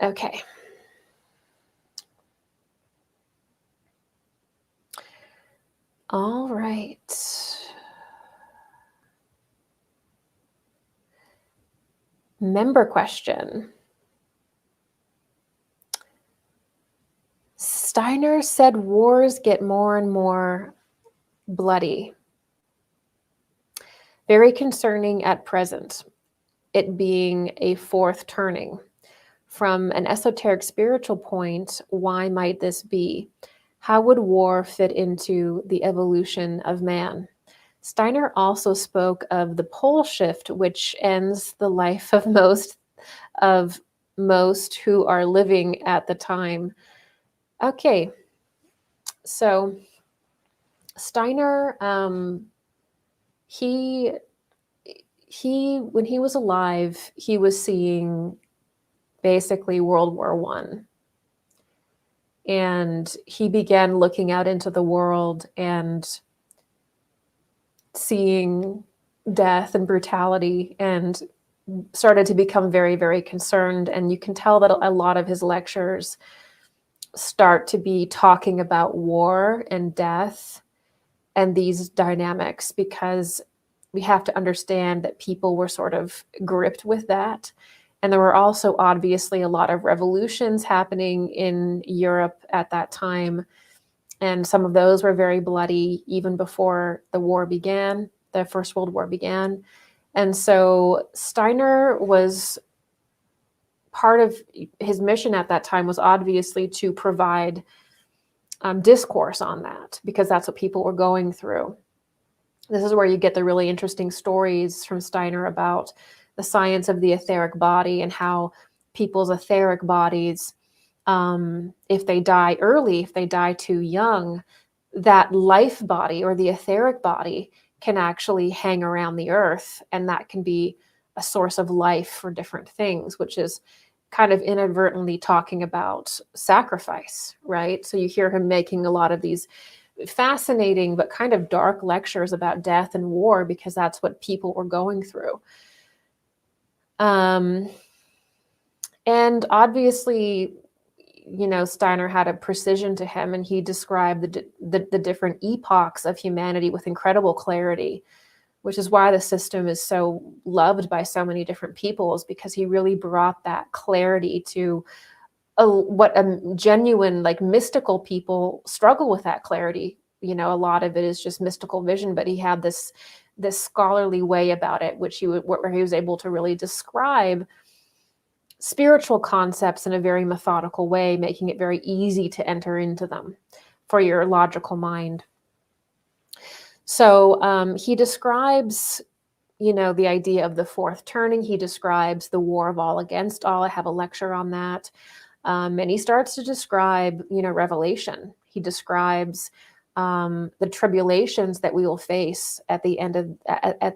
Okay. All right. Member question. Steiner said wars get more and more bloody. Very concerning at present, it being a fourth turning. From an esoteric spiritual point, why might this be? How would war fit into the evolution of man? Steiner also spoke of the pole shift, which ends the life of most who are living at the time. Okay, so Steiner, he when he was alive, he was seeing basically World War I. And he began looking out into the world and seeing death and brutality and started to become very, very concerned. And you can tell that a lot of his lectures start to be talking about war and death and these dynamics, because we have to understand that people were sort of gripped with that. And there were also obviously a lot of revolutions happening in Europe at that time. And some of those were very bloody even before the war began, the First World War began. And so Steiner was, part of his mission at that time was obviously to provide discourse on that, because that's what people were going through. This is where you get the really interesting stories from Steiner about the science of the etheric body and how people's etheric bodies, if they die early, if they die too young, that life body or the etheric body can actually hang around the earth, and that can be a source of life for different things, which is kind of inadvertently talking about sacrifice, right? So you hear him making a lot of these fascinating but kind of dark lectures about death and war, because that's what people were going through. And obviously, you know, Steiner had a precision to him, and he described the different epochs of humanity with incredible clarity, which is why the system is so loved by so many different people, is because he really brought that clarity to what a genuine, like, mystical people struggle with that clarity. You know, a lot of it is just mystical vision, but he had this scholarly way about it, which where he was able to really describe spiritual concepts in a very methodical way, making it very easy to enter into them for your logical mind. So he describes, you know, the idea of the fourth turning. He describes the war of all against all. I have a lecture on that. And he starts to describe, you know, Revelation. He describes the tribulations that we will face at the end of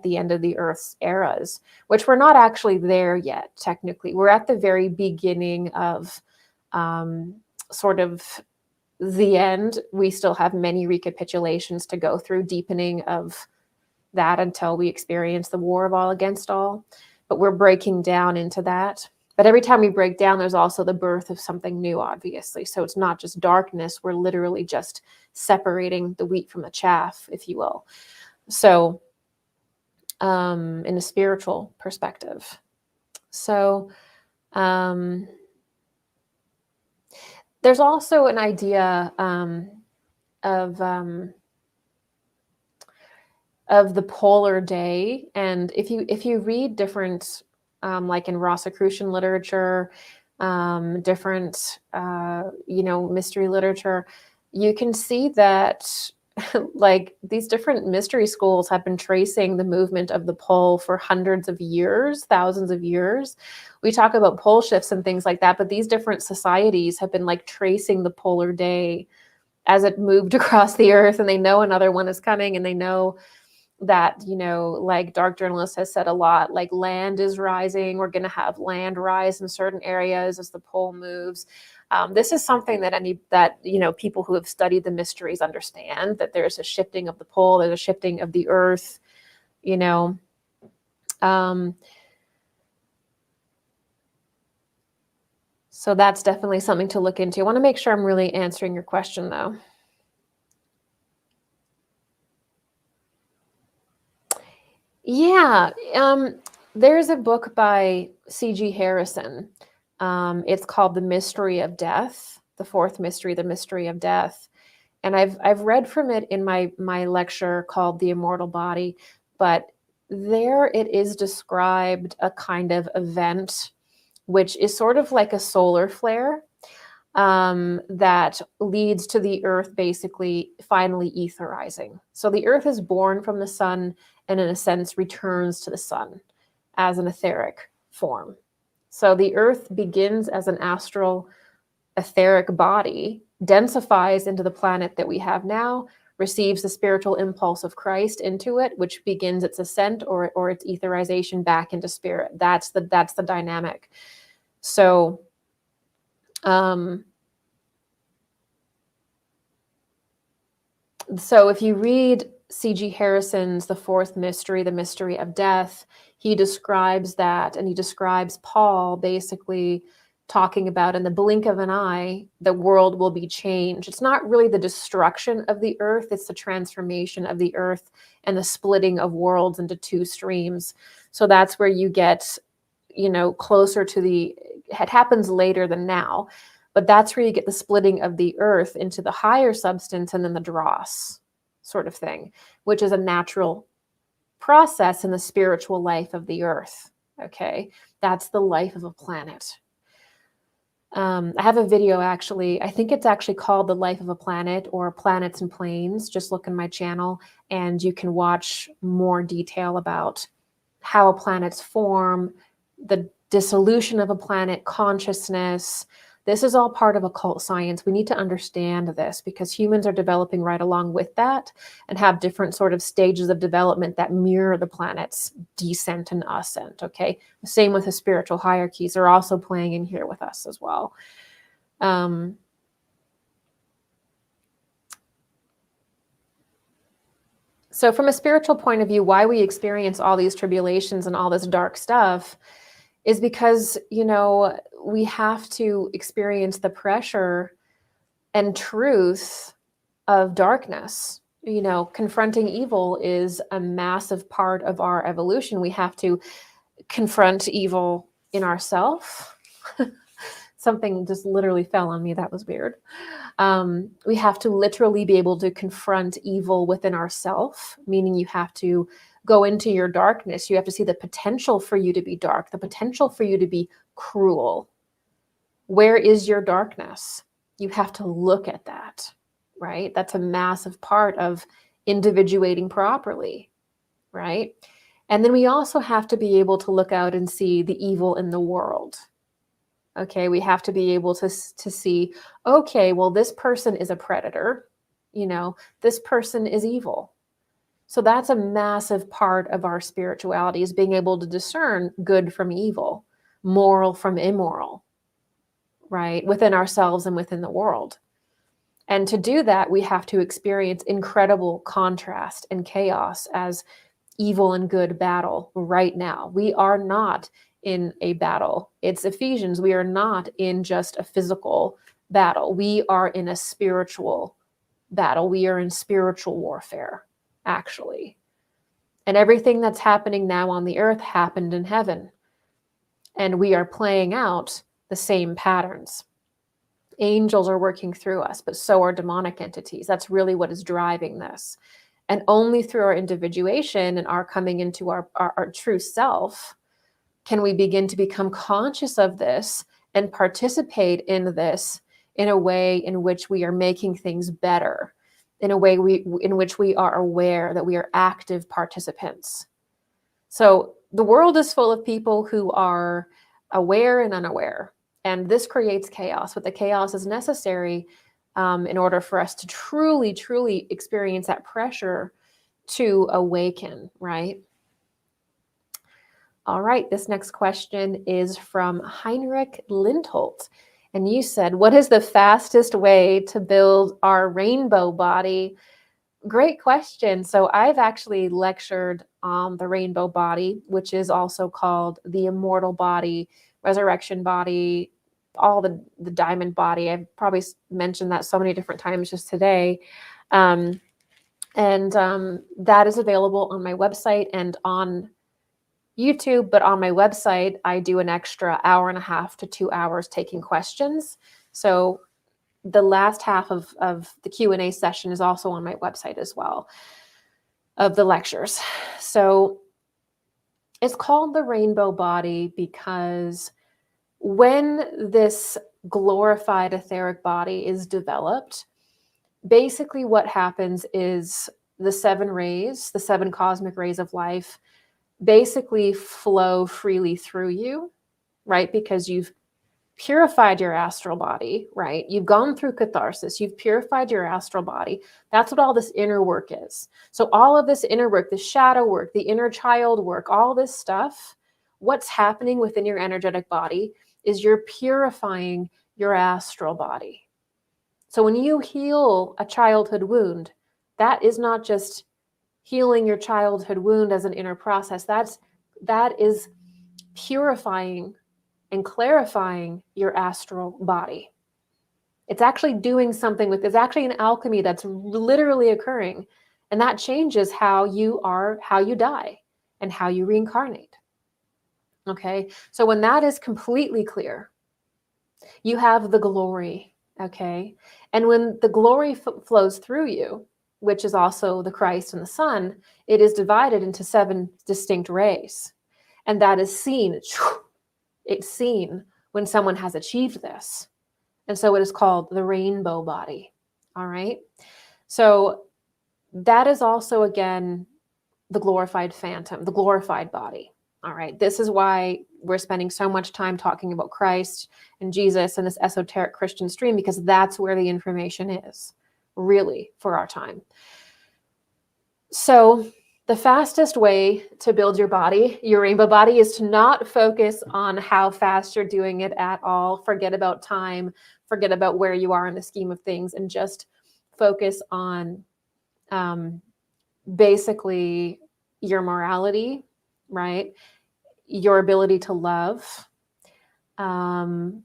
the Earth's eras, which we're not actually there yet. Technically, we're at the very beginning of sort of the end. We still have many recapitulations to go through, deepening of that until we experience the war of all against all. But we're breaking down into that. But every time we break down, there's also the birth of something new, obviously. So it's not just darkness. We're literally just separating the wheat from the chaff, if you will. So in a spiritual perspective. So there's also an idea of the polar day, and if you read different, like in Rosicrucian literature, different mystery literature, you can see that like these different mystery schools have been tracing the movement of the pole for hundreds of years, thousands of years. We talk about pole shifts and things like that, but these different societies have been like tracing the polar day as it moved across the earth, and they know another one is coming, and they know that, like Dark Journalist has said a lot, like land is rising. We're going to have land rise in certain areas as the pole moves. This is something that people who have studied the mysteries understand, that there's a shifting of the pole, there's a shifting of the earth, so that's definitely something to look into. I want to make sure I'm really answering your question, though. Yeah, there's a book by C.G. Harrison. It's called The Mystery of Death, the fourth mystery, the mystery of death. And I've read from it in my lecture called The Immortal Body, but there it is described a kind of event which is sort of like a solar flare, that leads to the earth basically finally etherizing. So the earth is born from the sun and in a sense returns to the sun as an etheric form. So the earth begins as an astral etheric body, densifies into the planet that we have now, receives the spiritual impulse of Christ into it, which begins its ascent or its etherization back into spirit. That's the dynamic. So so if you read C.G. Harrison's The Fourth Mystery, the mystery of death, he describes that, and he describes Paul basically talking about in the blink of an eye, the world will be changed. It's not really the destruction of the earth, it's the transformation of the earth and the splitting of worlds into two streams. So that's where you get, closer to it happens later than now, but that's where you get the splitting of the earth into the higher substance and then the dross sort of thing, which is a natural process in the spiritual life of the earth. Okay, that's the life of a planet. I have a video, actually, I think it's actually called The Life of a Planet or Planets and Planes. Just look in my channel and you can watch more detail about how planets form, the dissolution of a planet, consciousness. This is all part of occult science. We need to understand this because humans are developing right along with that and have different sort of stages of development that mirror the planet's descent and ascent, okay? The same with the spiritual hierarchies are also playing in here with us as well. So from a spiritual point of view, why we experience all these tribulations and all this dark stuff is because, we have to experience the pressure and truth of darkness. Confronting evil is a massive part of our evolution. We have to confront evil in ourselves. Something just literally fell on me. That was weird. We have to literally be able to confront evil within ourselves, meaning you have to go into your darkness. You have to see the potential for you to be dark, the potential for you to be cruel. Where is your darkness? You have to look at that, right? That's a massive part of individuating properly, right? And then we also have to be able to look out and see the evil in the world. Okay, we have to be able to see, okay, well, this person is a predator, this person is evil. So that's a massive part of our spirituality, is being able to discern good from evil, moral from immoral, right? Within ourselves and within the world. And to do that, we have to experience incredible contrast and chaos as evil and good battle right now. We are not in a battle. It's Ephesians. We are not in just a physical battle. We are in a spiritual battle. We are in spiritual warfare, actually. And everything that's happening now on the earth happened in heaven. And we are playing out the same patterns. Angels are working through us, but so are demonic entities. That's really what is driving this. And only through our individuation and our coming into our true self can we begin to become conscious of this and participate in this in a way in which we are making things better, in a way in which we are aware that we are active participants. So the world is full of people who are aware and unaware, and this creates chaos, but the chaos is necessary in order for us to truly, truly experience that pressure to awaken, right? All right, this next question is from Heinrich Lindholt. And you said, what is the fastest way to build our rainbow body? Great question. So I've actually lectured on the rainbow body, which is also called the immortal body, resurrection body, all the diamond body. I've probably mentioned that so many different times just today. That is available on my website and on YouTube, but on my website, I do an extra 1.5 to 2 hours taking questions. So the last half of the Q&A session is also on my website as well, of the lectures. So it's called the rainbow body because when this glorified etheric body is developed, basically what happens is the 7 rays, the 7 cosmic rays of life, basically flow freely through you, right? Because you've purified your astral body, right? You've gone through catharsis, you've purified your astral body. That's what all this inner work is. So all of this inner work, the shadow work, the inner child work, all this stuff, what's happening within your energetic body is you're purifying your astral body. So when you heal a childhood wound, that is not just healing your childhood wound as an inner process. That is purifying and clarifying your astral body. It's actually doing something with, there's actually an alchemy that's literally occurring, and that changes how you are, how you die, and how you reincarnate. Okay, so when that is completely clear, you have the glory, okay? And when the glory flows through you, which is also the Christ and the Son, it is divided into 7 distinct rays. And that is seen, it's seen when someone has achieved this. And so it is called the rainbow body, all right? So that is also, again, the glorified phantom, the glorified body, all right? This is why we're spending so much time talking about Christ and Jesus and this esoteric Christian stream, because that's where the information is, really, for our time. So the fastest way to build your body, your rainbow body, is to not focus on how fast you're doing it at all. Forget about time, forget about where you are in the scheme of things, and just focus on basically your morality, right? Your ability to love, and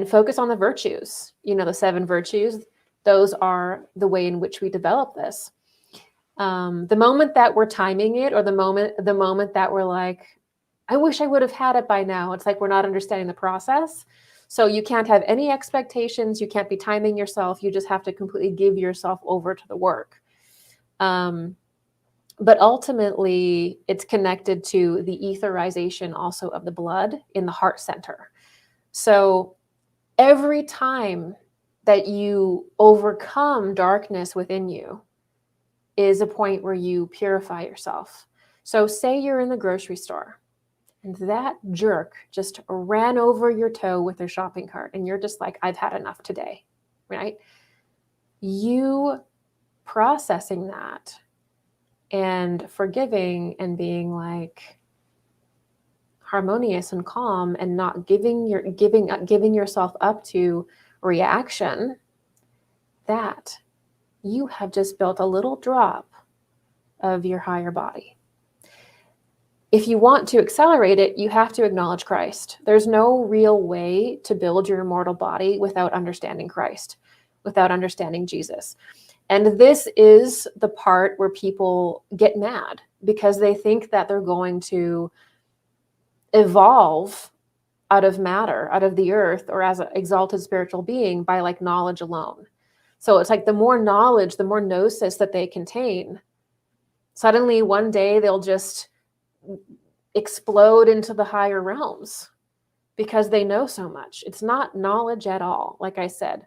focus on the virtues. You know, the 7 virtues, those are the way in which we develop this. The moment that we're timing it, or the moment that we're like, I wish I would have had it by now, it's like we're not understanding the process. So you can't have any expectations. You can't be timing yourself. You just have to completely give yourself over to the work. But ultimately, it's connected to the etherization also of the blood in the heart center. So every time that you overcome darkness within you is a point where you purify yourself. So say you're in the grocery store and that jerk just ran over your toe with their shopping cart and you're just like, I've had enough today, right? You processing that and forgiving and being like harmonious and calm and not giving yourself up to reaction, that you have just built a little drop of your higher body. If you want to accelerate it, you have to acknowledge Christ. There's no real way to build your immortal body without understanding Christ, without understanding Jesus. And this is the part where people get mad because they think that they're going to evolve out of matter, out of the earth, or as an exalted spiritual being by like knowledge alone. So it's like the more knowledge, the more gnosis that they contain, suddenly one day they'll just explode into the higher realms because they know so much. It's not knowledge at all. Like I said,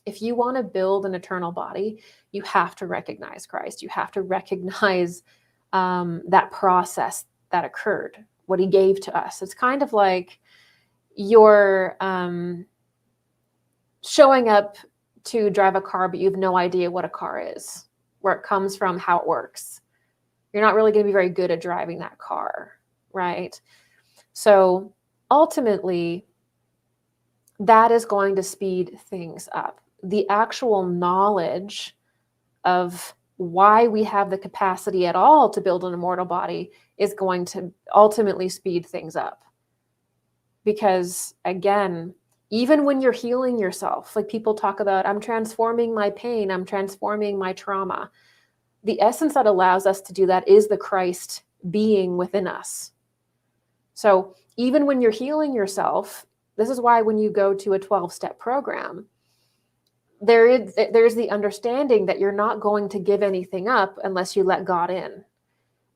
if you want to build an eternal body, you have to recognize Christ. You have to recognize that process that occurred, what he gave to us. It's kind of like you're showing up to drive a car, but you have no idea what a car is, where it comes from, how it works. You're not really going to be very good at driving that car, right? So ultimately, that is going to speed things up. The actual knowledge of why we have the capacity at all to build an immortal body is going to ultimately speed things up. Because again, even when you're healing yourself, like people talk about, I'm transforming my pain, I'm transforming my trauma. The essence that allows us to do that is the Christ being within us. So even when you're healing yourself, this is why when you go to a 12-step program, there's the understanding that you're not going to give anything up unless you let God in.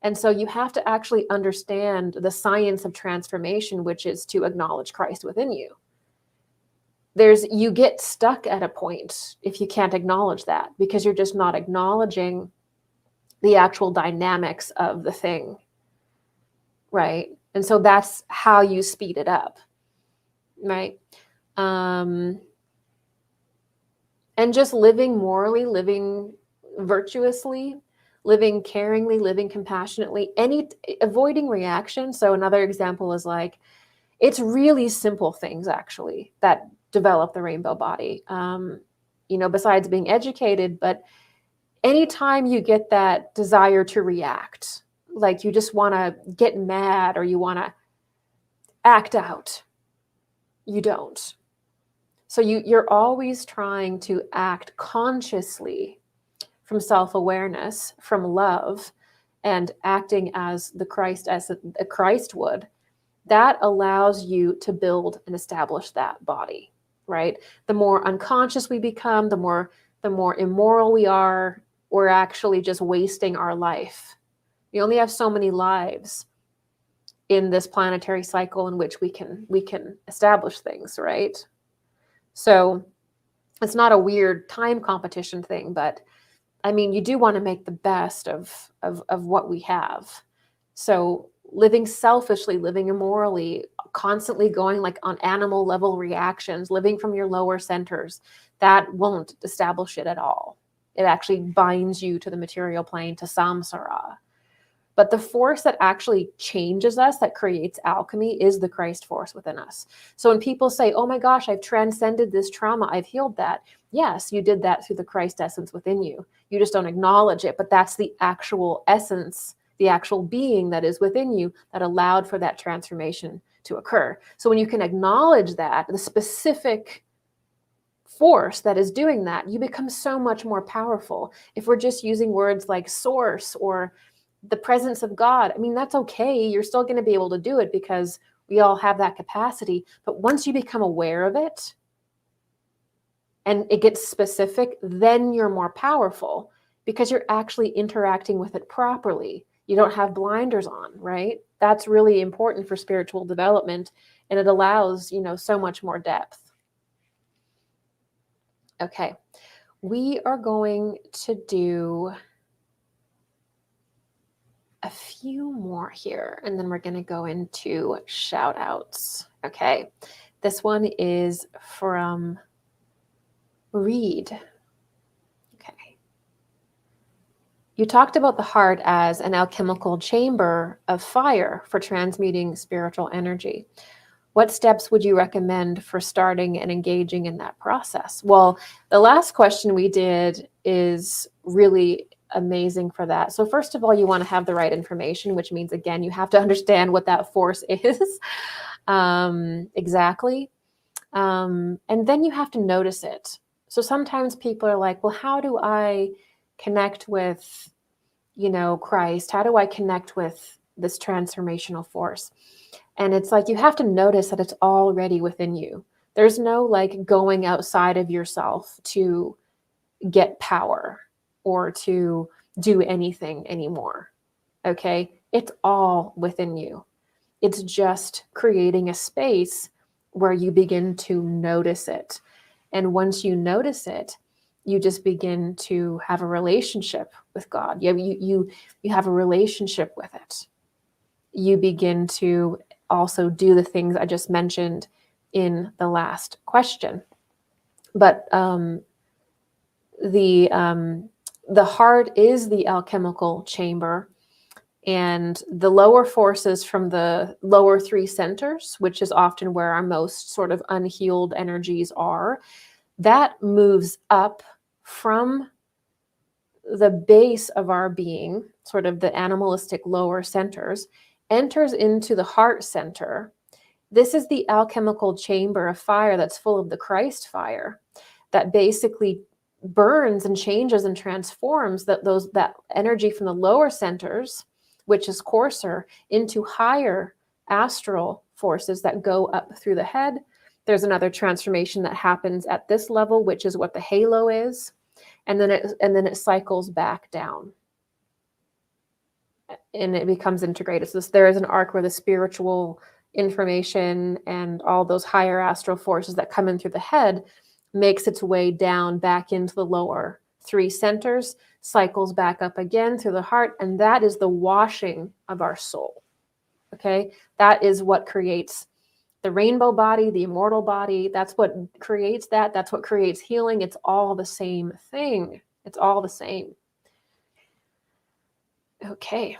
And so you have to actually understand the science of transformation, which is to acknowledge Christ within you. You get stuck at a point if you can't acknowledge that, because you're just not acknowledging the actual dynamics of the thing, right? And so that's how you speed it up, right? And just living morally, living virtuously, living caringly, living compassionately, avoiding reaction. So another example is like, it's really simple things actually that develop the rainbow body, besides being educated. But anytime you get that desire to react, like you just want to get mad or you want to act out, you don't. So you're always trying to act consciously from self-awareness, from love, and acting as the Christ, as a Christ would. That allows you to build and establish that body, right? The more unconscious we become, the more immoral we are, we're actually just wasting our life. We only have so many lives in this planetary cycle in which we can establish things, right? So it's not a weird time competition thing, but I mean, you do want to make the best of what we have. So living selfishly, living immorally, constantly going like on animal level reactions, living from your lower centers, that won't establish it at all. It actually binds you to the material plane, to samsara. But the force that actually changes us, that creates alchemy, is the Christ force within us. So when people say, oh my gosh, I've transcended this trauma, I've healed that. Yes, you did that through the Christ essence within you. You just don't acknowledge it, but that's the actual essence, the actual being that is within you that allowed for that transformation to occur. So when you can acknowledge that, the specific force that is doing that, you become so much more powerful. If we're just using words like source or the presence of God, I mean, that's okay. You're still going to be able to do it because we all have that capacity. But once you become aware of it and it gets specific, then you're more powerful because you're actually interacting with it properly. You don't have blinders on, right? That's really important for spiritual development, and it allows, so much more depth. Okay, we are going to do a few more here, and then we're going to go into shout outs. Okay, this one is from Reed. Okay. You talked about the heart as an alchemical chamber of fire for transmuting spiritual energy. What steps would you recommend for starting and engaging in that process? Well, the last question we did is really amazing for that. So first of all, you want to have the right information, which means, again, you have to understand what that force is exactly. And then you have to notice it. So sometimes people are like, well, how do I connect with, Christ? How do I connect with this transformational force? And it's like, you have to notice that it's already within you. There's no like going outside of yourself to get power or to do anything anymore. Okay. It's all within you. It's just creating a space where you begin to notice it. And once you notice it, you just begin to have a relationship with God. You have a relationship with it. You begin to also do the things I just mentioned in the last question. But the heart is the alchemical chamber, and the lower forces from the lower three centers, which is often where our most sort of unhealed energies are, that moves up from the base of our being, sort of the animalistic lower centers, enters into the heart center. This is the alchemical chamber of fire that's full of the Christ fire that basically burns and changes and transforms that energy from the lower centers, which is coarser, into higher astral forces that go up through the head. There's another transformation that happens at this level, which is what the halo is, and then it cycles back down, and it becomes integrated. So there is an arc where the spiritual information and all those higher astral forces that come in through the head makes its way down back into the lower three centers, cycles back up again through the heart, and that is the washing of our soul. Okay, that is what creates the rainbow body, the immortal body. That's what creates that. That's what creates healing. It's all the same thing. It's all the same. Okay.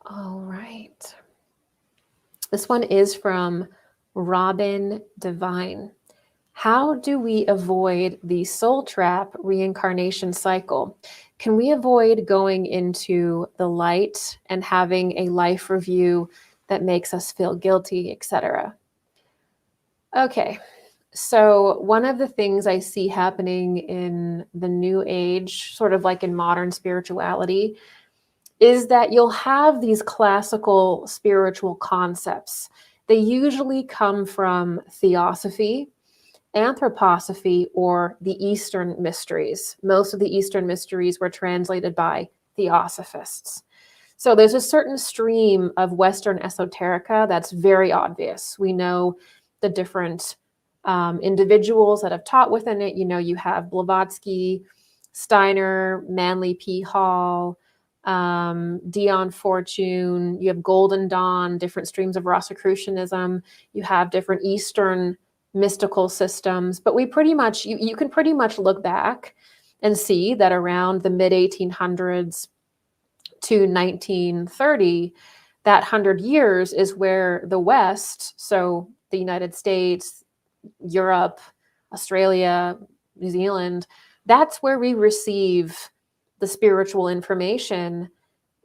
All right. This one is from Robin Divine. How do we avoid the soul trap reincarnation cycle? Can we avoid going into the light and having a life review that makes us feel guilty, etc.? Okay, so one of the things I see happening in the new age, sort of like in modern spirituality, is that you'll have these classical spiritual concepts. They usually come from Theosophy, Anthroposophy, or the Eastern mysteries. Most of the Eastern mysteries were translated by Theosophists. So there's a certain stream of Western esoterica that's very obvious. We know the different individuals that have taught within it. You have Blavatsky, Steiner, Manly P. Hall, Dion Fortune, you have Golden Dawn, different streams of Rosicrucianism, you have different Eastern mystical systems, but we pretty much, you can pretty much look back and see that around the mid 1800s to 1930, that 100 years is where the West, so the United States, Europe, Australia, New Zealand, that's where we receive the spiritual information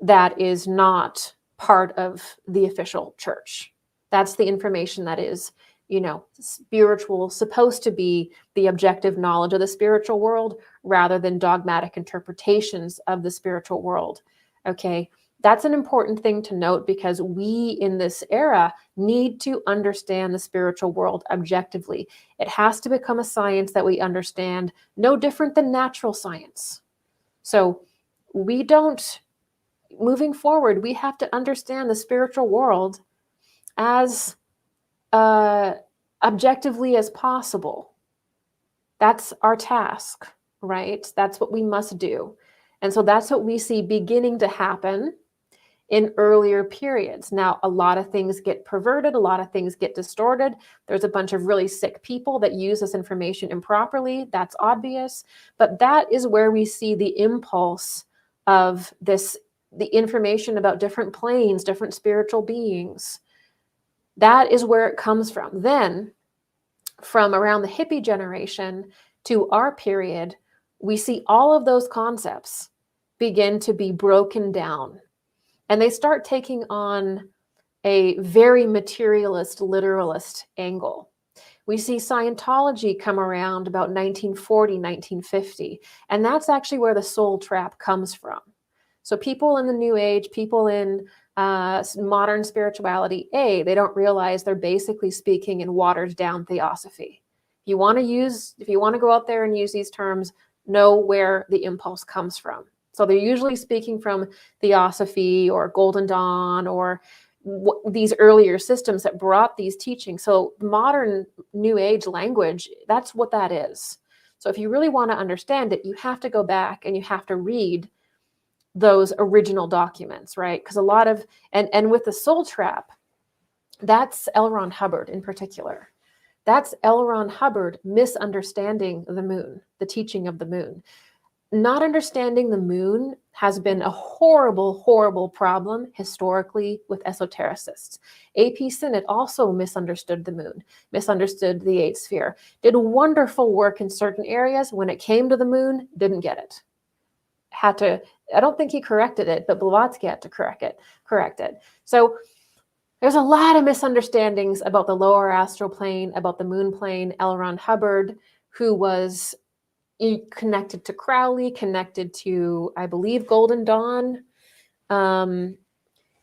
that is not part of the official church. That's the information that is, spiritual, supposed to be the objective knowledge of the spiritual world rather than dogmatic interpretations of the spiritual world. Okay, that's an important thing to note, because we in this era need to understand the spiritual world objectively. It has to become a science that we understand, no different than natural science. So moving forward, we have to understand the spiritual world as objectively as possible. That's our task, right? That's what we must do. And so that's what we see beginning to happen in earlier periods. Now, a lot of things get perverted, a lot of things get distorted. There's a bunch of really sick people that use this information improperly. That's obvious. But that is where we see the impulse of this, the information about different planes, different spiritual beings. That is where it comes from. Then, from around the hippie generation to our period, we see all of those concepts begin to be broken down. And they start taking on a very materialist, literalist angle. We see Scientology come around about 1940, 1950, and that's actually where the soul trap comes from. So people in the New Age, people in modern spirituality, they don't realize they're basically speaking in watered down Theosophy. If you want to go out there and use these terms, know where the impulse comes from. So they're usually speaking from Theosophy or Golden Dawn or these earlier systems that brought these teachings. So modern New Age language, that's what that is. So if you really want to understand it, you have to go back and you have to read those original documents, right? Because a lot of, and with the soul trap, that's L. Ron Hubbard in particular. That's L. Ron Hubbard misunderstanding the moon, the teaching of the moon. Not understanding the moon has been a horrible, horrible problem historically with esotericists. A.P. Sinnett also misunderstood the moon, misunderstood the eighth sphere, did wonderful work in certain areas. When it came to the moon, didn't get it. I don't think he corrected it, but Blavatsky had to correct it. So there's a lot of misunderstandings about the lower astral plane, about the moon plane. L. Ron Hubbard, who was connected to Crowley, connected to, I believe, Golden Dawn.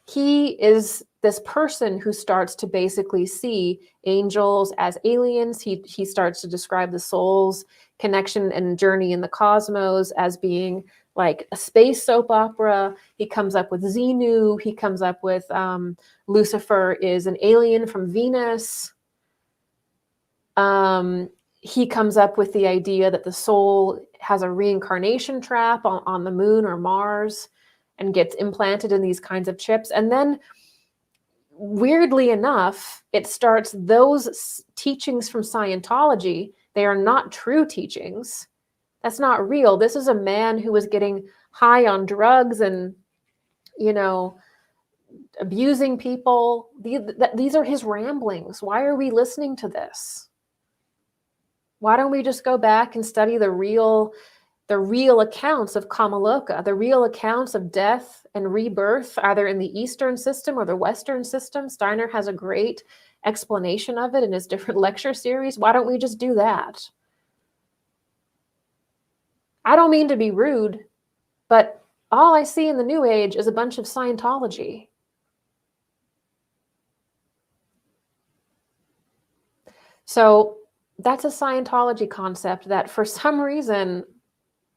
He is this person who starts to basically see angels as aliens. He starts to describe the soul's connection and journey in the cosmos as being like a space soap opera. He comes up with Xenu. He comes up with Lucifer is an alien from Venus. He comes up with the idea that the soul has a reincarnation trap on the moon or Mars and gets implanted in these kinds of chips. And then, weirdly enough, it starts those teachings from Scientology. They are not true teachings. That's not real. This is a man who was getting high on drugs and, abusing people. These are his ramblings. Why are we listening to this? Why don't we just go back and study the real accounts of Kamaloka, the real accounts of death and rebirth, either in the Eastern system or the Western system? Steiner has a great explanation of it in his different lecture series. Why don't we just do that? I don't mean to be rude, but all I see in the New Age is a bunch of Scientology. So that's a Scientology concept that for some reason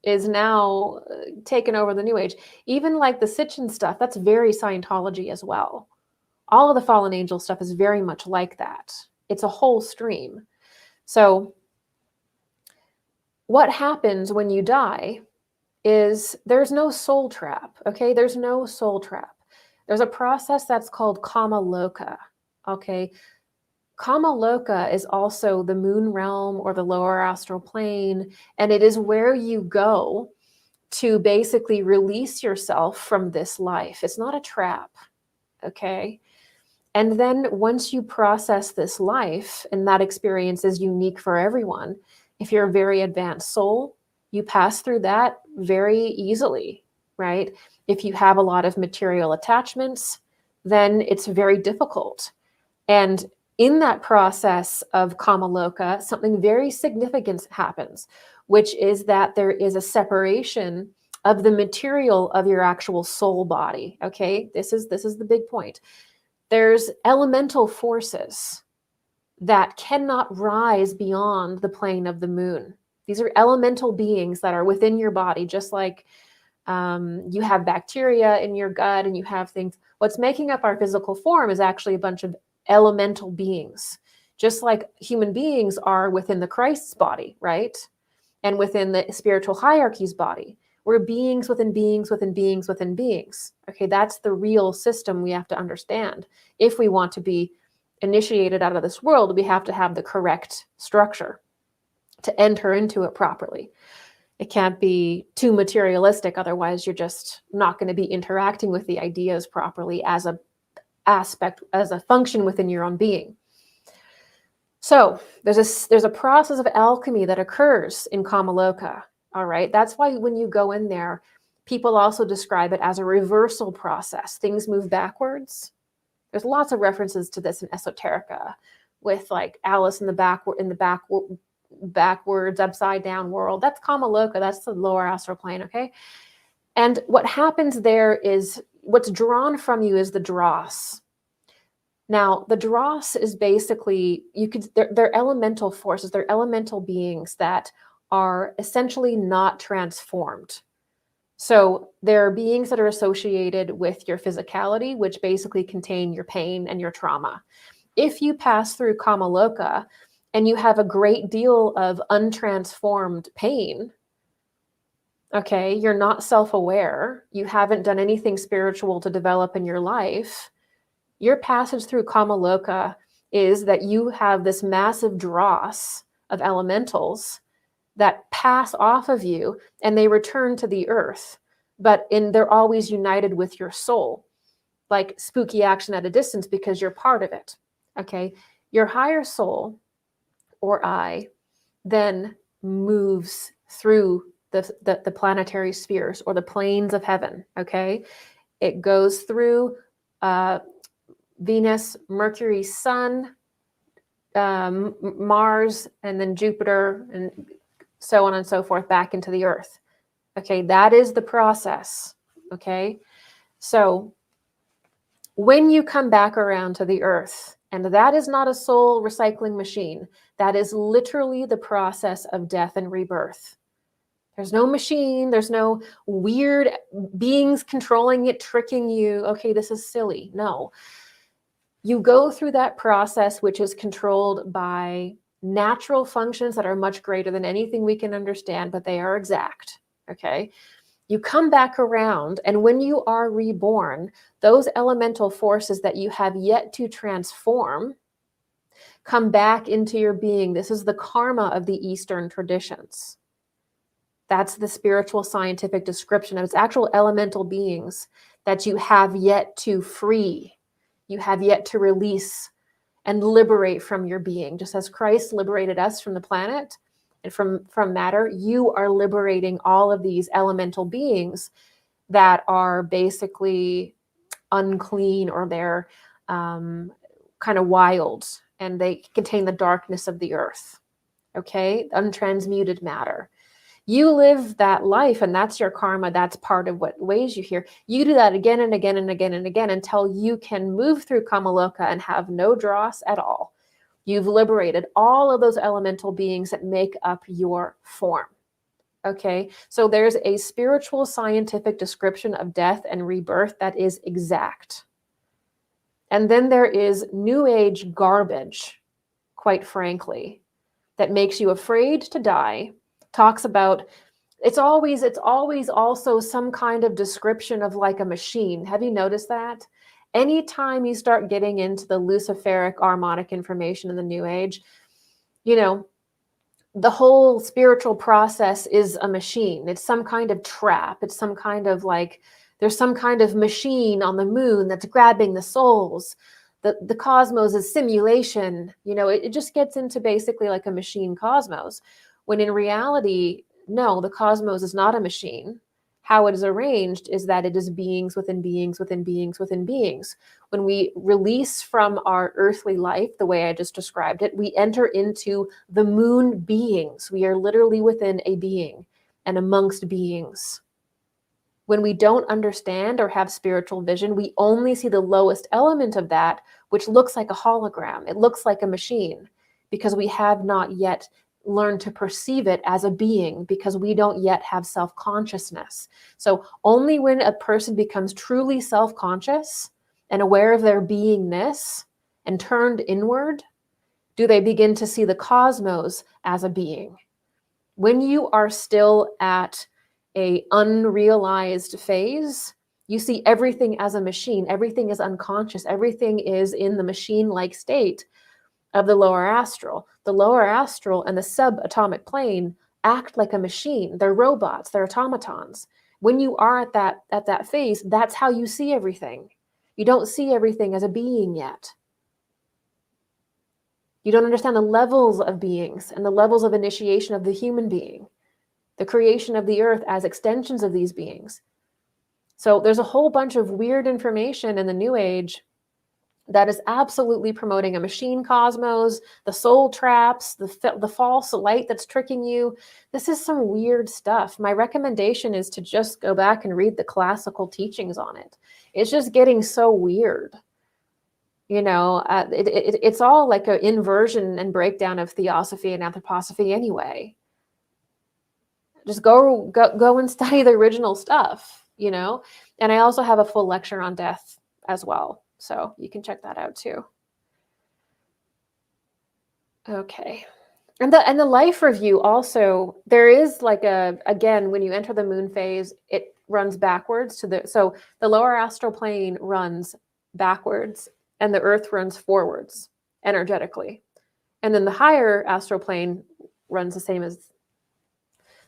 is now taken over the New Age. Even like the Sitchin stuff, that's very Scientology as well. All of the fallen angel stuff is very much like that. It's a whole stream. So what happens when you die is there's no soul trap, okay? There's no soul trap. There's a process that's called Kama Loka, okay? Kama Loka is also the moon realm or the lower astral plane, and it is where you go to basically release yourself from this life. It's not a trap, okay? And then once you process this life, and that experience is unique for everyone, if you're a very advanced soul, you pass through that very easily, right? If you have a lot of material attachments, then it's very difficult. And in that process of Kama Loka, something very significant happens, which is that there is a separation of the material of your actual soul body, okay? This is the big point. There's elemental forces that cannot rise beyond the plane of the moon. These are elemental beings that are within your body, just like you have bacteria in your gut and you have things. What's making up our physical form is actually a bunch of elemental beings, just like human beings are within the Christ's body, right? And within the spiritual hierarchy's body. We're beings within beings within beings within beings. Okay, that's the real system we have to understand. If we want to be initiated out of this world, we have to have the correct structure to enter into it properly. It can't be too materialistic, otherwise you're just not going to be interacting with the ideas properly as a aspect, as a function within your own being. So there's a process of alchemy that occurs in Kama Loka. All right, that's why when you go in there, people also describe it as a reversal process. Things move backwards. There's lots of references to this in esoterica, with like Alice in the backwards, upside down world. That's kama loka. That's the lower astral plane. Okay. And what happens there is what's drawn from you is the dross. Now, the dross is basically, they're elemental forces, they're elemental beings that are essentially not transformed. So there are beings that are associated with your physicality, which basically contain your pain and your trauma. If you pass through kama loka and you have a great deal of untransformed pain, okay, you're not self-aware, you haven't done anything spiritual to develop in your life, your passage through kama loka is that you have this massive dross of elementals that pass off of you and they return to the earth, but they're always united with your soul, like spooky action at a distance, because you're part of it. Okay, your higher soul, or I, then moves through the planetary spheres or the planes of heaven. Okay, it goes through Venus, Mercury, Sun, Mars, and then Jupiter, and so on and so forth, back into the earth. Okay, that is the process. Okay, so when you come back around to the earth, and that is not a soul recycling machine, that is literally the process of death and rebirth. There's no machine, there's no weird beings controlling it, tricking you. Okay, this is silly. No. You go through that process, which is controlled by natural functions that are much greater than anything we can understand, but they are exact. Okay. You come back around, and when you are reborn, those elemental forces that you have yet to transform come back into your being. This is the karma of the Eastern traditions. That's the spiritual scientific description of its actual elemental beings that you have yet to free. You have yet to release and liberate from your being. Just as Christ liberated us from the planet and from matter, you are liberating all of these elemental beings that are basically unclean, or they're kind of wild, and they contain the darkness of the earth. Okay, untransmuted matter. You live that life, and that's your karma. That's part of what weighs you here. You do that again and again and again and again until you can move through kama loka and have no dross at all. You've liberated all of those elemental beings that make up your form. Okay, so there's a spiritual scientific description of death and rebirth that is exact. And then there is New Age garbage, quite frankly, that makes you afraid to die. Talks about it's always also some kind of description of like a machine. Have you noticed that? Anytime you start getting into the Luciferic harmonic information in the New Age, you know, the whole spiritual process is a machine. It's some kind of trap. It's some kind of like, there's some kind of machine on the moon that's grabbing the souls. The cosmos is simulation. You know, it just gets into basically like a machine cosmos. When in reality, no, the cosmos is not a machine. How it is arranged is that it is beings within beings within beings within beings. When we release from our earthly life, the way I just described it, we enter into the moon beings. We are literally within a being and amongst beings. When we don't understand or have spiritual vision, we only see the lowest element of that, which looks like a hologram. It looks like a machine, because we have not yet learn to perceive it as a being, because we don't yet have self-consciousness. So only when a person becomes truly self-conscious and aware of their beingness and turned inward do they begin to see the cosmos as a being. When you are still at a unrealized phase, you see everything as a machine. Everything is unconscious. Everything is in the machine-like state of the lower astral. The lower astral and the subatomic plane act like a machine. They're robots, they're automatons. When you are at that phase, that's how you see everything. You don't see everything as a being yet. You don't understand the levels of beings and the levels of initiation of the human being, the creation of the earth as extensions of these beings. So there's a whole bunch of weird information in the New Age that is absolutely promoting a machine cosmos, the soul traps, the false light that's tricking you. This is some weird stuff. My recommendation is to just go back and read the classical teachings on it. It's just getting so weird. You know, it's all like an inversion and breakdown of Theosophy and Anthroposophy anyway. Just go and study the original stuff, you know? And I also have a full lecture on death as well. So you can check that out too. Okay. And the life review also, there is like again, when you enter the moon phase, it runs backwards so the lower astral plane runs backwards and the earth runs forwards energetically. And then the higher astral plane runs the same as,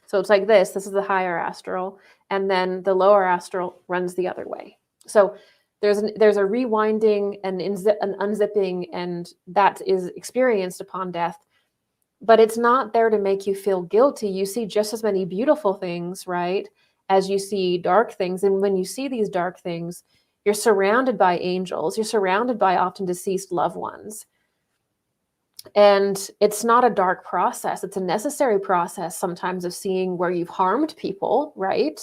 so it's like this is the higher astral, and then the lower astral runs the other way. So there's a rewinding and an unzipping, and that is experienced upon death. But it's not there to make you feel guilty. You see just as many beautiful things, right, as you see dark things. And when you see these dark things, you're surrounded by angels. You're surrounded by often deceased loved ones. And it's not a dark process. It's a necessary process sometimes of seeing where you've harmed people, right?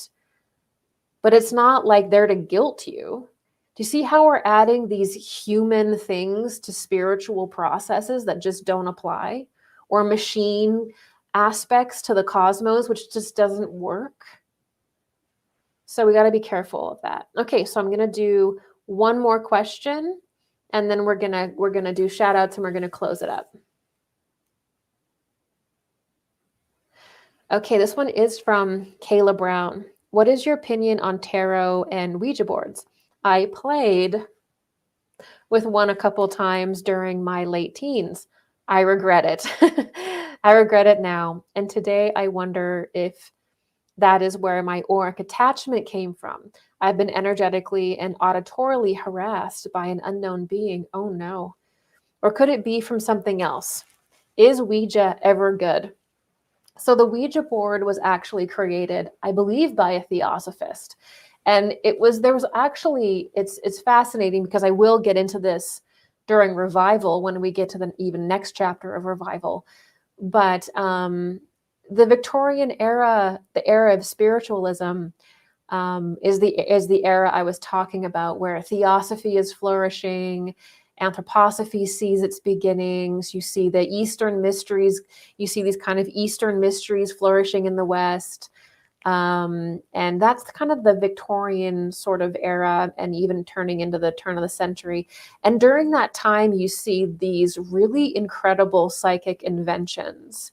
But it's not like there to guilt you. Do you see how we're adding these human things to spiritual processes that just don't apply? Or machine aspects to the cosmos, which just doesn't work? So we got to be careful of that. Okay, so I'm going to do one more question, and then we're gonna do shout outs and we're gonna close it up. Okay, this one is from Kayla Brown. What is your opinion on tarot and Ouija boards? I played with one a couple times during my late teens. I regret it. I regret it now. And today I wonder if that is where my auric attachment came from. I've been energetically and auditorily harassed by an unknown being. Oh no. Or could it be from something else? Is Ouija ever good? So the Ouija board was actually created, I believe, by a theosophist. And there was actually, it's fascinating because I will get into this during revival when we get to the even next chapter of revival. But the Victorian era, the era of spiritualism, is the era I was talking about, where Theosophy is flourishing, Anthroposophy sees its beginnings. You see the Eastern mysteries. You see these kind of Eastern mysteries flourishing in the West. And that's kind of the Victorian sort of era, and even turning into the turn of the century. And during that time, you see these really incredible psychic inventions.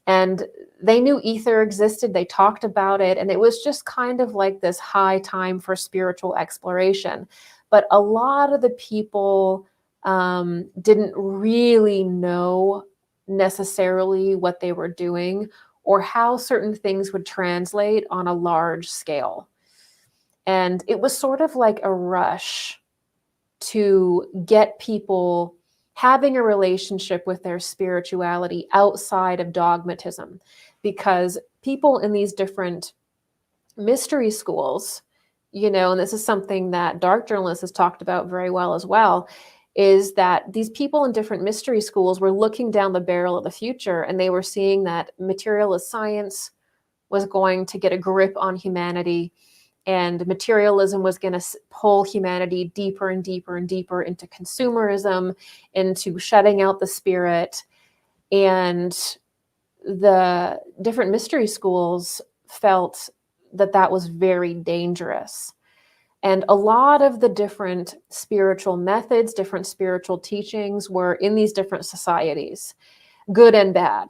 And they knew ether existed. They talked about it. And it was just kind of like this high time for spiritual exploration. But a lot of the people didn't really know necessarily what they were doing or how certain things would translate on a large scale. And it was sort of like a rush to get people having a relationship with their spirituality outside of dogmatism, because people in these different mystery schools, you know, and this is something that Dark Journalist has talked about very well as well, is that these people in different mystery schools were looking down the barrel of the future, and they were seeing that materialist science was going to get a grip on humanity, and materialism was going to pull humanity deeper and deeper and deeper into consumerism, into shutting out the spirit. And the different mystery schools felt that that was very dangerous. And a lot of the different spiritual methods, different spiritual teachings were in these different societies, good and bad.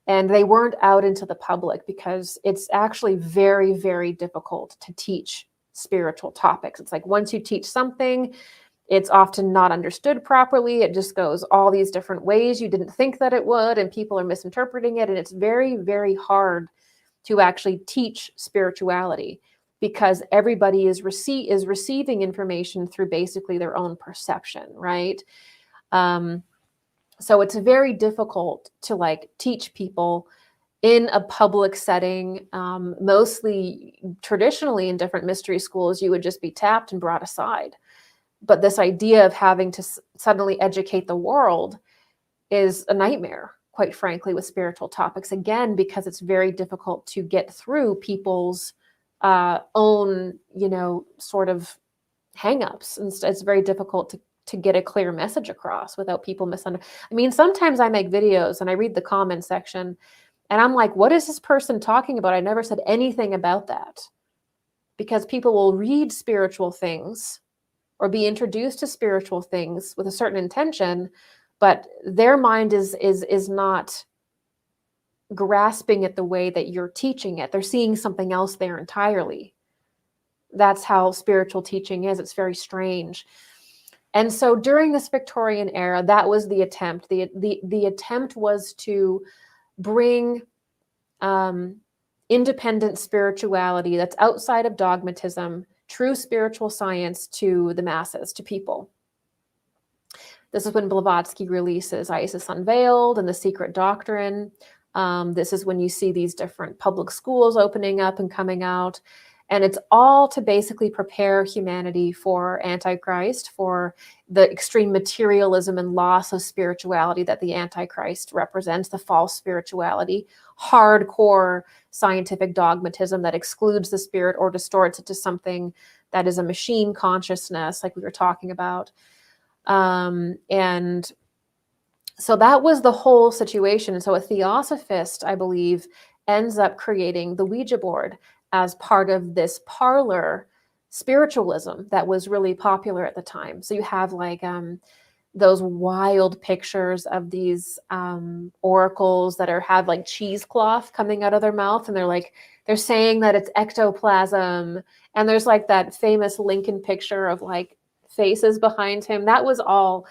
And they weren't out into the public because it's actually very, very difficult to teach spiritual topics. It's like once you teach something, it's often not understood properly. It just goes all these different ways you didn't think that it would, and people are misinterpreting it. And it's very, very hard to actually teach spirituality because everybody is receiving information through basically their own perception, right? So it's very difficult to like teach people in a public setting. Mostly traditionally in different mystery schools, you would just be tapped and brought aside. But this idea of having to suddenly educate the world is a nightmare, quite frankly, with spiritual topics. Again, because it's very difficult to get through people's own, sort of hangups. And it's very difficult to get a clear message across without people misunderstanding. I mean, sometimes I make videos and I read the comment section and I'm like, what is this person talking about? I never said anything about that. Because people will read spiritual things or be introduced to spiritual things with a certain intention, but their mind is not grasping it the way that you're teaching it. They're seeing something else there entirely. That's how spiritual teaching is. It's very strange. And so during this Victorian era, that was the attempt. The attempt was to bring independent spirituality that's outside of dogmatism, true spiritual science to the masses, to people. This is when Blavatsky releases Isis Unveiled and The Secret Doctrine. This is when you see these different public schools opening up and coming out. And it's all to basically prepare humanity for Antichrist, for the extreme materialism and loss of spirituality that the Antichrist represents, the false spirituality, hardcore scientific dogmatism that excludes the spirit or distorts it to something that is a machine consciousness, like we were talking about. And so that was the whole situation. And so a theosophist, I believe, ends up creating the Ouija board as part of this parlor spiritualism that was really popular at the time. So you have like those wild pictures of these oracles that have like cheesecloth coming out of their mouth, and they're saying that it's ectoplasm. And there's like that famous Lincoln picture of like faces behind him. That was all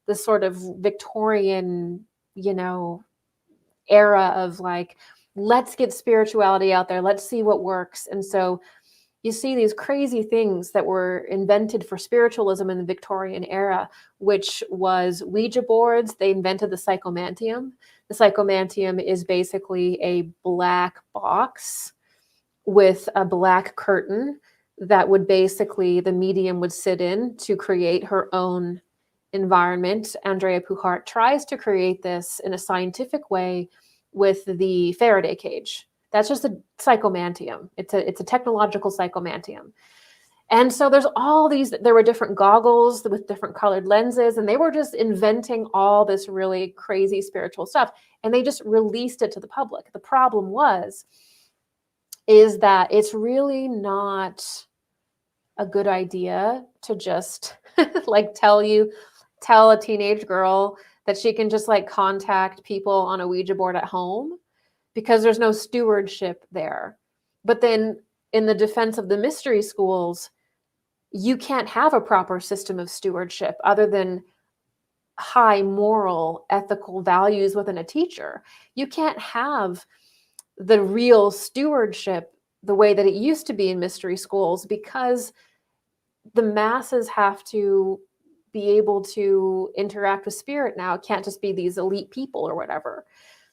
the sort of Victorian, era of like, let's get spirituality out there. Let's see what works. And so you see these crazy things that were invented for spiritualism in the Victorian era, which was Ouija boards. They invented the psychomantium. The psychomantium is basically a black box with a black curtain that would basically, the medium would sit in to create her own environment. Andrea Puchart tries to create this in a scientific way with the Faraday cage. That's just a psychomantium. It's a technological psychomantium. And so there's all these, there were different goggles with different colored lenses, and they were just inventing all this really crazy spiritual stuff. And they just released it to the public. The problem is that it's really not a good idea to just like tell a teenage girl that she can just like contact people on a Ouija board at home, because there's no stewardship there. But then in the defense of the mystery schools, you can't have a proper system of stewardship other than high moral, ethical values within a teacher. You can't have the real stewardship the way that it used to be in mystery schools, because the masses have to be able to interact with spirit now. It can't just be these elite people or whatever.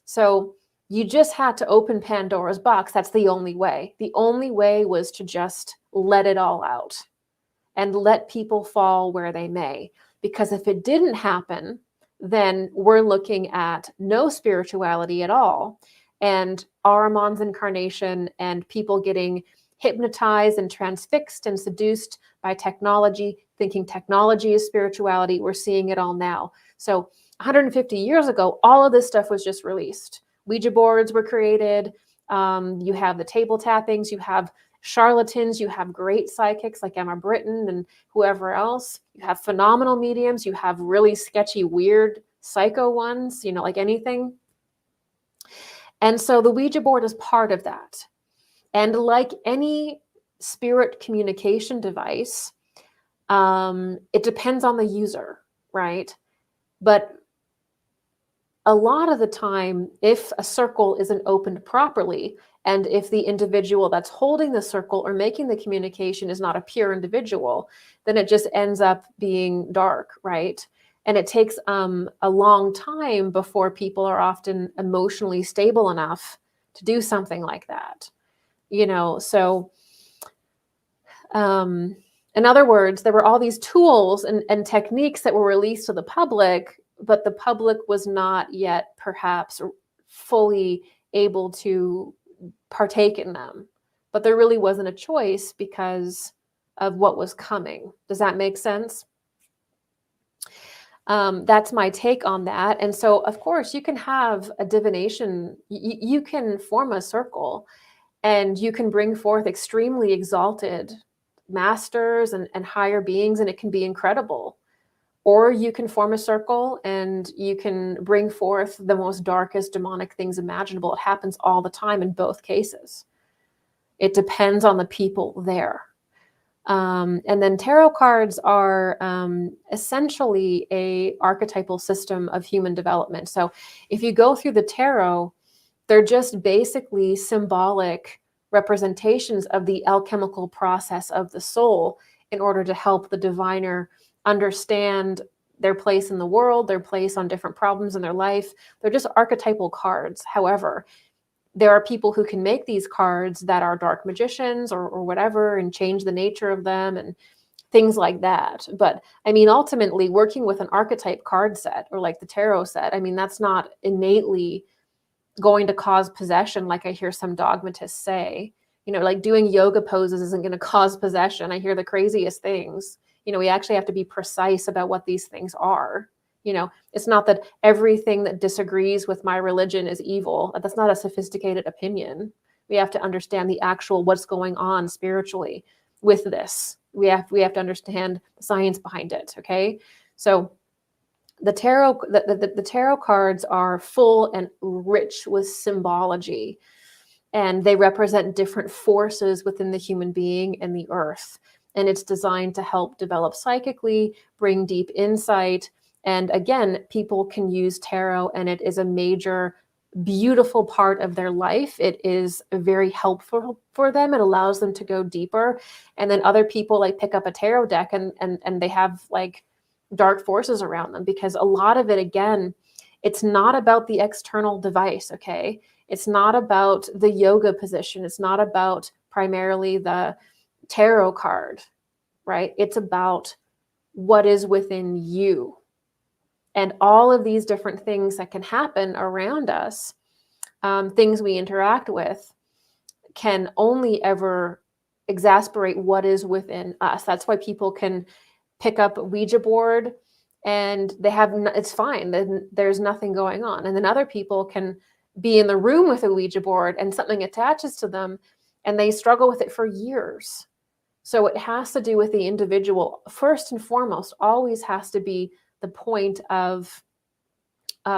So you just had to open Pandora's box. That's the only way. The only way was to just let it all out and let people fall where they may. Because if it didn't happen, then we're looking at no spirituality at all. And Ahriman's incarnation and people getting hypnotized and transfixed and seduced by technology, thinking technology is spirituality. We're seeing it all now. So 150 years ago, all of this stuff was just released. Ouija boards were created. You have the table tappings. You have charlatans. You have great psychics like Emma Britton and whoever else. You have phenomenal mediums. You have really sketchy, weird, psycho ones, like anything. And so the Ouija board is part of that. And like any spirit communication device, it depends on the user, right? But a lot of the time, if a circle isn't opened properly, and if the individual that's holding the circle or making the communication is not a pure individual, then it just ends up being dark, right? And it takes a long time before people are often emotionally stable enough to do something like that. So In other words, there were all these tools and techniques that were released to the public, but the public was not yet perhaps fully able to partake in them. But there really wasn't a choice because of what was coming. Does that make sense? That's my take on that. And so, of course, you can have a divination, you can form a circle, and you can bring forth extremely exalted masters and higher beings, and it can be incredible. Or you can form a circle and you can bring forth the most darkest demonic things imaginable. It happens all the time in both cases. It depends on the people there. And then tarot cards are essentially a archetypal system of human development. So if you go through the tarot, they're just basically symbolic representations of the alchemical process of the soul in order to help the diviner understand their place in the world, their place on different problems in their life. They're just archetypal cards. However, there are people who can make these cards that are dark magicians or whatever, and change the nature of them and things like that. But I mean, ultimately, working with an archetype card set or like the tarot set, I mean, that's not innately going to cause possession, like I hear some dogmatists say. You know, like doing yoga poses isn't going to cause possession. I hear the craziest things. You know, we actually have to be precise about what these things are. You know, it's not that everything that disagrees with my religion is evil. That's not a sophisticated opinion. We have to understand the actual what's going on spiritually with this. We have to understand the science behind it. Okay, so the tarot cards are full and rich with symbology, and they represent different forces within the human being and the earth. And it's designed to help develop psychically, bring deep insight. And again, people can use tarot, and it is a major, beautiful part of their life. It is very helpful for them. It allows them to go deeper. And then other people like pick up a tarot deck and they have like dark forces around them, because a lot of it, again, it's not about the external device. Okay. It's not about the yoga position. It's not about primarily the tarot card, right? It's about what is within you. And all of these different things that can happen around us, things we interact with, can only ever exasperate what is within us. That's why people can pick up a Ouija board and they have, it's fine, then there's nothing going on. And then other people can be in the room with a Ouija board and something attaches to them and they struggle with it for years. So it has to do with the individual. First and foremost, always has to be the point of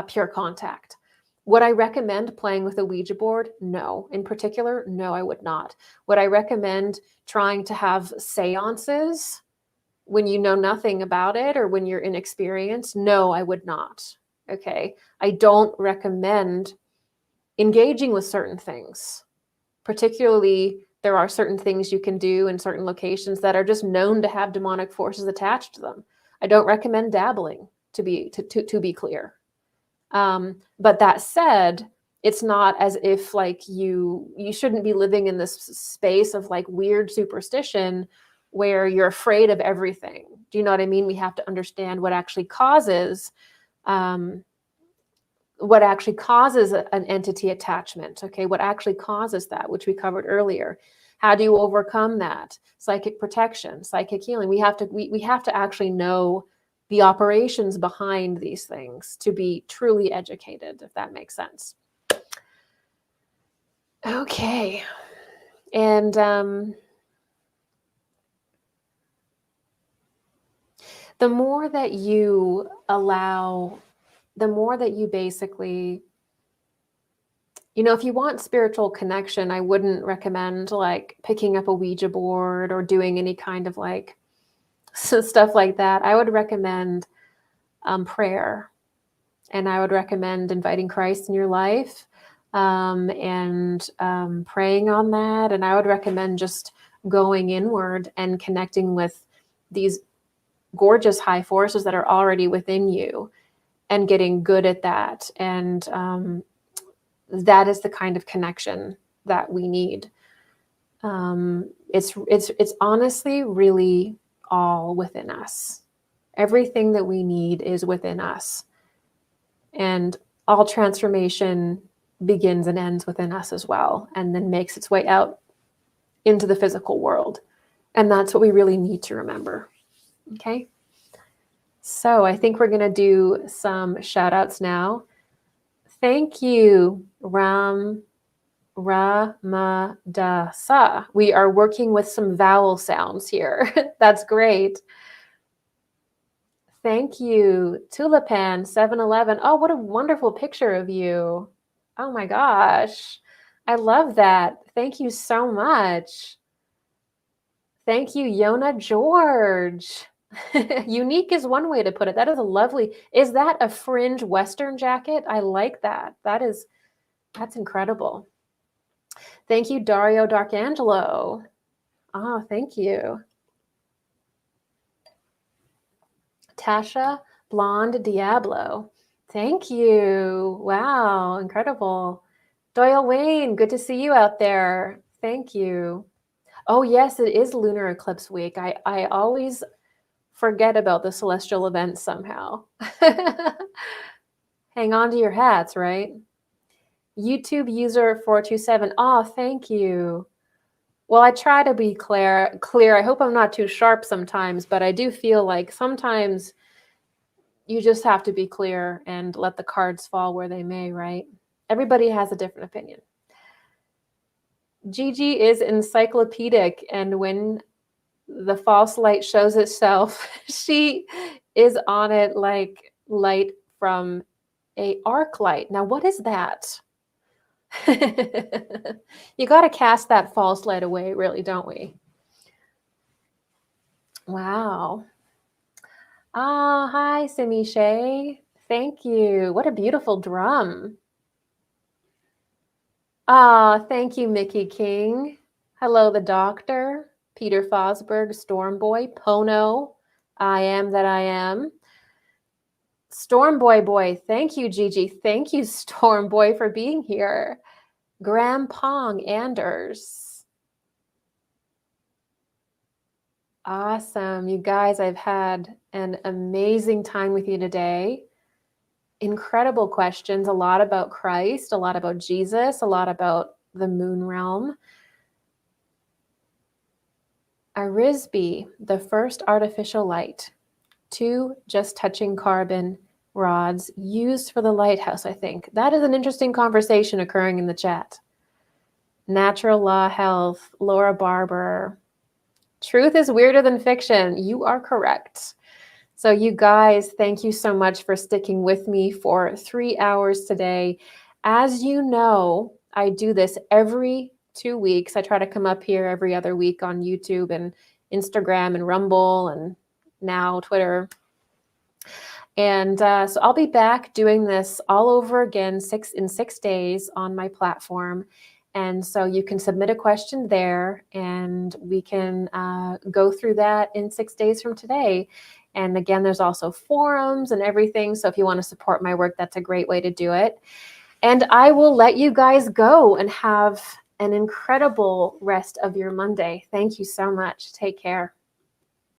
pure contact. Would I recommend playing with a Ouija board? No. In particular, no, I would not. Would I recommend trying to have seances when you know nothing about it or when you're inexperienced? No, I would not. Okay. I don't recommend engaging with certain things. Particularly, there are certain things you can do in certain locations that are just known to have demonic forces attached to them. I don't recommend dabbling, to be clear. But that said, it's not as if like you shouldn't be living in this space of like weird superstition where you're afraid of everything. Do you know what I mean? We have to understand what actually causes an entity attachment. Okay, what actually causes that, which we covered earlier. How do you overcome that? Psychic protection, psychic healing. We have to actually know the operations behind these things to be truly educated, if that makes sense. Okay. And the more that you allow, the more that you basically, you know, if you want spiritual connection, I wouldn't recommend like picking up a Ouija board or doing any kind of like stuff like that. I would recommend prayer, and I would recommend inviting Christ in your life and praying on that. And I would recommend just going inward and connecting with these gorgeous high forces that are already within you and getting good at that. And that is the kind of connection that we need. It's honestly really all within us. Everything that we need is within us. And all transformation begins and ends within us as well, and then makes its way out into the physical world. And that's what we really need to remember. Okay. So I think we're going to do some shout outs now. Thank you, Ramadasa. We are working with some vowel sounds here. That's great. Thank you, Tulipan 711. Oh, what a wonderful picture of you. Oh my gosh. I love that. Thank you so much. Thank you, Yona George. Unique is one way to put it. That is a lovely, is that a fringe Western jacket? I like that. That's incredible. Thank you, Dario Darkangelo. Oh, thank you. Tasha Blonde Diablo. Thank you. Wow, incredible. Doyle Wayne, good to see you out there. Thank you. Oh, yes, it is Lunar Eclipse Week. I always forget about the celestial events somehow. Hang on to your hats, right? YouTube user 427. Oh, thank you. Well, I try to be clear. I hope I'm not too sharp sometimes, but I do feel like sometimes you just have to be clear and let the cards fall where they may, right? Everybody has a different opinion. Gigi is encyclopedic, and when the false light shows itself, she is on it like light from a arc light. Now, what is that? You got to cast that false light away, really, don't we? Wow. Ah, hi, Simi Shay. Thank you. What a beautiful drum. Ah, thank you, Mickey King. Hello, the doctor. Peter Fosberg, Stormboy, Pono, I am that I am. Stormboy boy, thank you, Gigi. Thank you, Stormboy, for being here. Graham Pong Anders. Awesome. You guys, I've had an amazing time with you today. Incredible questions, a lot about Christ, a lot about Jesus, a lot about the moon realm. Arisbe, the first artificial light. 2 just touching carbon rods used for the lighthouse, I think. That is an interesting conversation occurring in the chat. Natural Law Health, Laura Barber. Truth is weirder than fiction. You are correct. So you guys, thank you so much for sticking with me for 3 hours today. As you know, I do this every 2 weeks. I try to come up here every other week on YouTube and Instagram and Rumble and now Twitter. And so I'll be back doing this all over again in 6 days on my platform. And so you can submit a question there and we can go through that in 6 days from today. And again, there's also forums and everything. So if you want to support my work, that's a great way to do it. And I will let you guys go and have an incredible rest of your Monday. Thank you so much. Take care.